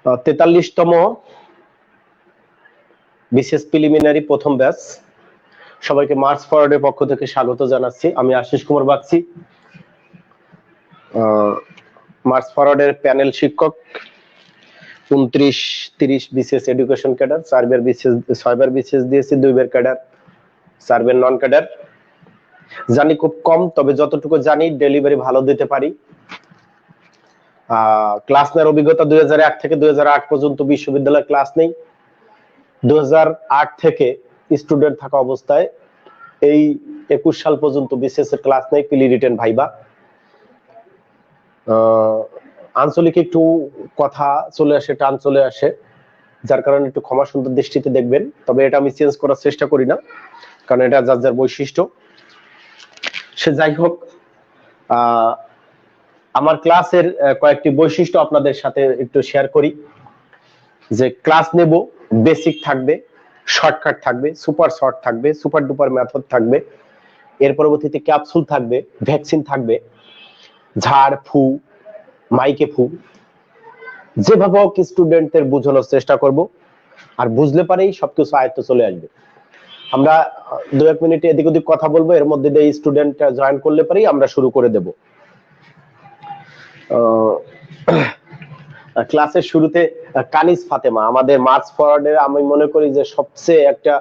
43তম বিশেষ প্রিলিমিনারি প্রথম ব্যাচ। সবাইকে মার্চ ফরওয়ার্ডের পক্ষ থেকে স্বাগত জানাচ্ছি। আমি আশিস কুমার বাগচি, মার্চ ফরওয়ার্ডের প্যানেল শিক্ষক। 29-30 বিশেষ এডুকেশন ক্যাডার, 4বার বিশেষ, 6বার বিশেষ দিয়েছি, 2বার ক্যাডার, 4বার নন ক্যাডার। জানি খুব কম, তবে যতটুকু জানি ডেলিভারি ভালো দিতে পারি। ক্লাস নেওয়ার অভিজ্ঞতা 2001 থেকে 2008 পর্যন্ত বিশ্ববিদ্যালয়ে ক্লাস নেই। 2008 থেকে স্টুডেন্ট থাকা অবস্থায় এই 21 সাল পর্যন্ত বিশেষ ক্লাস নেই, প্রি রিটেন ভাইবা। আঞ্চলিক একটু কথা চলে আসে, টান চলে আসে, যার কারণে একটু ক্ষমা সুন্দর দৃষ্টিতে দেখবেন। তবে এটা আমি চেঞ্জ করার চেষ্টা করি না, কারণ এটা যার যার বৈশিষ্ট্য। সে যাই হোক, আমার ক্লাসের কয়েকটি বৈশিষ্ট্য আপনাদের সাথে একটু শেয়ার করি। যে ক্লাস নেব, বেসিক থাকবে, শর্টকাট থাকবে, সুপার শর্ট থাকবে, সুপার ডুপার মেথড থাকবে, এর পরবর্তীতে ক্যাপসুল থাকবে, ভ্যাকসিন থাকবে, ঝাড় ফু, মাইকে ফু, যেভাবে হোক স্টুডেন্টদের বোঝানোর চেষ্টা করব। আর বুঝলে পারেই সবকিছু আয়ত্ত চলে আসবে। আমরা 2-1 মিনিটে এদিক ওদিক কথা বলবো, এর মধ্যে দিয়ে স্টুডেন্ট জয়েন করলে পারেই আমরা শুরু করে দেব। ক্লাসের শুরুতে কানিজ ফাতেমা, আমাদের মার্চ ফরওয়ার্ডের আমি মনে করি যে সবচেয়ে একটা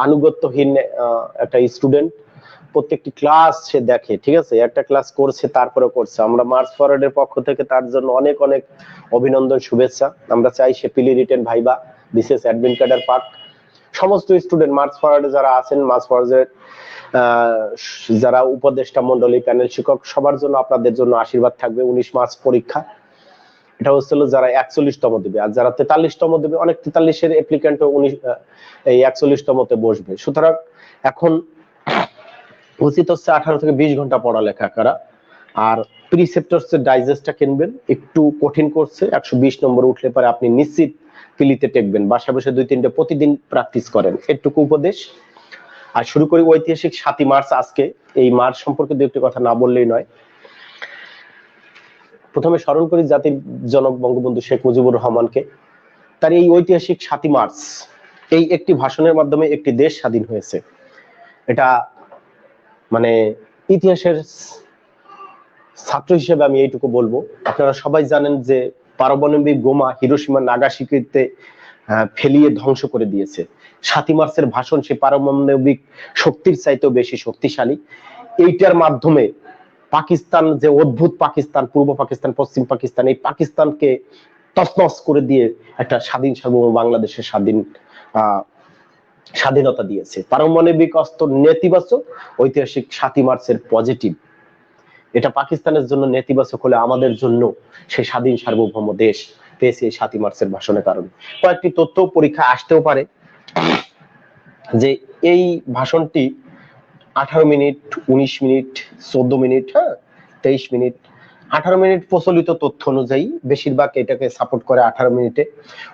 আনুগত্যহীন একটা স্টুডেন্ট। প্রত্যেকটি ক্লাস সে দেখে, ঠিক আছে, একটা ক্লাস করছে তারপরে করছে। আমরা মার্চ ফরওয়ার্ডের পক্ষ থেকে তার জন্য অনেক অনেক অভিনন্দন, শুভেচ্ছা। আমরা চাই সে প্রি রিটেন ভাইবা, বিশেষ অ্যাডমিন ক্যাডার পাক। সমস্ত স্টুডেন্ট মার্চ ফরওয়ার্ডে যারা আছেন, মার্চ ফরওয়ার্ডের যারা উপদেষ্টা মন্ডলী, প্যানেল শিক্ষক, সবার জন্য আপনাদের জন্য আশীর্বাদ থাকবে। 19 মার্চ পরীক্ষা, এটা হচ্ছিল যারা 41তম দেবে, আর যারা 43তম দেবে, অনেক 43-এর অ্যাপ্লিক্যান্টও এই 41তমতে বসবে। সুতরাং এখন উচিত হচ্ছে 18 থেকে 20 ঘন্টা পড়ালেখা করা। আর প্রিসেপ্টরসের ডাইজেস্টটা কিনবেন, একটু কঠিন করছে, 120 নম্বর উঠলে পরে আপনি নিশ্চিত পিলিতে টেকবেন। বাসা বসে 2-3টে প্রতিদিন প্র্যাকটিস করেন, এটুকু উপদেশ। আর শুরু করি ঐতিহাসিক 7ই মার্চ। আজকে এই মার্চ সম্পর্কে দু একটি কথা না বললেই নয়। প্রথমে স্মরণ করি জাতির জনক বঙ্গবন্ধু শেখ মুজিবুর রহমানকে। তার এই ঐতিহাসিক 7ই মার্চ, এই একটি ভাষণের মাধ্যমে একটি দেশ স্বাধীন হয়েছে। এটা মানে ইতিহাসের ছাত্র হিসেবে আমি এইটুকু বলবো। আপনারা সবাই জানেন যে পারমাণবিক বোমা হিরোশিমা নাগাসাকিতে ফেলিয়ে ধ্বংস করে দিয়েছে। 7ই মার্চের ভাষণ সে পারমাণবিক শক্তির চাইতেও বেশি শক্তিশালী। এইটার মাধ্যমে পাকিস্তান, যে অদ্ভুত পাকিস্তান, পূর্ব পাকিস্তান, পশ্চিম পাকিস্তান, এই পাকিস্তানকে তছনছ করে দিয়ে একটা স্বাধীন সার্বভৌম বাংলাদেশের স্বাধীনতা দিয়েছে। পারমাণবিক অস্ত্র নেতিবাচক, ঐতিহাসিক 7ই মার্চের পজিটিভ। এটা পাকিস্তানের জন্য নেতিবাচক হলে আমাদের জন্য সেই স্বাধীন সার্বভৌম দেশ পেয়েছে এই 7ই মার্চের ভাষণের কারণে। কয়েকটি তথ্য পরীক্ষা আসতেও পারে যে এই ভাষণটি 18 minute, 19 minute, 14 minute, 23 minute, 18 minute প্রচলিত তথ্য অনুযায়ী বেশিরভাগ এটাকে সাপোর্ট করে 18 মিনিটে।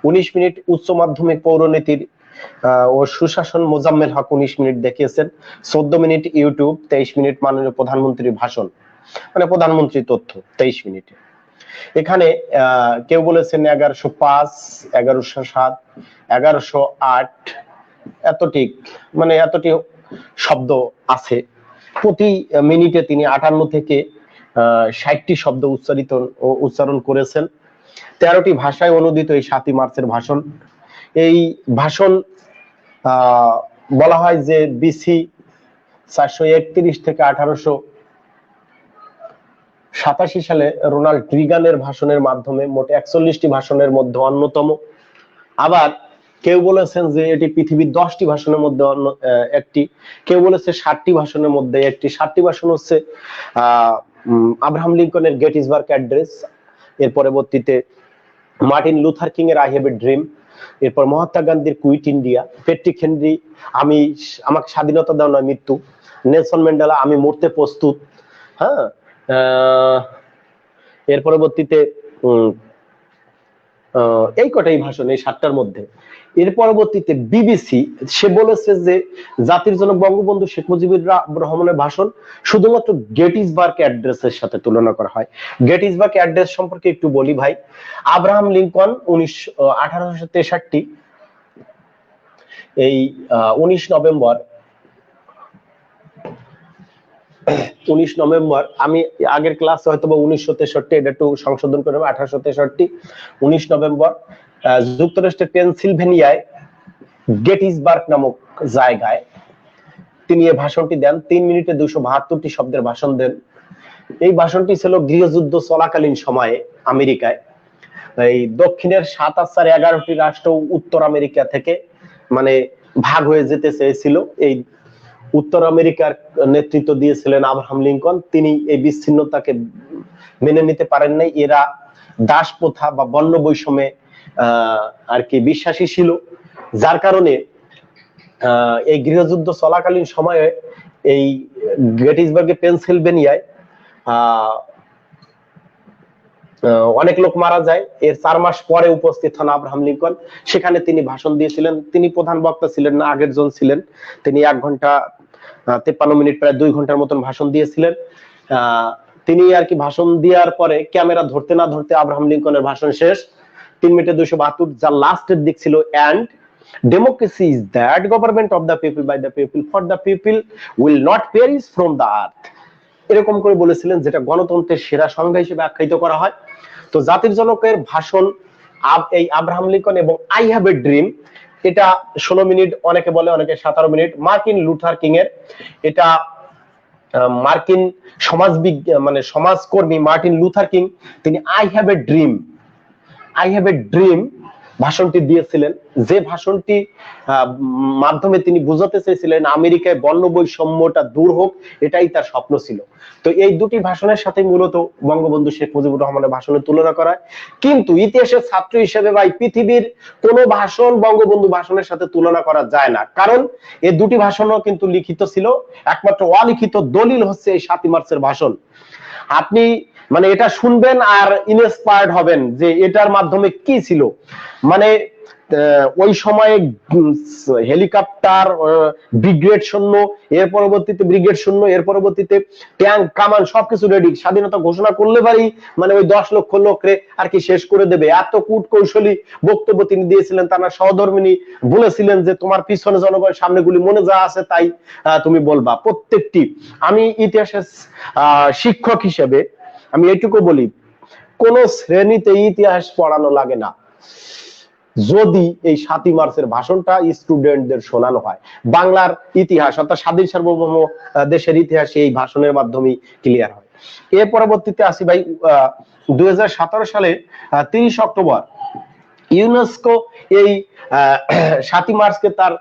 19 মিনিট উচ্চ মাধ্যমিক পৌরনীতির ও সুশাসন মোজাম্মেল হক 19 মিনিট দেখিয়েছেন। 14 মিনিট ইউটিউব, 23 মিনিট মাননীয় প্রধানমন্ত্রীর ভাষণ, মানে প্রধানমন্ত্রীর তথ্য 23 মিনিটে। এখানে কেউ বলেছেন 1105, 1107, 1108, এতটি মানে এতটি শব্দ আছে। প্রতি মিনিটে তিনি 58 থেকে 60টি শব্দ উচ্চারণ করেছেন। 13টি ভাষায় অনুদিত এই 7ই মার্চের ভাষণ। এই ভাষণ বলা হয় যে বিসি 431 থেকে 1887 সালে রোনাল্ড রিগানের ভাষণের মাধ্যমে মোট 41টি ভাষণের মধ্যে অন্যতম। আবার কেউ বলেছেন যে এটি পৃথিবীর 10টি ভাষণের মধ্যে একটি, কেউ বলেছে 60টি ভাষণের মধ্যে একটি। 60টি ভাষণ হচ্ছে আব্রাহাম লিঙ্কনের গেটিসবার্গ অ্যাড্রেস, এর পরবর্তীতে মার্টিন লুথার কিং এর আই হ্যাভ এ ড্রিম, এরপর মহাত্মা গান্ধীর কুইট ইন্ডিয়া, প্যাট্রিক হেনরি আমাকে স্বাধীনতা দাও নয় মৃত্যু, নেলসন ম্যান্ডেলা আমি মরতে প্রস্তুত। এর পরবর্তীতে এই কটাই ভাষণ, এই 7টার মধ্যে। এর পরবর্তীতে বিবিসি সে বলেছে যে জাতির জনক বঙ্গবন্ধু শেখ মুজিবুর রহমানের ভাষণ শুধুমাত্র গেটিসবার্গ অ্যাড্রেসের সাথে তুলনা করা হয়। গেটিসবার্গ অ্যাড্রেস সম্পর্কে একটু বলি ভাই। আব্রাহাম লিঙ্কন 1863 এই 19 নভেম্বর, আমি আগের ক্লাস হয়তো বা 1963, এটা একটু সংশোধন করে 1863, 19 নভেম্বর যুক্তরাষ্ট্রের পেনসিলভেনিয়ায় গেটিসবার্গ নামক জায়গায় তিনি এই ভাষণটি দেন। 3 মিনিটে 272টি শব্দের ভাষণ দেন। এই ভাষণটি ছিল গৃহযুদ্ধ চলাকালীন সময়ে আমেরিকায় এই দক্ষিণের 7 আর 11টি রাষ্ট্র উত্তর আমেরিকা থেকে মানে ভাগ হয়ে যেতে চেয়েছিল। এই উত্তর আমেরিকার নেতৃত্ব দিয়েছিলেন আব্রাহাম লিঙ্কন। তিনি এই বিচ্ছিন্নতাকে মেনে নিতে পারেন নাই। এরা দাস প্রথা বা বর্ণ বৈষম্যে আর কি বিশ্বাসী ছিল, যার কারণে এই গৃহযুদ্ধ চলাকালীন সময়ে এই গেটিসবার্গে পেনসিলভেনিয়ায় অনেক লোক মারা যায়। এর 4 মাস পরে উপস্থিত হন আব্রাহাম লিঙ্কন। সেখানে তিনি ভাষণ দিয়েছিলেন। তিনি প্রধান বক্তা ছিলেন না, আগের জন ছিলেন। তিনি 1 ঘন্টা 53 মিনিট, প্রায় 2 ঘন্টার মতন ভাষণ দিয়েছিলেন। তিনি আর কি ভাষণ দেওয়ার পরে ক্যামেরা ধরতে না ধরতে আব্রাহাম লিঙ্কনের ভাষণ শেষ। 3 মিনিটে 272, যার লাস্টের দিক ছিল and democracy is that government of the people by the people for the people will not perish from the earth, এরকম করে বলেছিলেন, যেটা গণতন্ত্রের সেরা সংজ্ঞা হিসেবে আখ্যায়িত করা হয়। তো জাতির জনকের ভাষণ এই আব্রাহাম লিঙ্কন এবং আই হ্যাভ এ ড্রিম, এটা 16 মিনিট, অনেকে বলে অনেকে 17 মিনিট। মার্টিন লুথার কিং এর, এটা মার্কিন সমাজকর্মী মার্টিন লুথার কিং, তিনি আই হ্যাভ এ ড্রিম ভাষণটি দিয়েছিলেন। যে ভাষণটি মাধ্যমে তিনি বোঝাতে চেয়েছিলেন আমেরিকায় বর্ণ বৈষম্যটা দূর হোক, এটাই তার স্বপ্ন ছিল। তো এই দুটি ভাষণের সাথে মূলত বঙ্গবন্ধু শেখ মুজিবুর রহমানের ভাষণের তুলনা করা হয়। কিন্তু ইতিহাসের ছাত্র হিসেবে ভাই পৃথিবীর কোন ভাষণ বঙ্গবন্ধু ভাষণের সাথে তুলনা করা যায় না, কারণ এই দুটি ভাষণও কিন্তু লিখিত ছিল। একমাত্র অলিখিত দলিল হচ্ছে এই 7 মার্চের ভাষণ। আপনি মানে এটা শুনবেন আর ইনস্পায়ার্ড হবেন যে এটার মাধ্যমে কি ছিল। মানে ওই সময়ে হেলিকপ্টার, ব্রিগেড শূন্য, এর পরবর্তীতে ব্রিগেড শূন্য, এর পরবর্তীতে ট্যাঙ্ক, কামান সবকিছু রেডি। স্বাধীনতা ঘোষণা করলে পারেই মানে ওই 10 লক্ষ লোকরে আর কি শেষ করে দেবে, এত কূট কৌশলী বক্তব্য তিনি দিয়েছিলেন। তার সহধর্মিনী বলেছিলেন যে তোমার পিছনে জনগণের সামনে গুলি, মনে যা আছে তাই তুমি বলবা। প্রত্যেকটি, আমি ইতিহাসের শিক্ষক হিসেবে আমি এইটুকু বলি, কোন শ্রেণীতে ইতিহাস পড়ানো লাগে না যদি এই 7 মার্চের ভাষণটা স্টুডেন্টদের শোনানো হয়। বাংলার ইতিহাস অর্থাৎ স্বাধীন সার্বভৌম দেশের ইতিহাস এই ভাষণের মাধ্যমে ক্লিয়ার হয়। এর পরবর্তীতে আসি ভাই 2017 সালে 30 অক্টোবর ইউনেস্কো এই 7 মার্চকে তার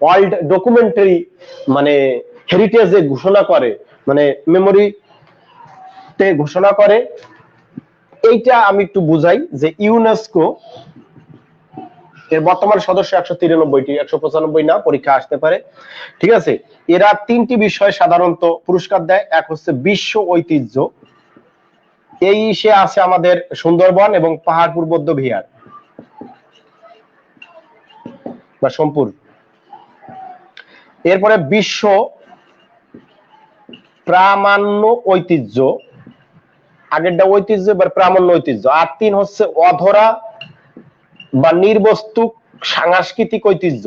ওয়ার্ল্ড ডকুমেন্টারি মানে হেরিটেজে ঘোষণা করে, মানে মেমোরিতে ঘোষণা করে। এইটা আমি একটু বুঝাই যে ইউনেস্কো এর বর্তমান সদস্য 193টি, 195 না, পরীক্ষা আসতে পারে, ঠিক আছে। এরা 3টি বিষয়ে সাধারণত পুরস্কার দেয়। এক হচ্ছে বিশ্ব ঐতিহ্য, এই সে আছে আমাদের সুন্দরবন এবং পাহাড়পুর বৌদ্ধবিহার বা সোমপুর। এরপরে বিশ্ব প্রামাণ্য ঐতিহ্য, আগেরটা ঐতিহ্য, এবার প্রামাণ্য ঐতিহ্য। আর 3 হচ্ছে অধরা বা নির্বস্তু সাংস্কৃতিক ঐতিহ্য।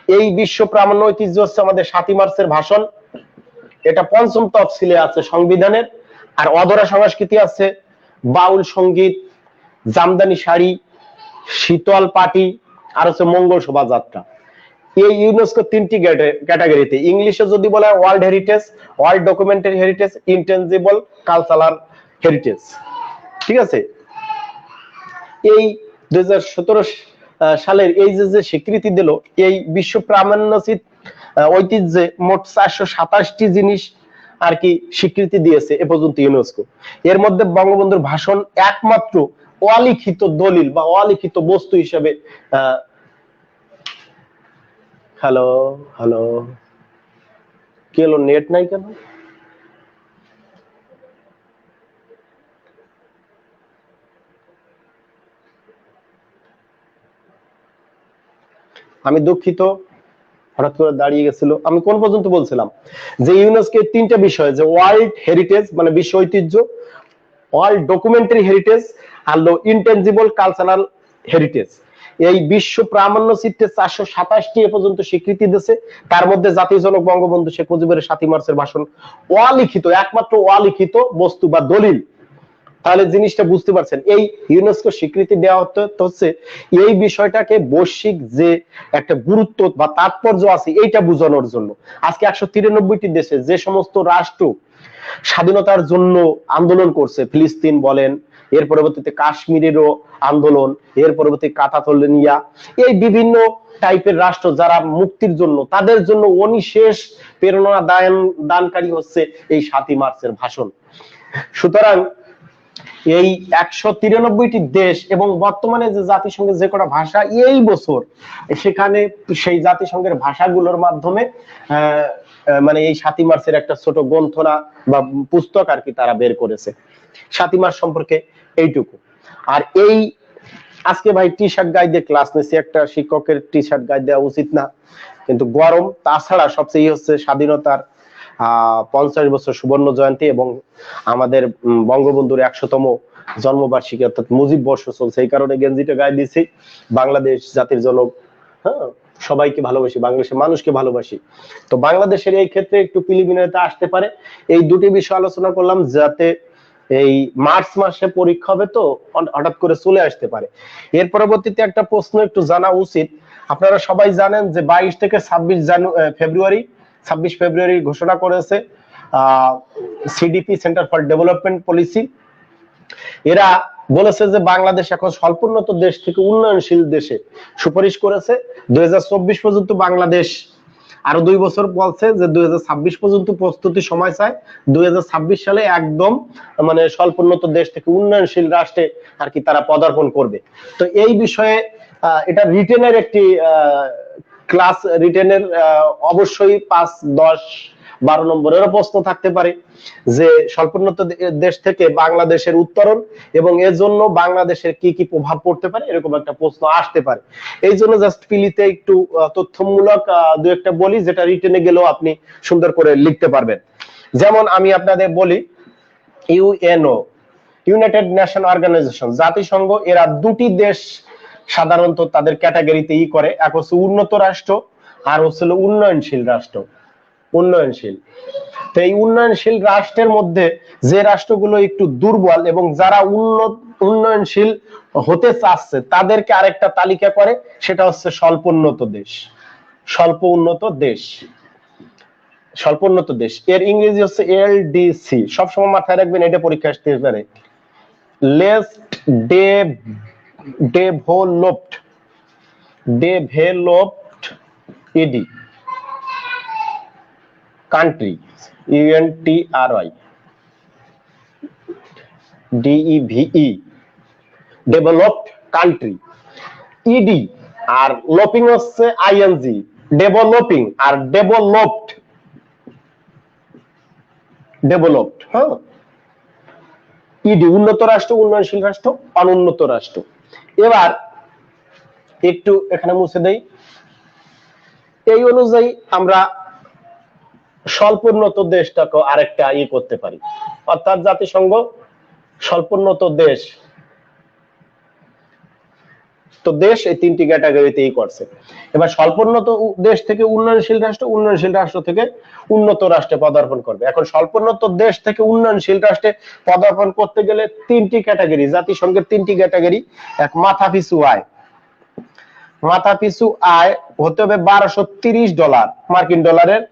এই বিশ্ব প্রামাণ্য ঐতিহ্য হচ্ছে আমাদের 7 মার্চের ভাষণ, এটা 5ম তফসিলে আছে সংবিধানের। আর অধরা সংস্কৃতি আছে বাউল সঙ্গীত, জামদানি শাড়ি, শীতল পাটি, আর হচ্ছে মঙ্গল শোভাযাত্রা। এই ইউনেস্কো 3টি ক্যাটাগরিতে, ইংলিশে যদি বলা হয় world heritage, world documentary heritage, intangible cultural heritage, ঠিক আছে। এই 2017 সালের এই যে স্বীকৃতি দিল, এই বিশ্ব প্রামাণ্য ঐতিহ্যে মোট 427টি জিনিস আর কি স্বীকৃতি দিয়েছে এ পর্যন্ত ইউনেস্কো। এর মধ্যে বঙ্গবন্ধুর ভাষণ একমাত্র অলিখিত দলিল বা অলিখিত বস্তু হিসেবে হ্যালো হ্যালো কি হলো, নেট নাই কেন? আমি দুঃখিত, হঠাৎ করে দাঁড়িয়ে গেছিল। আমি কোন পর্যন্ত বলছিলাম যে ইউনেস্কো তিনটা বিষয়, যে ওয়ার্ল্ড হেরিটেজ মানে বিশ্ব ঐতিহ্য, ওয়ার্ল্ড ডকুমেন্টারি হেরিটেজ আর ইনটেনজিবল কালচারাল হেরিটেজ, এই বিশ্ব প্রামাণ্য চিত্রে 427টি এ পর্যন্ত স্বীকৃতি দিয়েছে। তার মধ্যে জাতীয় জনক বঙ্গবন্ধু শেখ মুজিবের 7ই মার্চের ভাষণ অলিখিত, একমাত্র অলিখিত বস্তু বা দলিল। তাহলে জিনিসটা বুঝতে পারছেন, এই ইউনেস্কো স্বীকৃতি দেওয়া হচ্ছে এই বিষয়টাকে বৈশ্বিক যে একটা গুরুত্ব বা তাৎপর্য আছে এইটা বোঝানোর জন্য। আজকে 193টি দেশে যে সমস্ত রাষ্ট্র স্বাধীনতার জন্য আন্দোলন করছে, ফিলিস্তিন বলেন, এর পরবর্তীতে কাশ্মীরেরও আন্দোলন, এর পরবর্তী কাতালোনিয়া, এই বিভিন্ন টাইপের রাষ্ট্র যারা মুক্তির জন্য, তাদের জন্য অনিশেষ প্রেরণা দানকারী হচ্ছে এই 7ই মার্চের ভাষণ। সুতরাং এই 193টি দেশ এবং বর্তমানে যে জাতিসংঘের যে কটা ভাষা, এই বছর সেখানে সেই জাতিসংঘের ভাষাগুলোর মাধ্যমে মানে এই 7ই মার্চের একটা ছোট গ্রন্থনা বা পুস্তক আর কি তারা বের করেছে 7ই মার্চ সম্পর্কে, এইটুকু। আর এই আজকে ভাই টি শার্ট গায়ে দিয়ে ক্লাস নিয়েছি, একটা শিক্ষকের টি শার্ট গায়ে দেওয়া উচিত না, কিন্তু গরম। তাছাড়া সবচেয়ে হচ্ছে স্বাধীনতার 50 বছর সুবর্ণ জয়ন্তী এবং আমাদের বঙ্গবন্ধুর 100তম জন্মবার্ষিকী অর্থাৎ মুজিব বর্ষ চলছে, এই কারণে গেঞ্জিটা গায়ে দিয়েছি। বাংলাদেশ জাতির জনক, হ্যাঁ, সবাইকে ভালোবাসি, বাংলাদেশের মানুষকে ভালোবাসি। তো বাংলাদেশের এই ক্ষেত্রে একটু প্রিলিমিনারিতে আসতে পারে, এই দুটি বিষয় আলোচনা করলাম, যাতে এই মার্চ মাসে পরীক্ষা হবে তো হঠাৎ করে চলে আসতে পারে। এর পরবর্তীতে একটা প্রশ্ন একটু জানা উচিত, আপনারা সবাই জানেন যে 22 থেকে 26 ফেব্রুয়ারি ঘোষণা করেছে CDP, centre for development policy. এরা বলেছে যে বাংলাদেশ এখন স্বল্পোন্নত দেশ থেকে উন্নয়নশীল দেশে সুপারিশ করেছে। 2024 পর্যন্ত বাংলাদেশ, আরো 2 বছর বলছে যে 2026 পর্যন্ত প্রস্তুতি সময় চায়। 2026 সালে একদম মানে স্বল্পোন্নত দেশ থেকে উন্নয়নশীল রাষ্ট্রে আর কি তারা পদার্পণ করবে। তো এই বিষয়ে এটা রিটেনের একটি ক্লাস, রিটেনের অবশ্যই 5, 10, 12 নম্বরেরও প্রশ্ন থাকতে পারে যে স্বল্পোন্নত দেশ থেকে বাংলাদেশের উত্তরণ এবং এর জন্য বাংলাদেশের কি কি প্রভাব পড়তে পারে, এরকম একটা প্রশ্ন আসতে পারে। এই জন্য জাস্ট পিলিতে একটু তথ্যমূলক দু একটা বলি, যেটা রিটেনে গেলেও আপনি সুন্দর করে লিখতে পারবেন। যেমন আমি আপনাদের বলি, ইউএনও, ইউনাইটেড নেশন অর্গানাইজেশন, জাতিসংঘ, এরা দুটি দেশ সাধারণত তাদের ক্যাটাগরিতে করে, এক হচ্ছে উন্নত রাষ্ট্র আর হচ্ছে উন্নয়নশীল রাষ্ট্র। উন্নয়নশীল, তো এই উন্নয়নশীল রাষ্ট্রের মধ্যে যে রাষ্ট্রগুলো একটু দুর্বল এবং যারা উন্নয়নশীল হতে চাচ্ছে তাদেরকে আরেকটা তালিকা করে, সেটা হচ্ছে স্বল্পোন্নত দেশ। স্বল্প উন্নত দেশ, স্বল্পোন্নত দেশ, এর ইংরেজি হচ্ছে এলডিসি। সবসময় মাথায় রাখবেন, এটা পরীক্ষা আসতে পারে। Least developed, ED country, UNTRY, DEVE, developed country. ED আর লোপিং হচ্ছে ING, ডেভেলপিং আর ডেভেলপড, হ্যাঁ। ইডি উন্নত রাষ্ট্র, উন্নয়নশীল রাষ্ট্র, অনুন্নত রাষ্ট্র। এবার একটু এখানে মুছে দেই, এই অনুযায়ী আমরা স্বল্পোন্নত দেশটাকে আরেকটা করতে পারি, অর্থাৎ জাতিসংঘ স্বল্পোন্নত দেশ, তো দেশ এই তিনটি ক্যাটাগরিতেই করছে। এবার স্বল্পোন্নত দেশ থেকে উন্নয়নশীল রাষ্ট্র, উন্নয়নশীল রাষ্ট্র থেকে উন্নত রাষ্ট্রে পদার্পণ করবে। এখন স্বল্পোন্নত দেশ থেকে উন্নয়নশীল রাষ্ট্রে পদার্পণ করতে গেলে তিনটি ক্যাটাগরি, জাতিসংঘের তিনটি ক্যাটাগরি। এক, মাথাপিছু আয়, মাথাপিছু আয় হতে হবে $1230 মার্কিন ডলারের,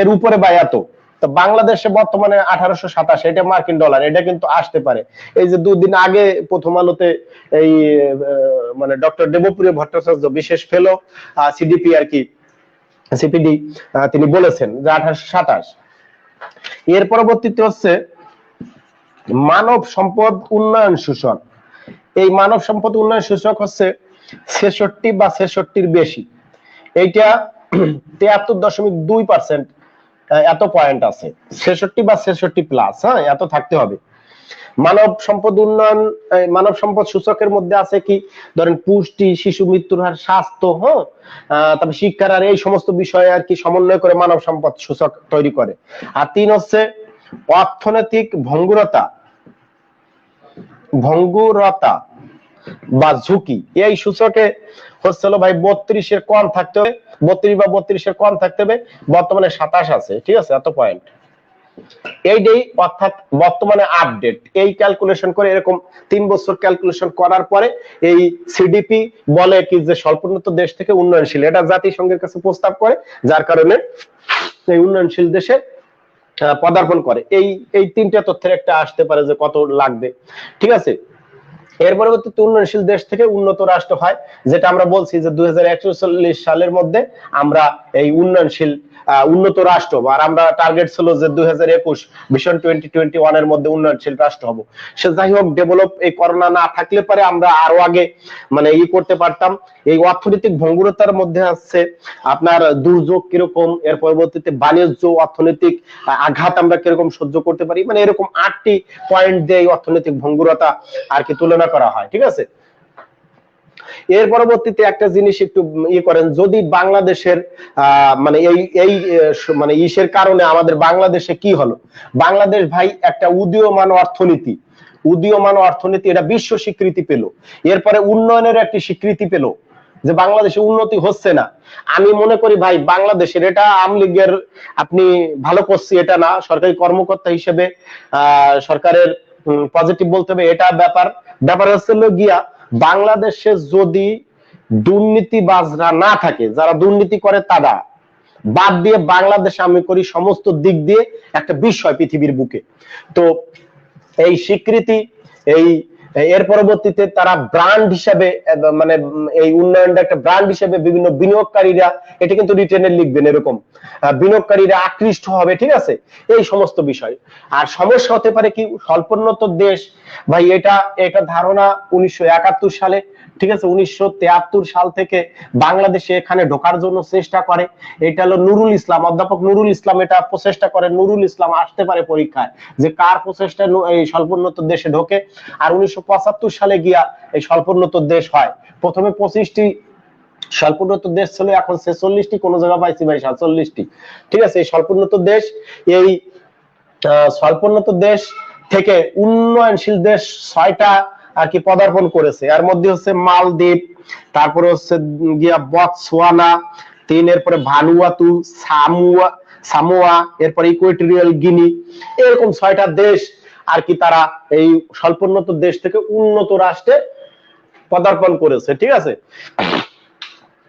এর উপরে বা এত। তো বাংলাদেশে বর্তমানে 1827, এটা মার্কিন ডলার, এটা কিন্তু আসতে পারে। এই যে 2 দিন আগে প্রথম আলোতে এই মানে ডক্টর দেবপ্রিয় ভট্টাচার্য, বিশেষ ফেলো সিডিপি আর কি, সিপিডি, তিনি বলেছেন যে 1827। এর পরবর্তীতে হচ্ছে মানব সম্পদ উন্নয়ন সূচক। এই মানব সম্পদ উন্নয়ন সূচক হচ্ছে 66 বা 66-র বেশি, এইটা 73.2%, এত পয়েন্ট আছে, 66 বা 66 প্লাস, হ্যাঁ, এত থাকতে হবে। মানব সম্পদ উন্নয়ন, মানব সম্পদ সূচকের মধ্যে আছে কি, ধরেন পুষ্টি, শিশু মৃত্যুর হার, স্বাস্থ্য, হ্যাঁ, তারপর শিক্ষার আর এই সমস্ত বিষয়ে আর কি সমন্বয় করে মানব সম্পদ সূচক তৈরি করে। আর 3 হচ্ছে অর্থনৈতিক ভঙ্গুরতা বা ঝুঁকি। এই সূচকে হচ্ছে ভাই 32 কম থাকতে হবে, 32 বা 32 কম থাকতে হবে, বর্তমানে 27 আছে, ঠিক আছে, এত পয়েন্ট। এইটাই অর্থাৎ বর্তমানে আপডেট, এই ক্যালকুলেশন করে এরকম 3 বছর ক্যালকুলেশন করার পরে এই সিডিপি বলে কি যে স্বল্পোন্নত দেশ থেকে উন্নয়নশীল, এটা জাতিসংঘের কাছে প্রস্তাব করে, যার কারণে এই উন্নয়নশীল দেশে পদার্পণ করে। এই 3টা তথ্যের একটা আসতে পারে যে কত লাগবে, ঠিক আছে। এর পরবর্তীতে উন্নয়নশীল দেশ থেকে উন্নত রাষ্ট্র হয়, যেটা আমরা বলছি যে 2041 সালের মধ্যে আমরা এই উন্নয়নশীল উন্নত রাষ্ট্র, আর আমরা টার্গেট ছিল যে 2021 ভিশন 2021 এর মধ্যে উন্নয়নশীল রাষ্ট্র হব। সে যাই হোক, ডেভেলপ এই করোনা না থাকলে পারে আমরা আরো আগে মানে করতে পারতাম। এই অর্থনৈতিক ভঙ্গুরতার মধ্যে আছে আপনার দুর্যোগ কিরকম, এর পরবর্তীতে বাণিজ্য অর্থনৈতিক আঘাত আমরা কিরকম সহ্য করতে পারি, মানে এরকম 8টি পয়েন্ট দিয়ে এই অর্থনৈতিক ভঙ্গুরতা আর কি তুলনা করা হয়, ঠিক আছে। এর পরবর্তীতে একটা জিনিস একটু করেন, যদি বাংলাদেশের মানে এই মানে ইসের কারণে আমাদের বাংলাদেশে কি হলো, বাংলাদেশ ভাই একটা উদীয়মান অর্থনীতি, এটা বিশ্ব স্বীকৃতি পেল, এরপরে উন্নয়নের একটি স্বীকৃতি পেল যে বাংলাদেশে উন্নতি হচ্ছে না। আমি মনে করি ভাই বাংলাদেশের, এটা আওয়ামী লীগের আপনি ভালো করছি এটা না, সরকারি কর্মকর্তা হিসেবে সরকারের পজিটিভ বলতে হবে, এটা ব্যাপার হচ্ছে গিয়া বাংলাদেশে যদি দুর্নীতিবাজরা না থাকে, যারা দুর্নীতি করে তারা বাদ দিয়ে বাংলাদেশে আমি করি সমস্ত দিক দিয়ে একটা বিস্ময় পৃথিবীর বুকে। তো এই স্বীকৃতি, এর পরবর্তীতে তারা ব্র্যান্ড হিসেবে মানে এই উন্নয়নটা একটা ব্র্যান্ড হিসেবে বিভিন্ন বিনিয়োগকারীরা, এটা কিন্তু রিটেনে লিখবেন, এরকম বিনিয়োগকারীরা আকৃষ্ট হবে, ঠিক আছে, এই সমস্ত বিষয়। আর সমস্যা হতে পারে কি, স্বল্পোন্নত দেশ ভাই, এটা ধারণা 1971 সালে, ঠিক আছে, 1973 সাল থেকে বাংলাদেশে এখানে ঢোকার জন্য চেষ্টা করে, এটা হলো নুরুল ইসলাম, অধ্যাপক নুরুল ইসলাম এটা প্রচেষ্টা করে। নুরুল ইসলাম আসতে পারে পরীক্ষায় যে কার প্রচেষ্টা এই স্বল্পোন্নত দেশে ঢোকে। আর 1975 সালে গিয়া এই স্বল্পোন্নত দেশ হয়। প্রথমে 25টি স্বল্পোন্নত দেশ ছিল, এখন 46টি, কোন জায়গা পাইছি ভাই 47টি, ঠিক আছে। এই স্বল্পোন্নত দেশ, এই স্বল্পোন্নত দেশ থেকে উন্নয়নশীল দেশ 6টা আর কি পদার্পণ করেছে। এর মধ্যে হচ্ছে মালদ্বীপ, তারপরে হচ্ছে গিয়া বতসোয়ানা, 3 এরপরে ভানুয়াতু, সামোয়া, এরপরে ইকুয়েটরিয়াল গিনি, এরকম 6টা দেশ আর কি তারা এই স্বল্পোন্নত দেশ থেকে উন্নত রাষ্ট্রে পদার্পণ করেছে, ঠিক আছে।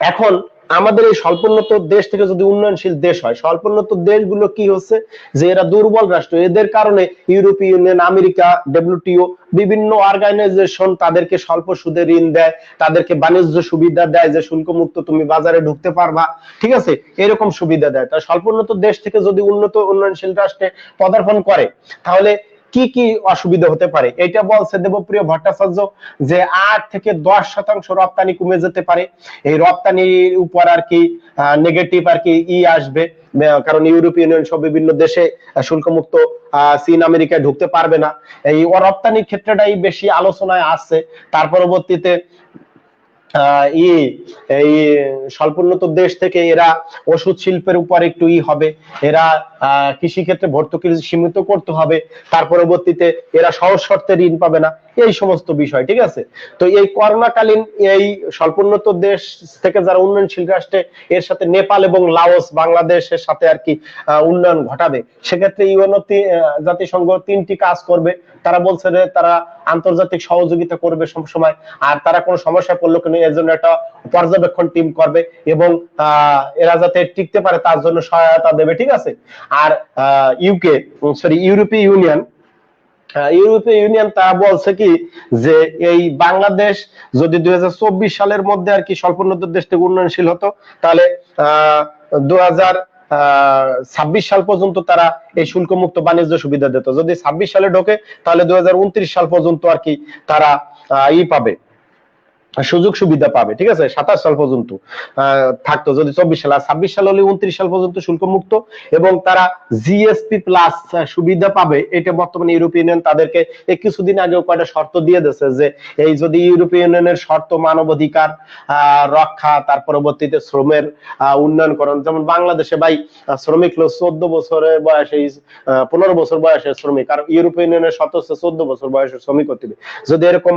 এখন আমাদের এই স্বল্পোন্নত দেশ থেকে যদি উন্নয়নশীল দেশ হয়, স্বল্পোন্নত দেশগুলো কি হচ্ছে যে এরা দুর্বল রাষ্ট্র, এদের কারণে ইউরোপীয় ইউনিয়ন, আমেরিকা, ডব্লিউটিও, বিভিন্ন অর্গানাইজেশন তাদেরকে স্বল্প সুদে ঋণ দেয়, তাদেরকে বাণিজ্য সুবিধা দেয়, যে শুল্ক মুক্ত তুমি বাজারে ঢুকতে পারবা, ঠিক আছে, এরকম সুবিধা দেয়। তাই স্বল্পোন্নত দেশ থেকে যদি উন্নয়নশীল রাষ্ট্রে পদার্পণ করে, তাহলে কি কি অসুবিধা হতে পারে, এটা বলছে দেবপ্রিয় ভট্টাচার্য, যে 8 থেকে 10% রপ্তানি কমে যেতে পারে। এই রপ্তানির উপর আর কি নেগেটিভ আর কি আসবে, কারণ ইউরোপীয় ইউনিয়ন সব বিভিন্ন দেশে শুল্কমুক্ত চীন আমেরিকায় ঢুকতে পারবে না, এই রপ্তানির ক্ষেত্রটাই বেশি আলোচনায় আসছে। তার পরবর্তীতে এই স্বল্পোন্নত দেশ থেকে এরা ওষুধ শিল্পের উপর একটু হবে, এরা কৃষি ক্ষেত্রে ভর্তুকি সীমিত করতে হবে, তার পরবর্তীতে এরা সহজ শর্তে ঋণ পাবে না, এই সমস্ত বিষয়, ঠিক আছে। তো এই করোনাকালীন এই স্বল্পোন্নত দেশ থেকে যারা উন্নয়নশীল রাষ্ট্রে, এর সাথে নেপাল এবং লাওস বাংলাদেশের সাথে আর কি উন্নয়ন ঘটাবে, সেক্ষেত্রে ইউএনও জাতিসংঘ 3টি কাজ করবে। তারা বলছে যে তারা আন্তর্জাতিক সহযোগিতা করবে সবসময়, আর তারা কোনো সমস্যা পড়লো কিনা এর জন্য একটা পর্যবেক্ষণ টিম করবে, এবং এরা যাতে টিকতে পারে তার জন্য সহায়তা দেবে, ঠিক আছে। আর ইউরোপীয় ইউনিয়ন তা বলছে কি যে এই বাংলাদেশ যদি 2024 সালের মধ্যে আর কি স্বল্পোন্নত দেশ থেকে উন্নয়নশীল হতো, তাহলে 2026 সাল পর্যন্ত তারা এই শুল্ক মুক্ত বাণিজ্য সুবিধা দিত। যদি 26 সালে ঢোকে, তাহলে 2029 সাল পর্যন্ত আর কি তারা পাবে, সুযোগ সুবিধা পাবে, ঠিক আছে। 27 সাল পর্যন্ত থাকতো, যদি 24 সাল, আর 26 সাল হলে 29 সাল পর্যন্ত শুল্ক মুক্ত, এবং তারা জিএসপি প্লাস সুবিধা পাবে। এটা বর্তমানে ইউরোপিয়ান ইউনিয়ন তাদেরকে এই কিছুদিন আগেও কয়টা শর্ত দিয়ে দিয়েছে, যে এই যদি ইউরোপিয়ান ইউনিয়নের শর্ত মানবাধিকার রক্ষা, তার পরবর্তীতে শ্রমের উন্নয়নকরণ, যেমন বাংলাদেশে ভাই শ্রমিক লোক 14 বছরের বয়সে 15 বছর বয়সের শ্রমিক, আর ইউরোপিয়ান ইউনিয়নের শর্ত হচ্ছে 14 বছর বয়সের শ্রমিক হতে হবে। যদি এরকম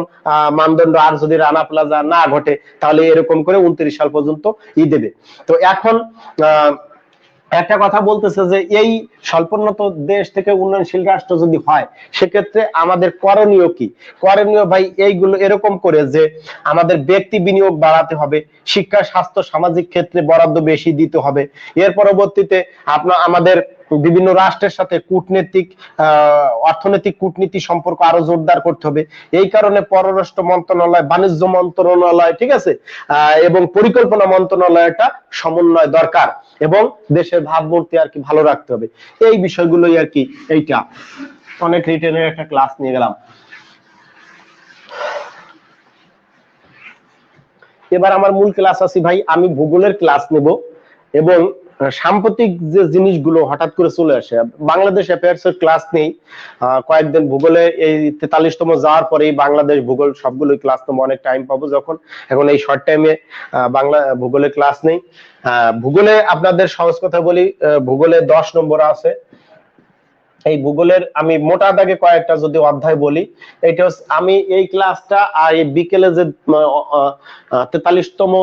মানদণ্ড আর যদি রানা প্লাজা না ঘটে, তাহলে এরকম করে 29 সাল পর্যন্ত দেবে। তো এখন একটা কথা বলতেছে যে এই স্বল্পোন্নত দেশ থেকে উন্নয়নশীল রাষ্ট্র যদি হয়, সেক্ষেত্রে আমাদের করণীয় কি? করণীয় ভাই এইগুলো এরকম করে যে আমাদের ব্যক্তি বিনিয়োগ বাড়াতে হবে, শিক্ষা, স্বাস্থ্য, সামাজিক ক্ষেত্রে বরাদ্দ বেশি দিতে হবে। এর পরবর্তীতে আমাদের বিভিন্ন রাষ্ট্রের সাথে কূটনৈতিক অর্থনৈতিক কূটনীতি সম্পর্ক আরো জোরদার করতে হবে। এই কারণে পররাষ্ট্র মন্ত্রণালয়, বাণিজ্য মন্ত্রণালয়, ঠিক আছে, এবং পরিকল্পনা মন্ত্রণালয়টা সমন্বয় দরকার, এবং দেশের ভাবমূর্তি আর কি ভালো রাখতে হবে। এই বিষয়গুলোই আর কি। এইটা অনেক রিটেনের একটা ক্লাস নিয়ে গেলাম। এবার আমার মূল ক্লাস আছে ভাই, আমি ভূগোলের ক্লাস নেব, এবং সাম্প্রতিক যে জিনিসগুলো হঠাৎ করে চলে আসে, বাংলাদেশ অ্যাফেয়ার্স এর ক্লাস নেই কয়েকদিন, ভূগোলে এই 43তম যাওয়ার পরেই বাংলাদেশ ভূগোল সবগুলোই ক্লাস নেবো, অনেক টাইম পাবো যখন। এখন এই শর্ট টাইমে বাংলা ভূগোলে ক্লাস নেই। ভূগোলে আপনাদের সহজ কথা বলি, ভূগোলে 10 নম্বর আছে। এই ভূগোলের আমি মোটা দাগে কয়েকটা যদি অধ্যায় বলি, এটা আমি এই ক্লাসটা আর এই বিকেলে যে 43তম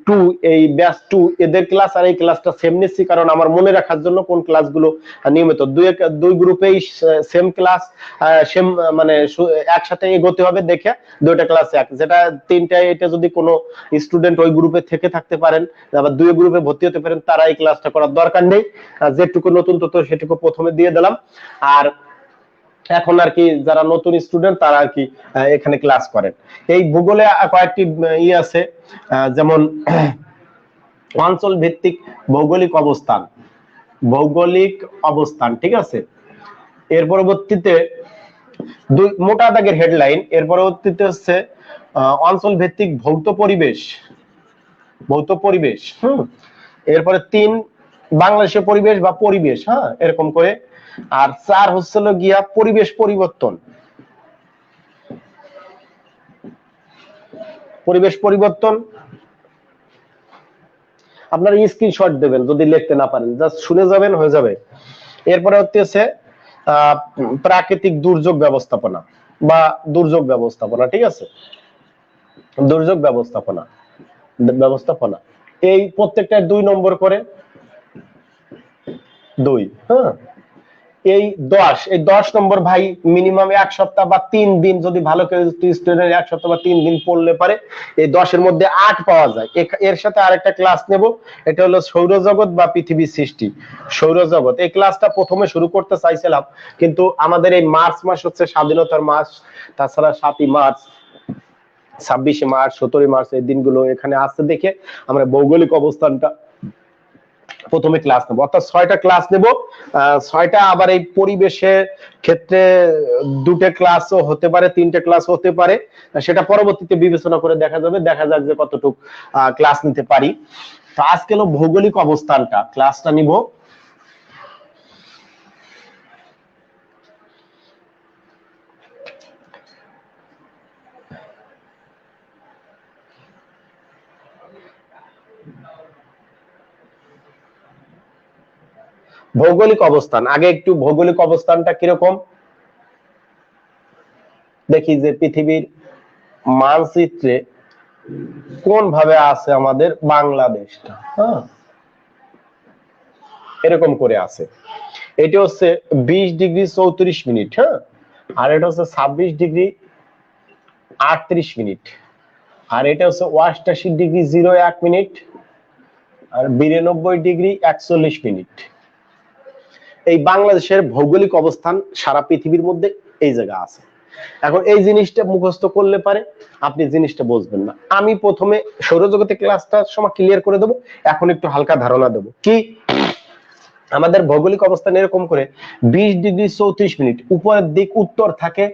2 এই ব্যাচ 2 এদের ক্লাস আর এই ক্লাসটা সেম নিচ্ছি, কারণ আমার মনে রাখার জন্য কোন ক্লাসগুলো নিয়মিত দুই গ্রুপেই সেম ক্লাস, সেম মানে একসাথে এগোতে হবে দেখে দুইটা ক্লাস এক, যেটা তিনটা, এটা যদি কোনো স্টুডেন্ট ওই গ্রুপে থেকে থাকতে পারেন, আবার দুই গ্রুপে ভর্তি হতে পারেন, তারা এই ক্লাসটা করার দরকার নেই। যেটুকু নতুন তথ্য সেটুকু প্রথমে দিয়ে দিলাম। আর এখন আর কি যারা নতুন স্টুডেন্ট তারা আর কি এখানে ক্লাস করেন। এই ভূগোলে কয়েকটি আছে, যেমন অঞ্চল ভিত্তিক ভৌগোলিক অবস্থান, ঠিক আছে। এর পরবর্তীতে মোটা দাগের হেডলাইন, এর পরবর্তীতে হচ্ছে অঞ্চল ভিত্তিক ভৌত পরিবেশ। এরপরে 3 বাংলাদেশের পরিবেশ বা পরিবেশ, হ্যাঁ, এরকম করে। আর 4 হচ্ছিল গিয়া পরিবেশ পরিবর্তন। আপনারা স্ক্রিনশট দেবেন যদি লিখতে না পারেন, জাস্ট শুনে যাবেন, হয়ে যাবে। এরপরে হচ্ছে প্রাকৃতিক দুর্যোগ ব্যবস্থাপনা বা দুর্যোগ ব্যবস্থাপনা, ঠিক আছে, দুর্যোগ ব্যবস্থাপনা। এই প্রত্যেকটা 2 নম্বর করে 2, হ্যাঁ। এই 10 নম্বর ভাই মিনিমাম 1 সপ্তাহ বা 3 দিন যদি ভালো করে স্টুডেন্ট 1 সপ্তাহ বা 3 দিন পড়লে পারে এই 10 এর মধ্যে 8 পাওয়া যায়। এর সাথে আরেকটা ক্লাস নেব, এটা হলো সৌরজগৎ বা পৃথিবীর সৃষ্টি। সৌরজগৎ এই ক্লাসটা প্রথমে শুরু করতে চাইছিলাম, কিন্তু আমাদের এই মার্চ মাস হচ্ছে স্বাধীনতার মাস, তাছাড়া 7ই মার্চ, 26শে মার্চ, 17ই মার্চ এই দিনগুলো এখানে আসতে দেখে আমরা ভৌগোলিক অবস্থানটা প্রথমে ক্লাস নেব, অর্থাৎ 6টা ক্লাস নেব। 6টা আবার এই পরিবেশের ক্ষেত্রে 2টে ক্লাসও হতে পারে, 3টে ক্লাস হতে পারে, সেটা পরবর্তীতে বিবেচনা করে দেখা যাক যে কতটুকু ক্লাস নিতে পারি। তো আজকে হলো ভৌগোলিক অবস্থানটা ক্লাসটা নিব। ভৌগোলিক অবস্থান, আগে একটু ভৌগোলিক অবস্থানটা কিরকম দেখি, যে পৃথিবীর মানচিত্রে কোন ভাবে আছে আমাদের বাংলাদেশটা, হ্যাঁ, এরকম করে আছে। এটা হচ্ছে 20 ডিগ্রি 34 মিনিট, হ্যাঁ, আর এটা হচ্ছে 26 ডিগ্রি 38 মিনিট, আর এটা হচ্ছে 88 ডিগ্রি 01 মিনিট, আর 92 ডিগ্রি 41 মিনিট। এই বাংলাদেশের ভৌগোলিক অবস্থান সারা পৃথিবীর মধ্যে এই জায়গা আছে। এখন এই জিনিসটা মুখস্থ করলে পারে আপনি জিনিসটা বুঝবেন না। আমি প্রথমে সৌরজগতের ক্লাসটা সময় ক্লিয়ার করে দেবো, এখন একটু হালকা ধারণা দেবো। কি আমাদের ভৌগোলিক অবস্থান এরকম করে 20 ডিগ্রি 34 মিনিট, উপরের দিক উত্তর থাকে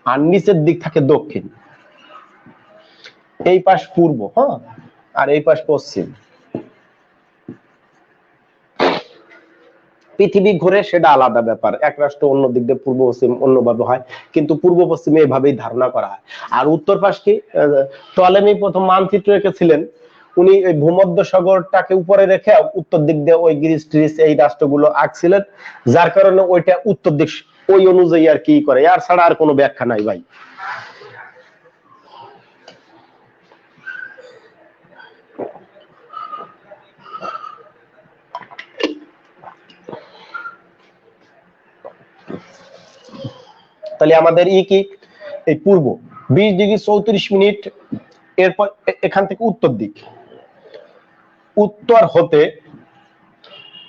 আর নিচের দিক থাকে দক্ষিণ। এই পাশ পূর্ব, হ্যাঁ, আর এই পাশ পশ্চিম। পৃথিবী ঘুরে সেটা আলাদা ব্যাপার, এক রাষ্ট্র অন্য দিক দিয়ে পূর্ব পশ্চিম অন্যভাবে হয়, কিন্তু পূর্ব পশ্চিমে এভাবেই ধারণা করা হয়। আর উত্তর পাশ কি, টলেমি প্রথম মানচিত্র এঁকেছিলেন, উনি ওই ভূমধ্য সাগরটাকে উপরে রেখে উত্তর দিক দিয়ে ওই গ্রিস ট্রিস এই রাষ্ট্রগুলো আঁকছিলেন, যার কারণে ওইটা উত্তর দিক ওই অনুযায়ী আর কি করে, আর ছাড়া আর কোনো ব্যাখ্যা নাই ভাই। তাহলে আমাদের কি এই পূর্ব 20 ডিগ্রি 34 মিনিট, এরপর এখান থেকে উত্তর দিক, উত্তর হতে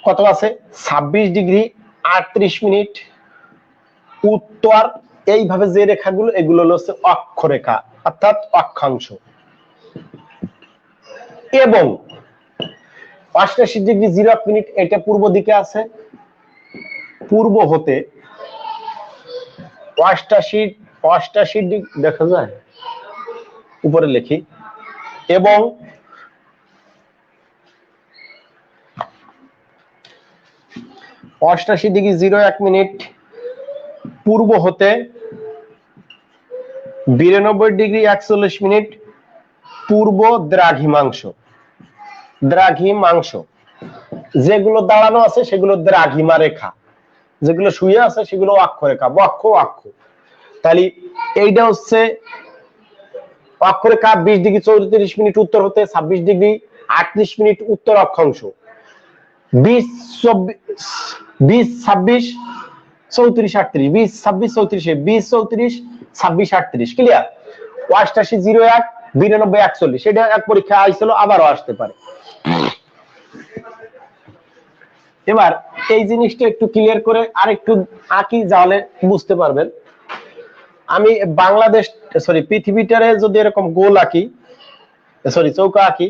কত আছে 26 ডিগ্রি 38 মিনিট উত্তর। এইভাবে যে রেখাগুলো এগুলো হচ্ছে অক্ষরেখা অর্থাৎ অক্ষাংশ, এবং 88 ডিগ্রি 01 মিনিট এটা পূর্ব দিকে আছে। পূর্ব হতে 88 ডিগ্রি দেখা যায়, উপরে লিখি, এবং 88 ডিগ্রি 01 মিনিট পূর্ব হতে 92 ডিগ্রি 41 মিনিট পূর্ব দ্রাঘিমাংশ। দ্রাঘিমাংশ যেগুলো দাঁড়ানো আছে সেগুলো দ্রাঘিমা রেখা, যেগুলো শুয়ে আছে সেগুলো অক্ষরেখা, বক্ষ অক্ষ। তাহলে এইটা হচ্ছে অক্ষরেখা 20 ডিগ্রি 34 মিনিট উত্তর হতে 26 ডিগ্রি 38 মিনিট উত্তর অক্ষাংশ, 20 26 34 38 20 26 34 20 34 26 38 ক্লিয়ার। 88 01 92 41 এটা এক পরীক্ষা আইছিল, আবারও আসতে পারে। এবার এই জিনিসটা একটু ক্লিয়ার করে আরেকটু আঁকি, তাহলে বুঝতে পারবেন। আমি বাংলাদেশ পৃথিবীটারে যদি এরকম গোল আঁকি, চৌকা আঁকি,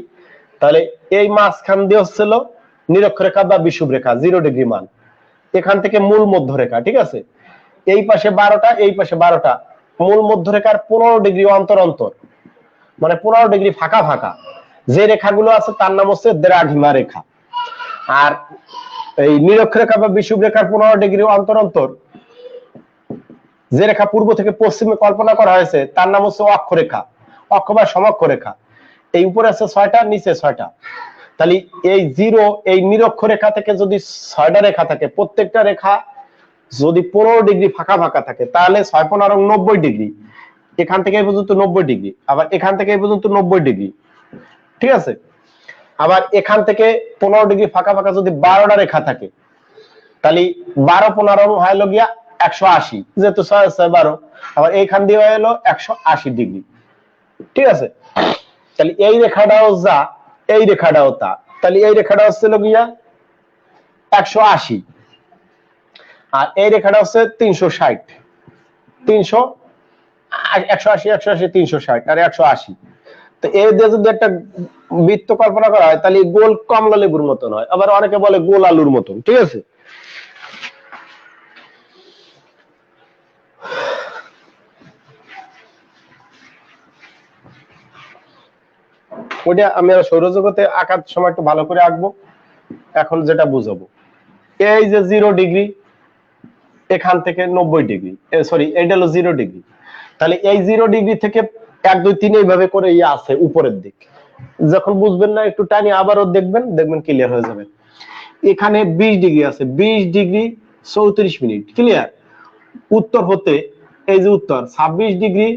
তাহলে এই মাঝখান দিয়ে হচ্ছিল নিরক্ষরেখা বা বিষুব রেখা 0 ডিগ্রি মান, এখান থেকে মূল মধ্যরেখা, ঠিক আছে। এই পাশে 12টা, এই পাশে 12টা, মূল মধ্যরেখার 15 ডিগ্রি অন্তর অন্তর, মানে 15 ডিগ্রি ফাঁকা ফাঁকা যে রেখাগুলো আছে তার নাম হচ্ছে দ্রাঘিমা রেখা। আর এই নিরক্ষরেখা বা বিষুব রেখার 15 ডিগ্রি অন্তর অন্তর যে রেখা পূর্ব থেকে পশ্চিমে কল্পনা করা হয়েছে তার নাম হচ্ছে অক্ষরেখা, অক্ষ বা সমক্ষরেখা। এই উপরে আছে 6টা, নিচে 6টা। তাহলে এই 0 এই নিরক্ষরেখা থেকে যদি 6টা রেখা থাকে, প্রত্যেকটা রেখা যদি 15 ডিগ্রি ফাঁকা ফাঁকা থাকে, তাহলে 6 15 90 ডিগ্রি, এখান থেকে এই পর্যন্ত 90 ডিগ্রি, আবার এখান থেকে এই পর্যন্ত 90 ডিগ্রি, ঠিক আছে। আবার এখান থেকে 15 ডিগ্রি ফাঁকা ফাঁকা যদি 12টা রেখা থাকে, তাহলে 12 15 হলো গিয়া 180, যেহেতু 6 6 12, আবার এইখান দিয়ে হলো 180 ডিগ্রি, ঠিক আছে। তাহলে এই রেখাটাও যা, এই রেখাটাও তা, তাহলে এই রেখাটা হচ্ছে গিয়া 180, আর এই রেখাটা হচ্ছে 360, 180 180 360 আর 180। তো এই দিয়ে যদি একটা বৃত্ত কল্পনা করা হয়, তাহলে গোল কমলা লেবুর মতন হয়, আবার অনেকে বলে গোল আলুর মতন, ঠিক আছে। ওইটা আমি সৌরজগতে আঁকার সময় একটু ভালো করে আঁকবো। এখন যেটা বুঝাবো, এই যে 0 ডিগ্রি, এখান থেকে 90 ডিগ্রি, এইটা হলো 0 ডিগ্রি। তাহলে এই 0 ডিগ্রি থেকে 1 2 3 এইভাবে করে আছে উপরের দিক। যখন বুঝবেন না একটু টানি আবারও দেখবেন, দেখবেন ক্লিয়ার হয়ে যাবে। এখানে 20 ডিগ্রি আছে, 20 ডিগ্রি 34 মিনিট ক্লিয়ার। উত্তর হতে এই যে উত্তর 26 ডিগ্রি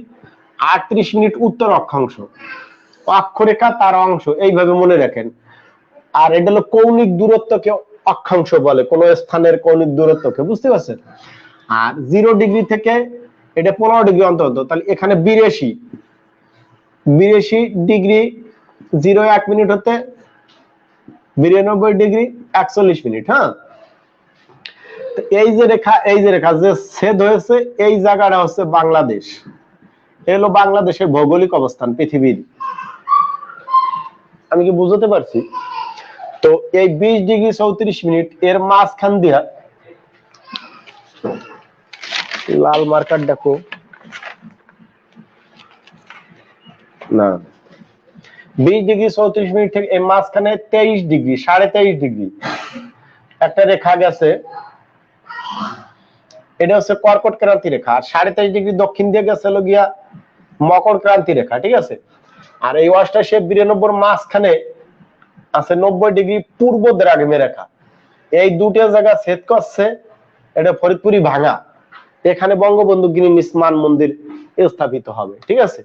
38 মিনিট উত্তর অক্ষাংশ, অক্ষরেখা তার অংশ, এইভাবে মনে রাখেন। আর এটা হলো কৌণিক দূরত্বকে অক্ষাংশ বলে, কোন স্থানের কৌণিক দূরত্বকে, বুঝতে পারছেন। আর 0 ডিগ্রি থেকে এটা 15 ডিগ্রি অন্তর, তাহলে এখানে 82 ডিগ্রি 01 মিনিট হতে 92 ডিগ্রি 41 মিনিট। হ্যাঁ, এই যে রেখা যে ছেদ হয়েছে, এই জায়গাটা হচ্ছে বাংলাদেশ। এলো বাংলাদেশের ভৌগোলিক অবস্থান পৃথিবীর। আমি কি বুঝতে পারছি? তো এই 20 ডিগ্রি 34 মিনিট এর মাঝখান দিয়া, লাল মার্কার দেখো না, 20°34' থেকে এই মাঝখানে 23°, 23.5° একটা রেখা গেছে, এটা হচ্ছে কর্কট ক্রান্তি রেখা। আর 23.5° দক্ষিণ দিয়ে গেছে হলো গিয়া মকর ক্রান্তি রেখা, ঠিক আছে। আর এই 88-92 মাঝখানে আছে 90° পূর্ব দ্রাঘিমা রেখা। এই দুটো জায়গা ছেদ করছে, এটা ফরিদপুরি ভাঙা। এখানে বঙ্গবন্ধু গ্রিনিচ মান মন্দির স্থাপিত হবে, ঠিক আছে।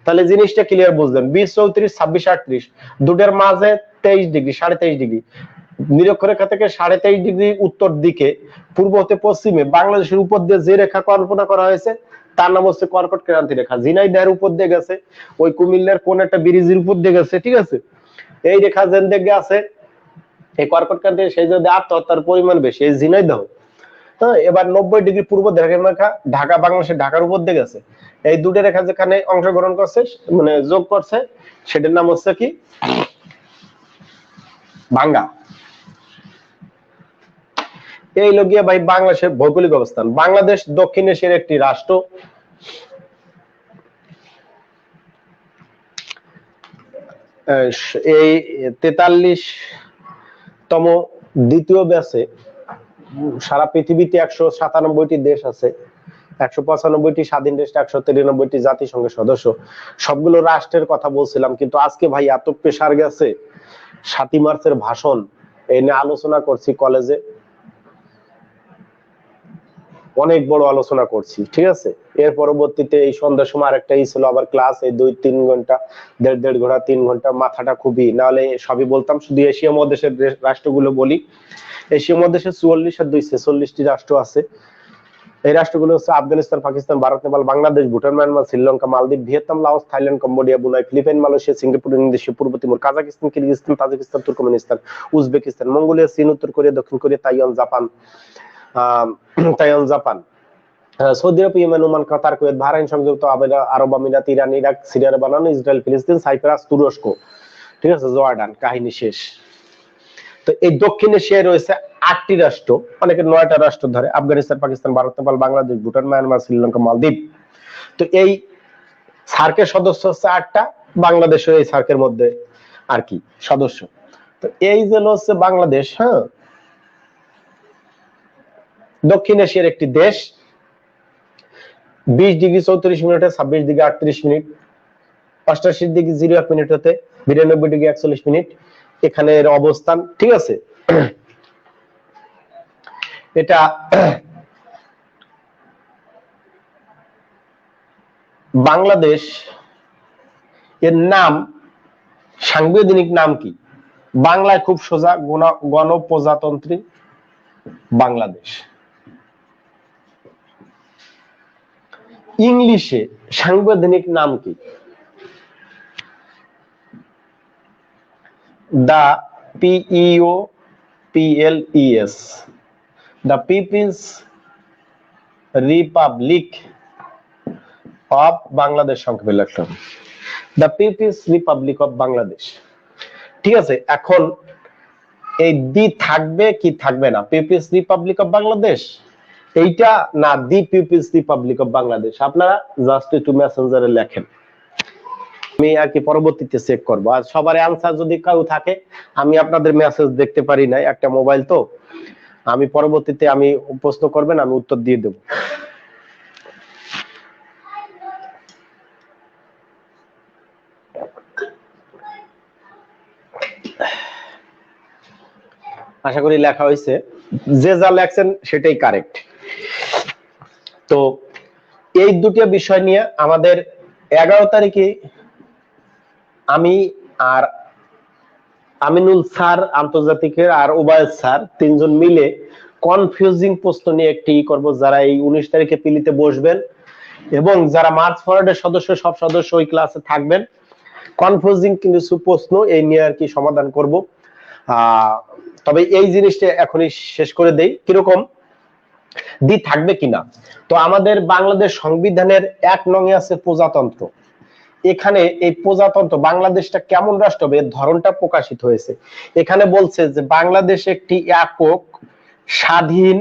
তাহলে জিনিসটা ক্লিয়ার বুঝলেন। 20-34, 26-38 দুটোর মাঝে 23°, 23.5°। নিরক্ষরেখা থেকে 23.5° উত্তর দিকে পূর্ব হতে পশ্চিমে বাংলাদেশের উপর দিয়ে যে রেখা কল্পনা করা হয়েছে তার নাম হচ্ছে কর্কট ক্রান্তি রেখা। ঝিনাইদহের উপর দিয়ে গেছে, ওই কুমিল্লার কোন একটা ব্রিজের উপর দিয়ে গেছে, ঠিক আছে। এই রেখা যেন দিকে আছে এই কর্কট ক্রান্তি, সেই যদি আত্মহত্যার পরিমাণ বেশি এই ঝিনাইদহ। হ্যাঁ, এবার 90° পূর্ব দ্রাঘিমা রেখা ঢাকা, বাংলাদেশের ঢাকার উপর দিয়ে গেছে। এই দুটো রেখা যেখানে অংশগ্রহণ করছে মানে যোগ করছে সেটার নাম হচ্ছে কি ভাঙ্গা। এই লগিয়া ভাই বাংলাদেশের ভৌগোলিক অবস্থান। বাংলাদেশ দক্ষিণ এশিয়ার একটি রাষ্ট্র। এই 43তম দ্বিতীয় ব্যাচে সারা পৃথিবীতে 197টি দেশ আছে, 195টি স্বাধীন দেশ, 193টি জাতিসংঘের সদস্য। সবগুলো রাষ্ট্রের কথা বলছিলাম, কিন্তু আজকে ভাই এত প্রেসার গেছে, 7ই মার্চের ভাষণ এই নিয়ে আলোচনা করছি কলেজে, অনেক বড় আলোচনা করছি, ঠিক আছে। এর পরবর্তীতে এই সন্ধ্যার সময় আরেকটা ছিল আবার ক্লাস, এই 2-3 ঘন্টা, দেড় ঘন্টা 3 ঘন্টা, মাথাটা খুবই, নাহলে সবই বলতাম। শুধু এশিয়া মহাদেশের রাষ্ট্রগুলো বলি। এশিয়া মহাদেশে 44 আর 246টি রাষ্ট্র আছে। এই রাষ্ট্রগুলো হচ্ছে Afghanistan, Pakistan, Bharat, Nepal, Bangladesh, Bhutan, Myanmar, Sri Lanka, Maldives, Vietnam, Laos, Thailand, Cambodia, Brunei, Philippine, Malaysia, Singapore, Indonesia, পূর্ব Timor, Kazakhstan, Kyrgyzstan, Tajikistan, Turkmenistan, Uzbekistan, Mongolia, চীন, উত্তর কোরিয়া, দক্ষিণ কোরিয়া, তাইওয়ান, জাপান, সৌদি আরব, Yemen, Oman, Qatar, Kuwait, Bahrain, সংযুক্ত আরব আমিরাত, ইরান, ইরাক, সিরিয়ার বানানো, ইসরায়েল, ফিলিস্তিন, সাইপ্রাস, তুরস্ক, ঠিক আছে, জর্ডান। কাহিনী শেষ। তো এই দক্ষিণ এশিয়ায় রয়েছে 8টি রাষ্ট্র, অনেকে 9টা রাষ্ট্র ধরে, আফগানিস্তান, পাকিস্তান, ভারত, নেপাল, বাংলাদেশ, ভুটান, মায়ানমার, শ্রীলঙ্কা, মালদ্বীপ। তো এই সার্কের সদস্য হচ্ছে 8টা, বাংলাদেশের এই সার্কের মধ্যে আর কি সদস্য। তো এই যে হচ্ছে বাংলাদেশ, হ্যাঁ, দক্ষিণ এশিয়ার একটি দেশ। 20°34', 26°38', 88°01' হতে 92°41', এখানে এর অবস্থান, ঠিক আছে। এটা বাংলাদেশ, এর নাম, সাংবিধানিক নাম কি? বাংলায় খুব সোজা, গণপ্রজাতন্ত্রী বাংলাদেশ। ইংলিশে সাংবিধানিক নাম কি? The PEOPLES, the people's Republic of Bangladesh, সংক্ষেপে লিখলাম the people's Republic of Bangladesh, ঠিক আছে। এখন এই দি থাকবে কি থাকবে না? পিপলস রিপাবলিক অফ বাংলাদেশ এইটা না দি পিপলস রিপাবলিক অফ বাংলাদেশ? আপনারা জাস্ট একটু মেসেঞ্জারে লেখেন, আমি আর কি পরবর্তীতে চেক করবো। আর সবার অ্যান্সার যদি কেউ থাকে, আমি আপনাদের মেসেজ দেখতে পারি না, একটা মোবাইল তো, আমি পরবর্তীতে আমি প্রশ্ন করবেন, আমি উত্তর দিয়ে দেব। আশা করি লেখা হয়েছে, যে যা লেখছেন সেটাই কারেক্ট। তো এই দুটো বিষয় নিয়ে আমাদের 11 তারিখে আমি আর আমিনুল স্যার আন্তর্জাতিকের আর ওবায়দ স্যার 3 জন মিলে কনফিউজিং প্রশ্ন নিয়ে একটি করব। যারা এই 19 তারিখে পিলিতে বসবেন এবং যারা মার্চ ফরওয়ার্ডের সদস্য, সব সদস্য ওই ক্লাসে থাকবেন, কনফিউজিং কিছু প্রশ্ন এই নিয়ে আর কি সমাধান করব। তবে এই জিনিসটা এখনই শেষ করে দেই, কিরকম দি থাকবে কিনা। তো আমাদের বাংলাদেশ সংবিধানের 1 নংয়ে আছে প্রজাতন্ত্র। এখানে এই প্রজাতন্ত্র বাংলাদেশটা কেমন রাষ্ট্র হবে, এর ধরনটা প্রকাশিত হয়েছে। এখানে বলছে যে বাংলাদেশ একটি একক স্বাধীন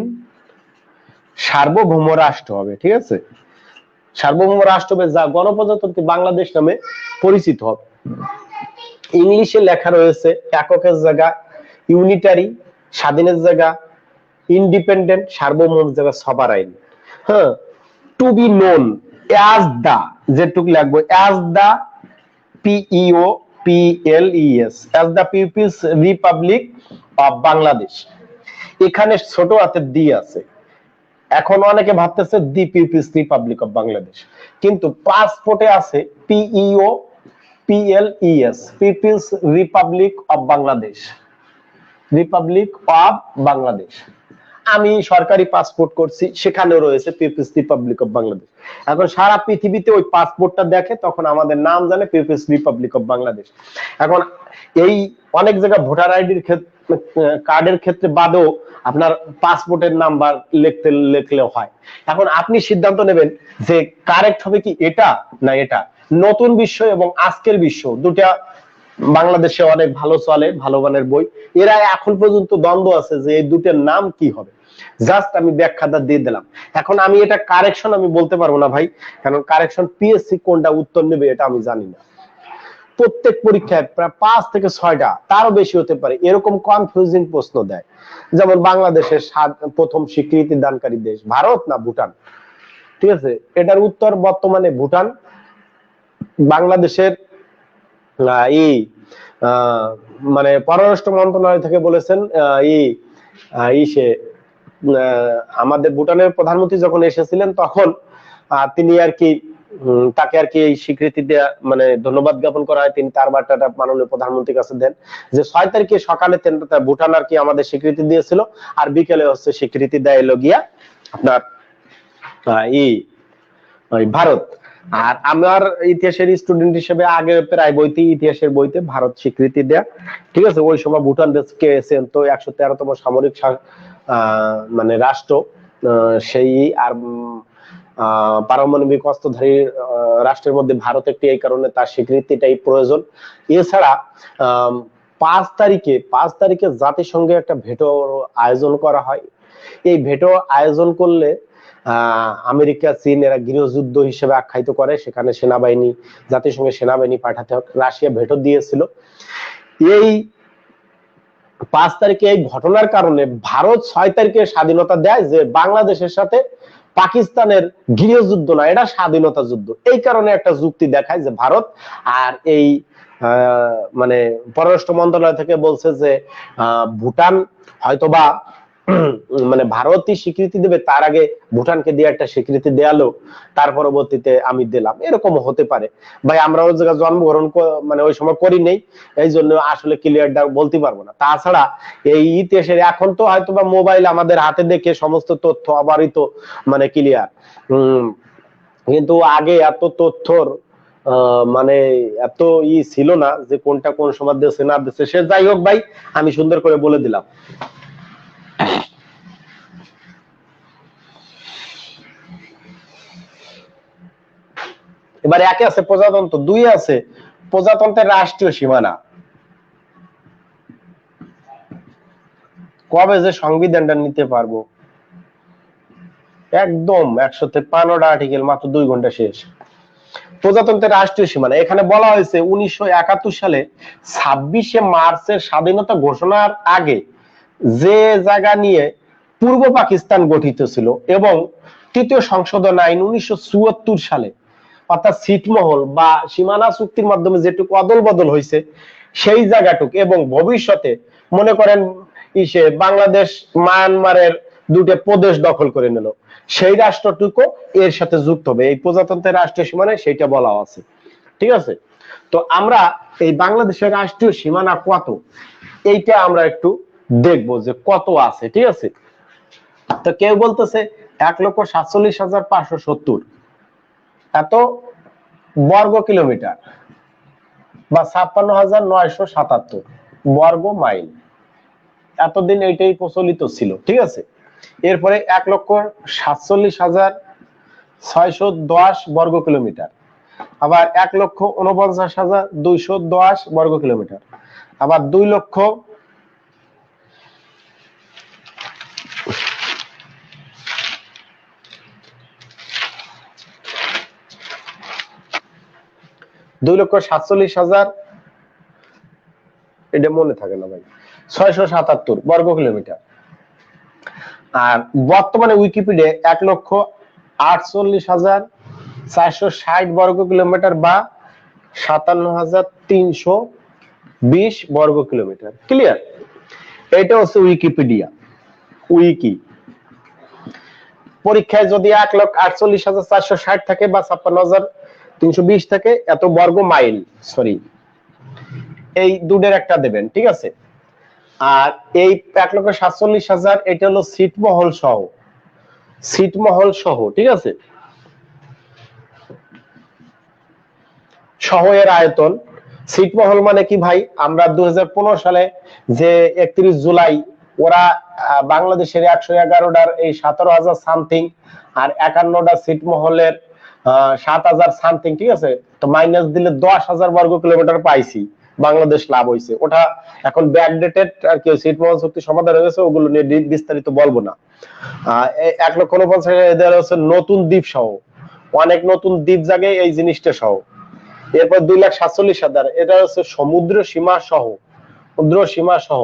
সার্বভৌম রাষ্ট্র হবে, ঠিক আছে, সার্বভৌম রাষ্ট্র হবে, যা গণপ্রজাতন্ত্রী বাংলাদেশ নামে পরিচিত হবে। ইংলিশে লেখা রয়েছে এককের জায়গা ইউনিটারি, স্বাধীনের জায়গা ইন্ডিপেন্ডেন্ট, সার্বভৌম জায়গা সবারাইন। হ্যাঁ, to be known as the, যেটুকু লাগবে as the PEO PLES, as the People's Republic of Bangladesh. এখানে ছোট হাতের দি আছে। এখন অনেকে ভাবতেছে the People's Republic of Bangladesh, কিন্তু পাসপোর্টে আছে PEO PLES, People's Republic of Bangladesh, Republic of Bangladesh. আমি সরকারি পাসপোর্ট করছি, সেখানেও রয়েছে পিপলস রিপাবলিক অফ বাংলাদেশ। এখন সারা পৃথিবীতে ওই পাসপোর্টটা দেখে, তখন আমাদের নাম জানে পিপলস রিপাবলিক অফ বাংলাদেশ। এখন এই অনেক জায়গায় ভোটার আইডির ক্ষেত্রে, কার্ডের ক্ষেত্রে বাদেও আপনার পাসপোর্টের নাম্বার লিখলেও হয়। এখন আপনি সিদ্ধান্ত নেবেন যে কারেক্ট হবে কি এটা না এটা। নতুন বিশ্ব এবং আজকের বিশ্ব দুটা বাংলাদেশে অনেক ভালো চলে, ভালো মানের বই। এরা এখন পর্যন্ত দ্বন্দ্ব আছে যে এই দুটোর নাম কি হবে। জাস্ট আমি ব্যাখ্যাটা দিয়ে দিলাম। এখন আমি এটা কারেকশন আমি বলতে পারবো না ভাই, কারণ কারেকশন পিএসসি কোনটা উত্তর নেবে এটা আমি জানি না। প্রত্যেক পরীক্ষায় প্রায় 5 থেকে 6টা, তারও বেশি হতে পারে, এরকম কনফিউজিং প্রশ্ন দেয়। যেমন বাংলাদেশের প্রথম স্বীকৃতি দানকারী দেশ ভারত না ভুটান? ঠিক আছে, এটার উত্তর বর্তমানে ভুটান। বাংলাদেশের এই মানে পররাষ্ট্র মন্ত্রণালয় থেকে বলেছেন সে আমাদের ভুটানের প্রধানমন্ত্রী যখন এসেছিলেন তখন তিনি আর কি তাকে আর কি এই স্বীকৃতি দেয়া মানে ধন্যবাদ জ্ঞাপন করা হয়। তিনি তার বার্তাটা মাননীয় প্রধানমন্ত্রীর কাছে দেন যে 6 তারিখে সকালে ভুটান আর কি আমাদের স্বীকৃতি দিয়েছিল, আর বিকেলে হচ্ছে স্বীকৃতি দেয় এলো গিয়া আপনার ভারত। আর আমার ইতিহাসের স্টুডেন্ট হিসেবে আগে প্রায় বইতে, ইতিহাসের বইতে ভারত স্বীকৃতি দেয়া। ঠিক আছে, ওই সময় ভুটান দেশকে তো 113তম সামরিক মানে রাষ্ট্র সেই, আর পারমাণবিক অস্ত্রধারী রাষ্ট্রের মধ্যে ভারত একটি, এই কারণে তার স্বীকৃতিটাই প্রয়োজন। এছাড়া 5 তারিখে জাতিসংঘে একটা ভেটো আয়োজন করা হয়। এই ভেটো আয়োজন করলে আমেরিকা, চীন এরা গৃহযুদ্ধ হিসেবে আখ্যায়িত করে, সেখানে সেনাবাহিনী, জাতিসংঘের সেনাবাহিনী পাঠাতে হবে। রাশিয়া ভেটো দিয়েছিল। এই 5 তারিখে এই ঘটনার কারণে ভারত 6 তারিখে স্বাধীনতা দেয়, যে বাংলাদেশের সাথে পাকিস্তানের গৃহযুদ্ধ না, এটা স্বাধীনতা যুদ্ধ। এই কারণে একটা যুক্তি দেখায় যে ভারত, আর এই মানে পররাষ্ট্র মন্ত্রণালয় থেকে বলছে যে ভুটান হয়তোবা মানে ভারতই স্বীকৃতি দেবে, তার আগে ভুটানকে দিয়ে একটা স্বীকৃতি দেয়ালো, তার পরবর্তীতে আমি দিলাম, এরকম হতে পারে ভাই। আমরা ওই জায়গায় জন্মগ্রহণ মানে ওই সময় করি নেই, এই জন্য আসলে ক্লিয়ার বলতে পারবো না। তাছাড়া এই ইতিহাসের এখন তো হয়তোবা মোবাইল আমাদের হাতে দেখে সমস্ত তথ্য অবারিত মানে ক্লিয়ার, কিন্তু আগে এত তথ্যর মানে এত ছিল না যে কোনটা কোন সময় দেশে না দেশে। সে যাই হোক ভাই, আমি সুন্দর করে বলে দিলাম। এবার একে আছে প্রজাতন্ত্র, 2 আছে প্রজাতন্ত্রের রাষ্ট্রীয় সীমানা। কবে যে সংবিধানটা নিতে পারবো, একদম 153টা আর্টিকেল, মাত্র 2 ঘন্টা শেষ। প্রজাতন্ত্রের রাষ্ট্রীয় সীমানা, এখানে বলা হয়েছে 1971 সালে 26শে মার্চের স্বাধীনতা ঘোষণার আগে যে জায়গা নিয়ে পূর্ব পাকিস্তান গঠিত ছিল, এবং তৃতীয় সংশোধন আইন 1974 সালে, অর্থাৎ ছিটমহল বা সীমানা চুক্তির মাধ্যমে যেটুকু অদল বদল হয়েছে সেই জায়গাটুকু, এবং ভবিষ্যতে মনে করেন বাংলাদেশ মায়ানমারের 2টা প্রদেশ দখল করে নিল, সেই রাষ্ট্রটুকু এর সাথে যুক্ত হবে। এই প্রজাতন্ত্রের রাষ্ট্রীয় সীমানায় সেইটা বলা আছে। ঠিক আছে, তো আমরা এই বাংলাদেশের রাষ্ট্রীয় সীমানা কত, এইটা আমরা একটু দেখবো যে কত আছে। ঠিক আছে, তো কেউ বলতেছে 1,47,570 এত বর্গ কিলোমিটার বা 56,977 বর্গ মাইল, এতদিন এইটাই প্রচলিত ছিল। ঠিক আছে, এরপরে 1,47,610 বর্গ কিলোমিটার, আবার 1,49,210 বর্গ কিলোমিটার, আবার 2,47,000 এটা মনে থাকে না ভাই, 677 বর্গ কিলোমিটার। আর বর্তমানে উইকিপিডিয়া 1,48,460 বর্গ কিলোমিটার বা 57,320 বর্গ কিলোমিটার। ক্লিয়ার? এটা হচ্ছে উইকিপিডিয়া। উইকি পরীক্ষায় যদি 1,48,460 থাকে বা 56,320 থাকে, এত বর্গ মাইল, সরি এই দুটোর একটা দেবেন, ঠিক আছে? আর এই 1,47,000 এটা হলো ছিটমহল সহ, ছিটমহল সহ, ঠিক আছে, সহ এর আয়তন। ছিটমহল মানে কি ভাই, আমরা 2015 সালে যে 31 জুলাই ওরা বাংলাদেশের 111টার এই 17,000 সামথিং আর 51টা ছিটমহলের 7,000 সামথিং, ঠিক আছে, তো মাইনাস দিলে 10,000 বর্গ কিলোমিটার পাইছি, বাংলাদেশ লাভ হয়েছে। ওটা এখন ব্যাকডেটেড আর কি, ছিটমহল চুক্তি সমাধান হয়ে গেছে, ওগুলো নিয়ে বিস্তারিত বলবো না। 1,49,000 এদের হচ্ছে নতুন দ্বীপ সহ, অনেক নতুন দ্বীপ জাগে এই জিনিসটা সহ। এরপর 2,47,000 এটা হচ্ছে সমুদ্র সীমা সহ, সমুদ্র সীমা সহ,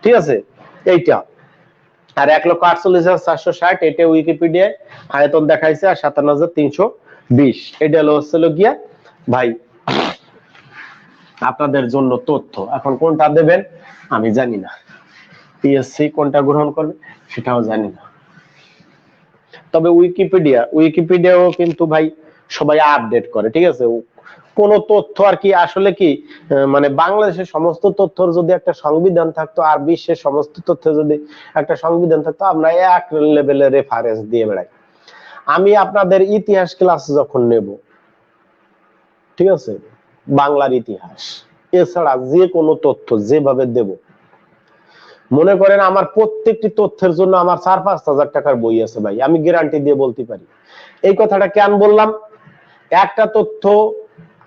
ঠিক আছে, এইটা। আর 1,48,460 এটা উইকিপিডিয়ায় আয়তন দেখাইছে, আর 57,320 এটা হলো গিয়া ভাই আপনাদের জন্য তথ্য। এখন কোনটা দেবেন আমি জানি না, পিএসসি কোনটা গ্রহণ করবে সেটাও জানি না। তবে উইকিপিডিয়াও কিন্তু ভাই সবাই আপডেট করে, ঠিক আছে। কোন তথ্য আর কি আসলে কি, মানে বাংলাদেশের সমস্ত তথ্যর যদি একটা সংবিধান থাকতো আর বিশ্বের সমস্ত তথ্য যদি একটা সংবিধান থাকতো, আমরা এক লেভেলের রেফারেন্স দিয়ে বেড়াই। আমি আপনাদের ইতিহাস ক্লাস যখন নেব, ঠিক আছে, বাংলার ইতিহাস এছাড়া যে কোনো তথ্য যেভাবে দেব, মনে করেন আমার প্রত্যেকটি তথ্যের জন্য আমার 4-5 হাজার টাকার বই আছে ভাই, আমি গ্যারান্টি দিয়ে বলতে পারি। এই কথাটা কেন বললাম, একটা তথ্য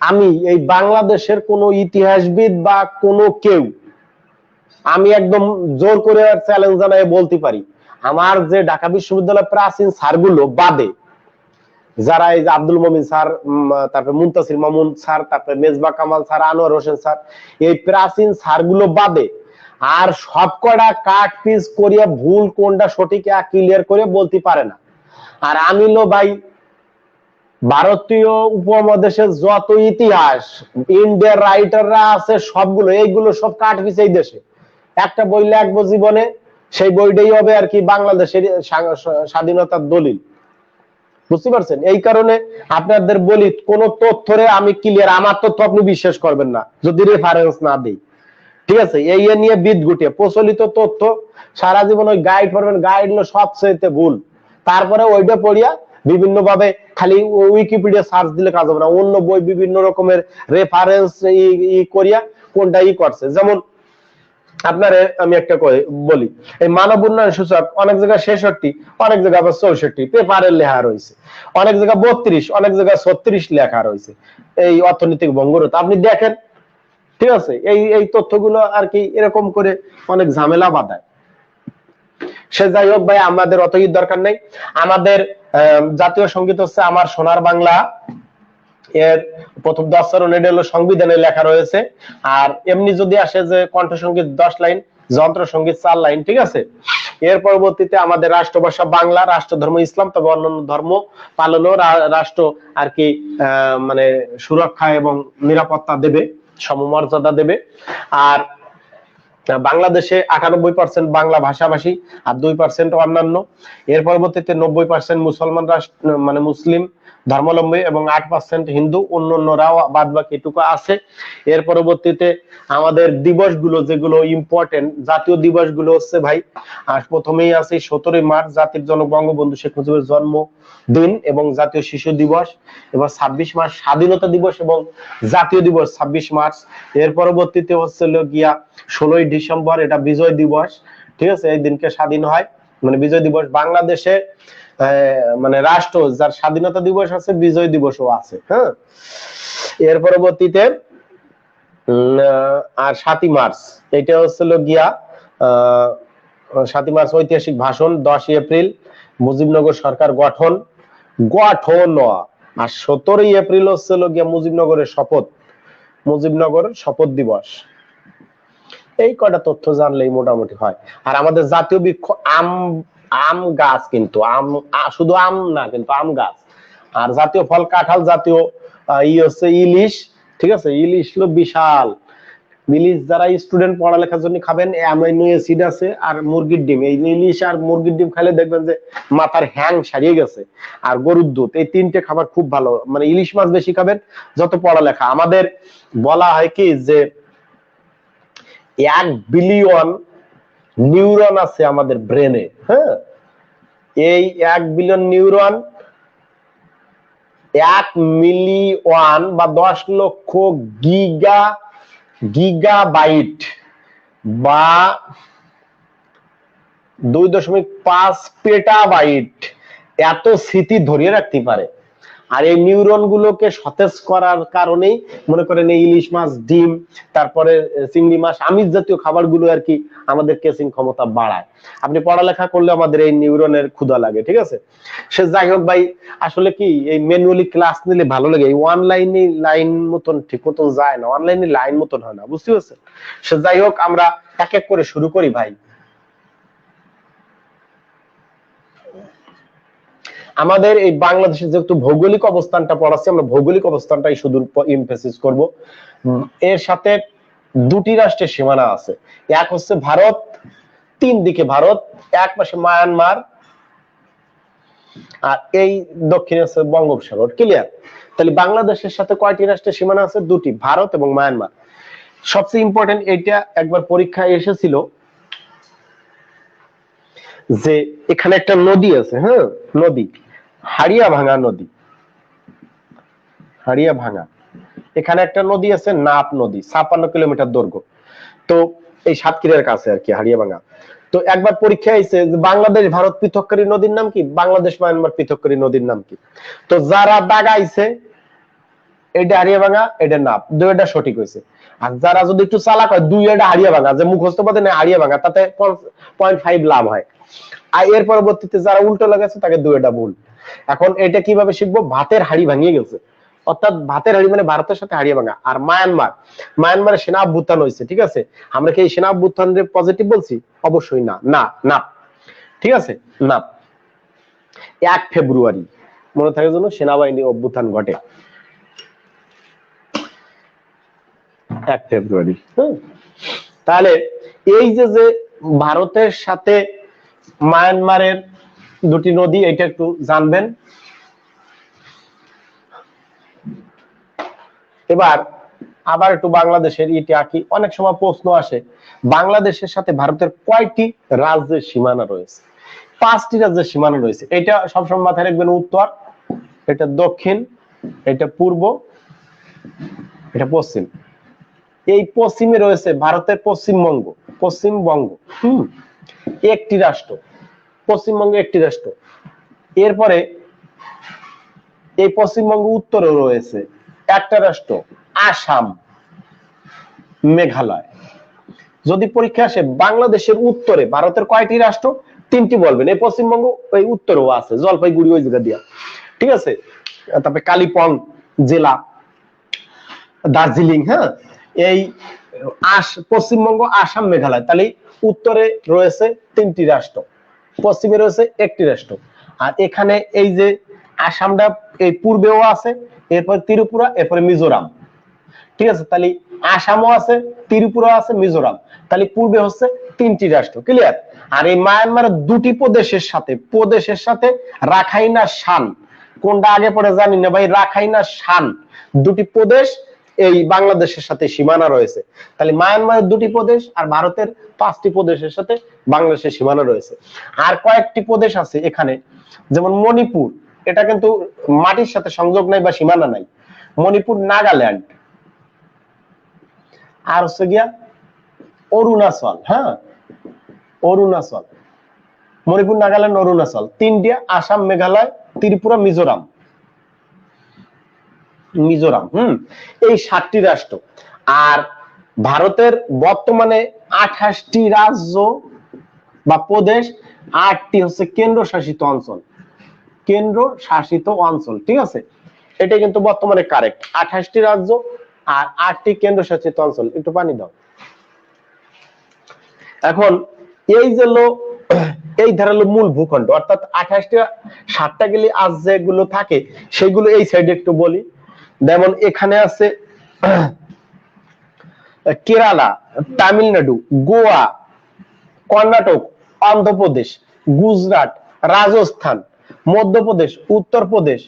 আমি এই বাংলাদেশের কোন ইতিহাসবিদ বা কোনো কেউ, আমি একদম জোর করে চ্যালেঞ্জ জানাই বলতে পারি, আমার যে ঢাকা বিশ্ববিদ্যালয়ের প্রাচীন স্যারগুলো বাদে, যারা এই যে আব্দুল মমিন স্যার, তারপরে মুনতাসির মামুন স্যার, তারপরে মেজবা কামাল স্যার, আনোয়ার হোসেন স্যার, এই প্রাচীন স্যারগুলো বাদে আর সবকটা কাট পিস করিয়া ভুল কোনটা সঠিক ক্লিয়ার করে বলতে পারে না। আর আমি লো ভাই ভারতীয় উপমহাদেশের যত ইতিহাস ইন্ডিয়ার রাইটাররা আছে সবগুলো, এইগুলো সব কাট পিস এই দেশে একটা বই লিখবো জীবনে, সেই বইটাই হবে আর কি বাংলাদেশের স্বাধীনতার দলিল, বুঝতে পারছেন? এই কারণে আপনাদের বলি, কোন তথ্যরে আমি ক্লিয়ার, আমার তথ্য আপনি বিশ্বাস করবেন না যদি রেফারেন্স না দিই, ঠিক আছে। এই নিয়ে বিদ গুটিয়ে প্রচলিত তথ্য সারা জীবন ওই গাইড পড়বেন, গাইড হলো সবচেয়ে ভুল, তারপরে ওইটা পড়িয়া বিভিন্ন ভাবে খালি উইকিপিডিয়া সার্চ দিলে কাজ হবে না, অন্য বই বিভিন্ন রকমের রেফারেন্স করিয়া কোনটা করছে। যেমন আপনারে আমি একটা বলি, এই মানব উন্নয়ন সূচক অনেক জায়গায় 66, অনেক জায়গায় আবার 64 পেপারের লেখা রয়েছে, অনেক জায়গায় 32, অনেক জায়গায় 36 লেখা রয়েছে এই অর্থনৈতিক ভঙ্গুরতা, আপনি দেখেন, ঠিক আছে। এই তথ্যগুলো আর কি এরকম করে অনেক ঝামেলা বাঁধায়। সে যাই হোক ভাই, আমাদের অত দরকার নেই। আমাদের জাতীয় সঙ্গীত হচ্ছে আমার সোনার বাংলা, এর প্রথম 10 চরণ এটা হলো সংবিধানে লেখা রয়েছে। আর এমনি যদি আসে যে কণ্ঠ সঙ্গীত 10 লাইন, যন্ত্র সঙ্গীত 4 লাইন, ঠিক আছে। এর পরবর্তীতে আমাদের রাষ্ট্রভাষা বাংলা, রাষ্ট্রধর্ম ইসলাম, তবে অন্যান্য ধর্ম পালনও রাষ্ট্র আর কি মানে সুরক্ষা এবং নিরাপত্তা দেবে, সমমর্যাদা দেবে। আর বাংলাদেশে 98% বাংলা ভাষাভাষী আর 2% অন্যান্য। এর পরবর্তীতে 90% মুসলমান রাষ্ট্র, মানে মুসলিম ধর্মাবলম্বী এবং 8% হিন্দু, অন্যান্যরাও বাদ বাকি এটুকু আছে। এর পরবর্তীতে আমাদের দিবসগুলো যেগুলো ইম্পর্টেন্ট, জাতীয় দিবসগুলো হচ্ছে ভাই, আর প্রথমেই আছে 17 মার্চ জাতির জনক বঙ্গবন্ধু শেখ মুজিবের জন্মদিন এবং জাতীয় শিশু দিবস, এবার 26 মার্চ স্বাধীনতা দিবস এবং জাতীয় দিবস 26 মার্চ। এর পরবর্তীতে হচ্ছে গিয়া 16ই ডিসেম্বর, এটা বিজয় দিবস, ঠিক আছে, এই দিনকে স্বাধীন হয়, মানে বিজয় দিবস। বাংলাদেশে মানে রাষ্ট্র যার স্বাধীনতা দিবস আছে, বিজয় দিবসও আছে, হ্যাঁ। এর পরবর্তীতে আর 7ই মার্চ, এটা হচ্ছে গিয়া 7ই মার্চ ঐতিহাসিক ভাষণ, 10ই এপ্রিল মুজিবনগর সরকার গঠন, আর 17ই এপ্রিল হচ্ছে গিয়া মুজিবনগরের শপথ, মুজিবনগর শপথ দিবস। এই কয়টা তথ্য জানলেই মোটামুটি হয়। আর আমাদের জাতীয় বৃক্ষ আম, আম গাছ, কিন্তু আম শুধু আম না, কিন্তু আম গাছ। আর জাতীয় ফল কাঁঠাল, জাতীয় ই হচ্ছে ইলিশ। ঠিক আছে, ইলিশ হলো বিশাল। ইলিশ যারা স্টুডেন্ট পড়ালেখার জন্য খাবেন, অ্যামাইনো অ্যাসিড আছে। আর মুরগির ডিম, এই ইলিশ আর মুরগির ডিম খাইলে দেখবেন যে মাথার হ্যাং সারিয়ে গেছে। আর গরুর দুধ, এই তিনটে খাবার খুব ভালো। মানে ইলিশ মাছ বেশি খাবেন যত পড়ালেখা। আমাদের বলা হয় কি যে 1 বিলিয়ন নিউরন আছে আমাদের ব্রেনে। হ্যাঁ, এই 1 বিলিয়ন নিউরন 1 মিলিয়ন বা 10 লক্ষ গিগাবাইট বা 2.5 পেটাবাইট এত স্মৃতি ধরিয়ে রাখতে পারে। আর এই নিউরন গুলোকে সতেজ করার কারণেই মনে করেন এই ইলিশ মাছ, ডিম, তারপরে চিংড়ি মাছ, আমিষ জাতীয় খাবারগুলো আর কি আমাদের কেসিং ক্ষমতা বাড়ায়। আপনি পড়ালেখা করলে আমাদের এই নিউরনের ক্ষুধা লাগে। ঠিক আছে, সে যাই হোক ভাই, আসলে কি এই ম্যানুয়ালি ক্লাস নিলে ভালো লাগে, এই অনলাইনে লাইন মতন ঠিক মতন যায় না, অনলাইনে লাইন মতন হয় না, বুঝতে পারছেন? সে যাই হোক, আমরা এক এক করে শুরু করি ভাই। আমাদের এই বাংলাদেশের যেহেতু ভৌগোলিক অবস্থানটা পড়াচ্ছি, আমরা ভৌগোলিক অবস্থানটাই শুধু এমফেসিস করব। এর সাথে দুটি রাষ্ট্রের সীমানা আছে। এক হচ্ছে ভারত, 3 দিকে ভারত, এক পাশে মায়ানমার, আর এই দক্ষিণে আছে বঙ্গোপসাগর। ক্লিয়ার? তাহলে বাংলাদেশের সাথে কয়টি রাষ্ট্রের সীমানা আছে? 2টি, ভারত এবং মায়ানমার। সবচেয়ে ইম্পর্টেন্ট, এটা একবার পরীক্ষায় এসেছিল যে এখানে একটা নদী আছে। হ্যাঁ, নদী হাড়িয়াভাঙা নদী, হাড়িয়াভাঙা। এখানে একটা নদী আছে, নাপ নদী, 56 কিলোমিটার দৈর্ঘ্য। তো এই সাতক্ষীরার কাছে আর কি হাড়িয়াভাঙা। তো একবার পরীক্ষা আইছে যে বাংলাদেশ ভারত পৃথককারী নদীর নাম কি, বাংলাদেশ মায়ানমার পৃথককারী নদীর নাম কি। তো যারা দাগাইছে এটা হাড়িয়াভাঙা, এটা নাপ, দুইটা সঠিক হয়েছে। আর যারা যদি একটু চালাক হয়, দুইটা হাড়িয়াভাঙা, যে মুখস্থ পদে না হাড়িয়াভাঙা, তাতে 0.5 লাভ হয়। আর এর পরবর্তীতে যারা উল্টো লাগাচ্ছে তাকে দুইটা ভুল। এখন এটা কিভাবে শিখবো? ভাতের হাড়ি ভাঙিয়ে গেছে, অর্থাৎ ভাতের হাড়ি মানে ভারতের সাথে হারিয়ে ভাঙা। আর মায়ানমার, মায়ানমারে সেনা অভ্যুত্থান হয়েছে। ঠিক আছে, আমরা কি এই সেনা অভ্যুত্থানের পজিটিভ বলছি? অবশ্যই না, না না। ঠিক আছে, না। 1 ফেব্রুয়ারি মনে থাকে যেন সেনাবাহিনী অভ্যুত্থান ঘটে, 1 ফেব্রুয়ারি। তাহলে এই যে যে ভারতের সাথে মায়ানমারের দুটি নদী, এটা একটু জানবেন। এবার আবার একটু বাংলাদেশের ইটি আঁকি। অনেক সময় প্রশ্ন আসে, বাংলাদেশের সাথে ভারতের কয়টি রাজ্যের সীমানা রয়েছে? 5টি রাজ্যের সীমানা রয়েছে। এটা সবসময় মাথায় রাখবেন। উত্তর, এটা দক্ষিণ, এটা পূর্ব, এটা পশ্চিম। এই পশ্চিমে রয়েছে ভারতের পশ্চিমবঙ্গ, পশ্চিমবঙ্গ একটি রাষ্ট্র, পশ্চিমবঙ্গ একটি রাষ্ট্র। এরপরে এই পশ্চিমবঙ্গ উত্তরে রয়েছে একটা রাষ্ট্র, আসাম, মেঘালয়। যদি পরীক্ষা আসে বাংলাদেশের উত্তরে ভারতের কয়টি রাষ্ট্র? 3টি বলবেন। এই পশ্চিমবঙ্গ ওই উত্তরেও আছে, জলপাইগুড়ি ওই জায়গা দিয়া। ঠিক আছে, তারপরে কালিম্পং জেলা, দার্জিলিং। হ্যাঁ, এই পশ্চিমবঙ্গ, আসাম, মেঘালয়। তাহলে উত্তরে রয়েছে 3টি রাষ্ট্র, পশ্চিমে রয়েছে একটি রাষ্ট্র। আর এখানে এই যে আসামটা এই পূর্বেও আছে, এরপর ত্রিপুরা, এরপরে মিজোরাম। ঠিক আছে, তাহলে আসামও আছে, ত্রিপুরা আছে, মিজোরাম। তাহলে পূর্বে হচ্ছে 3টি রাষ্ট্র। ক্লিয়ার? আর এই মায়ানমারের 2টি প্রদেশের সাথে রাখাইন আর শান, কোনটা আগে পরে জানি না ভাই, রাখাইন আর শান 2টি প্রদেশ এই বাংলাদেশের সাথে সীমানা রয়েছে। তাহলে মায়ানমারের 2টি প্রদেশ আর ভারতের 5টি প্রদেশের সাথে বাংলাদেশের সীমানা রয়েছে। আর কয়েকটি প্রদেশ আছে এখানে, যেমন মণিপুর, এটা কিন্তু মাটির সাথে সংযোগ নাই বা সীমানা নাই। মণিপুর, নাগাল্যান্ড, আর হচ্ছে গিয়া অরুণাচল। হ্যাঁ, অরুণাচল, মণিপুর, নাগাল্যান্ড, অরুণাচল 3টি। আসাম, মেঘালয়, ত্রিপুরা, মিজোরাম, মিজোরাম। এই 7টি রাষ্ট্র। আর ভারতের বর্তমানে 28টি রাজ্য বা প্রদেশ, 8টি হচ্ছে কেন্দ্র শাসিত অঞ্চল, কেন্দ্র শাসিত অঞ্চল। ঠিক আছে, এটা কিন্তু বর্তমানে কারেক্ট। 28টি রাজ্য আর 8টি কেন্দ্র শাসিত অঞ্চল। একটু পানি দাও। এখন এই যে এই ধারালো মূল ভূখণ্ড, অর্থাৎ 28টা 7টা গেলে আজ যেগুলো থাকে সেগুলো এই সাইডে একটু বলি। যেমন এখানে আছে কেরালা, তামিলনাড়ু, গোয়া, কর্ণাটক, অন্ধ্রপ্রদেশ, গুজরাট, রাজস্থান, মধ্যপ্রদেশ, উত্তরপ্রদেশ,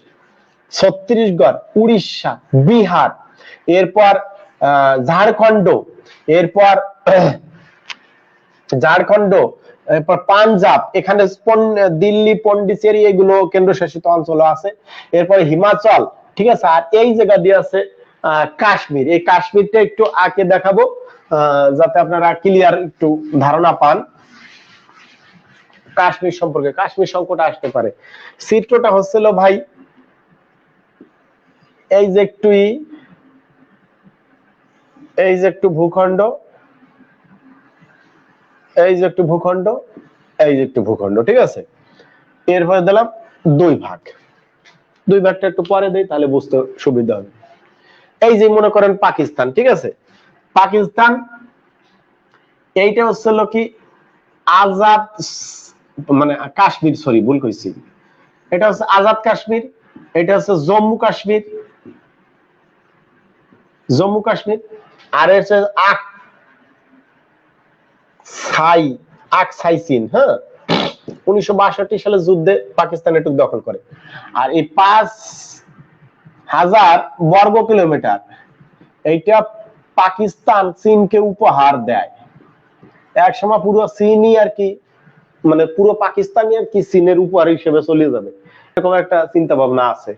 ছত্তিশগড়, উড়িষ্যা, বিহার, এরপর ঝাড়খণ্ড, এরপর এরপর পাঞ্জাব, এখানে দিল্লি, পন্ডিচেরি এগুলো কেন্দ্রশাসিত অঞ্চল আছে, এরপরে হিমাচল, ঠিক আছে। আর এই জায়গা দিয়ে আছে কাশ্মীর। এই কাশ্মীরটা একটু আগে দেখাবো যাতে আপনারা ক্লিয়ার একটু ধারণা পান কাশ্মীর সম্পর্কে। কাশ্মীর সংকট আসতে পারে। চিত্রটা হচ্ছিল ভাই এই যে একটু ভূখণ্ড, এই যে একটু ভূখণ্ড, এই যে একটু ভূখণ্ড, ঠিক আছে। এরপরে দিলাম দুই ভাগটা একটু পরে দেই তাহলে বুঝতে সুবিধা হবে। এই যে মনে করেন পাকিস্তান, ঠিক আছে। পাকিস্তান এইটা হচ্ছিল কি আজাদ, মানে কাশ্মীর, সরি ভুল কইছি, এটা হচ্ছে আজাদ কাশ্মীর, এটা হচ্ছে জম্মু কাশ্মীর, আর হচ্ছে আকসাই চীন, হ্যাঁ, 1962 সালে যুদ্ধে পাকিস্তান এটুকু দখল করে। আর এই 5000 বর্গ কিলোমিটার এইটা পাকিস্তান চীনকে উপহার দেয়। এক সময় পুরো চীনই আর কি, মানে পুরো পাকিস্তানই আর কি চীনের উপহার হিসেবে চলে যাবে, এরকম একটা চিন্তা ভাবনা আছে।